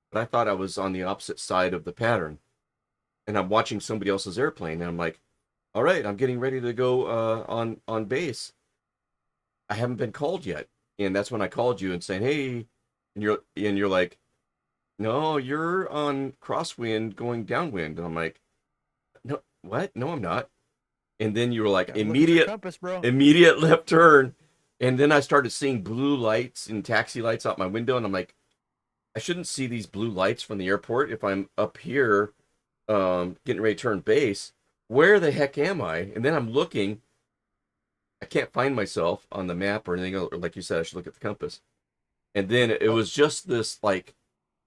but I thought I was on the opposite side of the pattern. And I'm watching somebody else's airplane, and I'm like, all right, I'm getting ready to go on base. I haven't been called yet, and that's when I called you and saying, hey, and you're like, no, you're on crosswind going downwind, and I'm like, no, what? No, I'm not. And then you were like, immediate left turn, and then I started seeing blue lights and taxi lights out my window, and I'm like, I shouldn't see these blue lights from the airport if I'm up here, getting ready to turn base. Where the heck am I? And then I'm looking. I can't find myself on the map or anything. Or like you said, I should look at the compass. And then it was just this, like,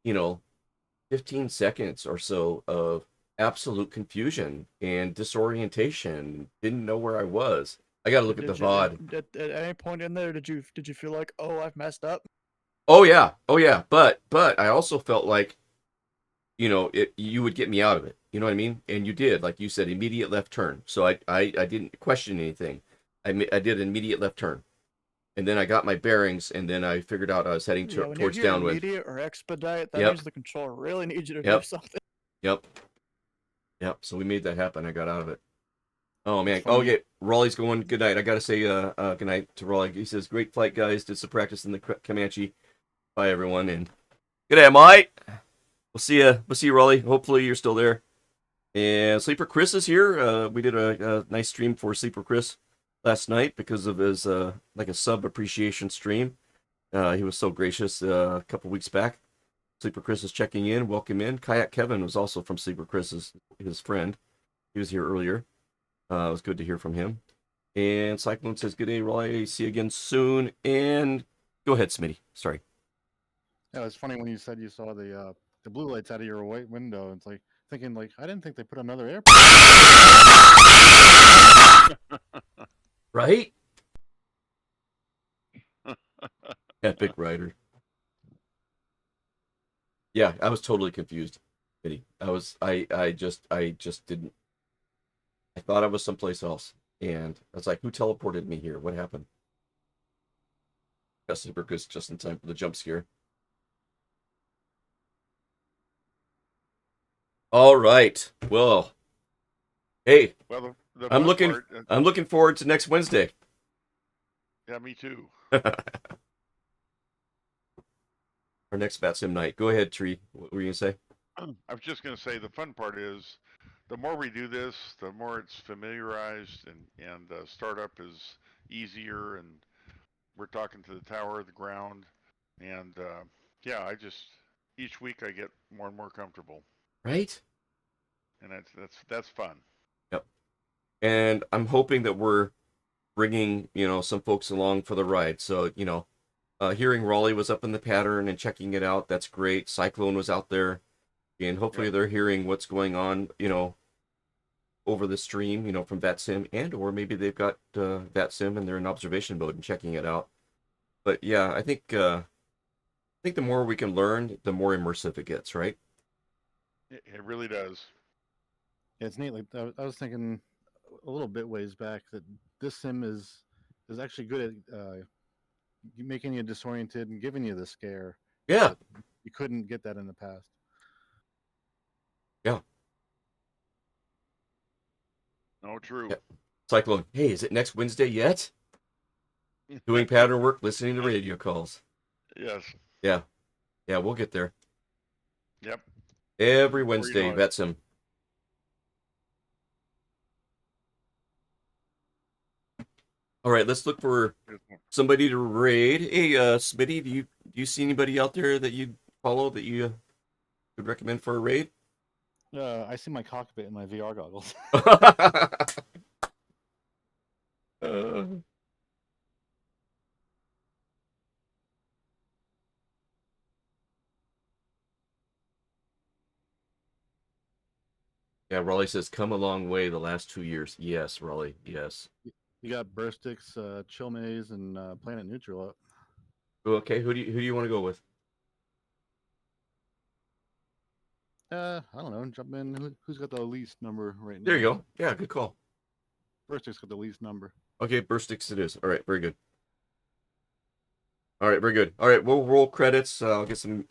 15 seconds or so of absolute confusion and disorientation. Didn't know where I was. I got to look at the VOD. At any point in there, did you feel like, oh, I've messed up? Oh yeah. But I also felt like, you would get me out of it. You know what I mean? And you did, like you said, immediate left turn. So I didn't question anything. I did an immediate left turn, and then I got my bearings, and then I figured out I was heading towards downwind. Immediate or expedite, that means the controller really needs you to do something. Yep. So we made that happen. I got out of it. Oh man. Oh yeah. Raleigh's going. Good night. I gotta say good night to Raleigh. He says, great flight, guys. Did some practice in the Comanche. Bye everyone, and good day, Mike. We'll see you, Raleigh. Hopefully you're still there. And Sleeper Chris is here. We did a nice stream for Sleeper Chris last night because of his like a sub appreciation stream. He was so gracious a couple weeks back. Sleeper Chris is checking in. Welcome in. Kayak Kevin was also from Sleeper Chris, his friend. He was here earlier. It was good to hear from him. And Cyclone says, good day, Raleigh. See you again soon. And go ahead, Smitty. Sorry. Yeah, it's funny when you said you saw the blue lights out of your white window. It's like thinking, like, I didn't think they put another airport. Right? Epic Rider. Yeah, I was totally confused. I just didn't. I thought I was someplace else, and I was like, "Who teleported me here? What happened?" Got super just in time for the jump scare. All right. Well, hey, Well, the I'm fun looking. part, I'm looking forward to next Wednesday. yeah, me too. Our next VatSim night. Go ahead, Tree. What were you gonna say? I was just going to say the fun part is the more we do this, the more it's familiarized and startup is easier, and we're talking to the tower, the ground, and yeah, I just each week I get more and more comfortable, Right? and that's fun. Yep. And I'm hoping that we're bringing some folks along for the ride. So hearing Raleigh was up in the pattern and checking it out, that's great. Cyclone was out there, and hopefully they're hearing what's going on, over the stream, from VatSim, and or maybe they've got VatSim and they're in observation mode and checking it out. But yeah, I think the more we can learn, the more immersive it gets, right? It really does. Yeah, it's neat. Like I was thinking a little bit ways back that this sim is actually good at making you disoriented and giving you the scare. Yeah. You couldn't get that in the past. Yeah. Oh, true. Yeah. Cyclone, hey, is it next Wednesday yet? Doing pattern work, listening to radio calls. Yes. Yeah. Yeah, we'll get there. Yep. Every Before you Wednesday, know it. VatSim. All right, let's look for somebody to raid. Hey, Smitty, do you see anybody out there that you follow that you would recommend for a raid? I see my cockpit in my VR goggles. Yeah, Raleigh says, come a long way the last 2 years. Yes, Raleigh, yes. You got Burstix, Chill Maze, and Planet Neutral up. Okay, who do you want to go with? I don't know. Jump in. Who's got the least number right now? There you go. Yeah, good call. Burstix got the least number. Okay, Burstix it is. All right, very good. All right, very good. All right, we'll roll credits. I'll get some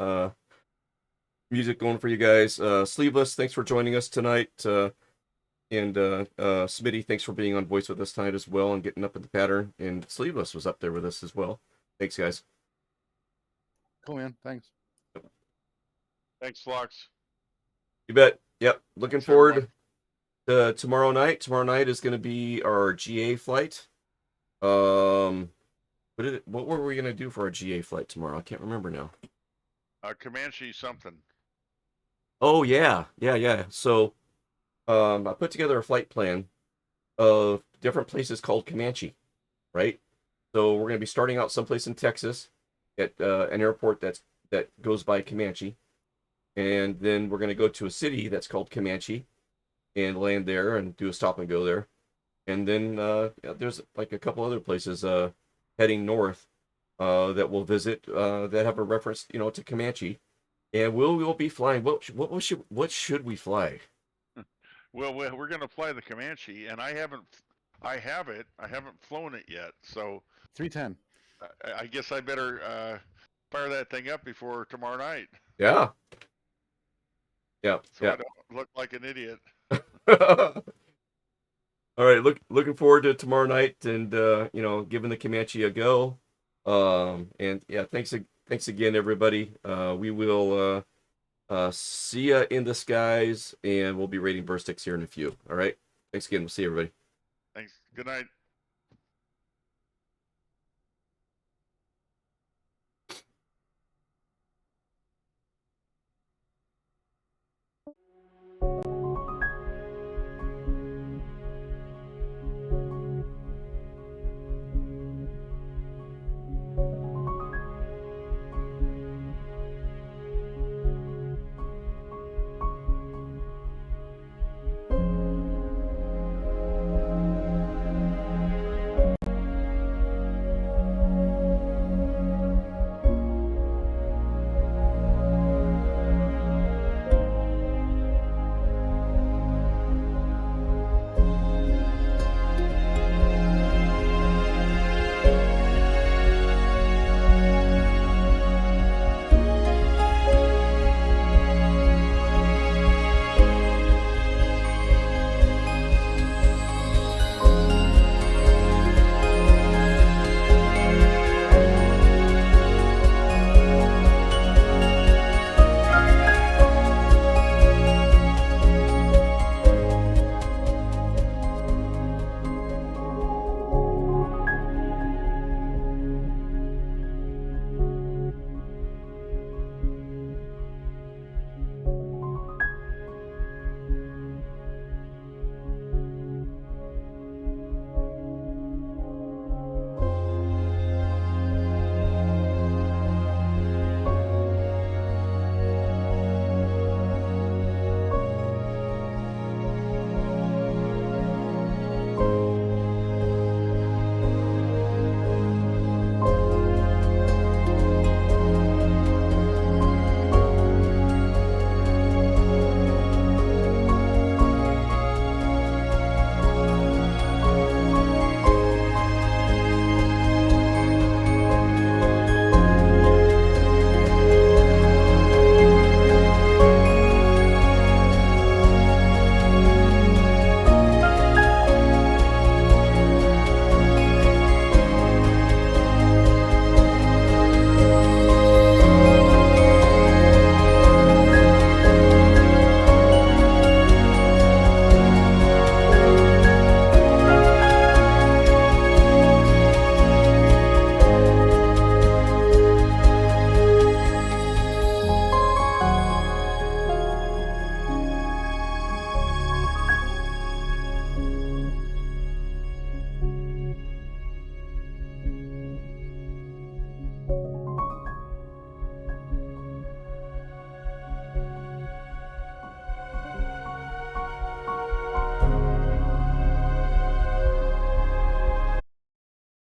music going for you guys. Sleeveless, thanks for joining us tonight. And Smitty, thanks for being on voice with us tonight as well and getting up in the pattern. And Sleeveless was up there with us as well. Thanks, guys. Cool, man. Thanks. Thanks, Flux. You bet. Yep. Looking Thanks, forward to tomorrow night. Tomorrow night is going to be our GA flight. What were we going to do for our GA flight tomorrow? I can't remember now. Comanche something. Oh, yeah. So I put together a flight plan of different places called Comanche, right? So we're going to be starting out someplace in Texas at an airport that goes by Comanche. And then we're going to go to a city that's called Comanche and land there and do a stop and go there. And then there's like a couple other places heading north that we'll visit that have a reference, to Comanche. And we'll be flying. What should we fly? Well, we're going to fly the Comanche, and I haven't flown it yet. So 310. I guess I better fire that thing up before tomorrow night. Yeah. Yeah. So I don't look like an idiot. All right, looking forward to tomorrow night and giving the Comanche a go. And yeah, thanks again, everybody. We will see ya in the skies, and we'll be raiding Burstix here in a few. All right, thanks again. We'll see everybody. Thanks. Good night.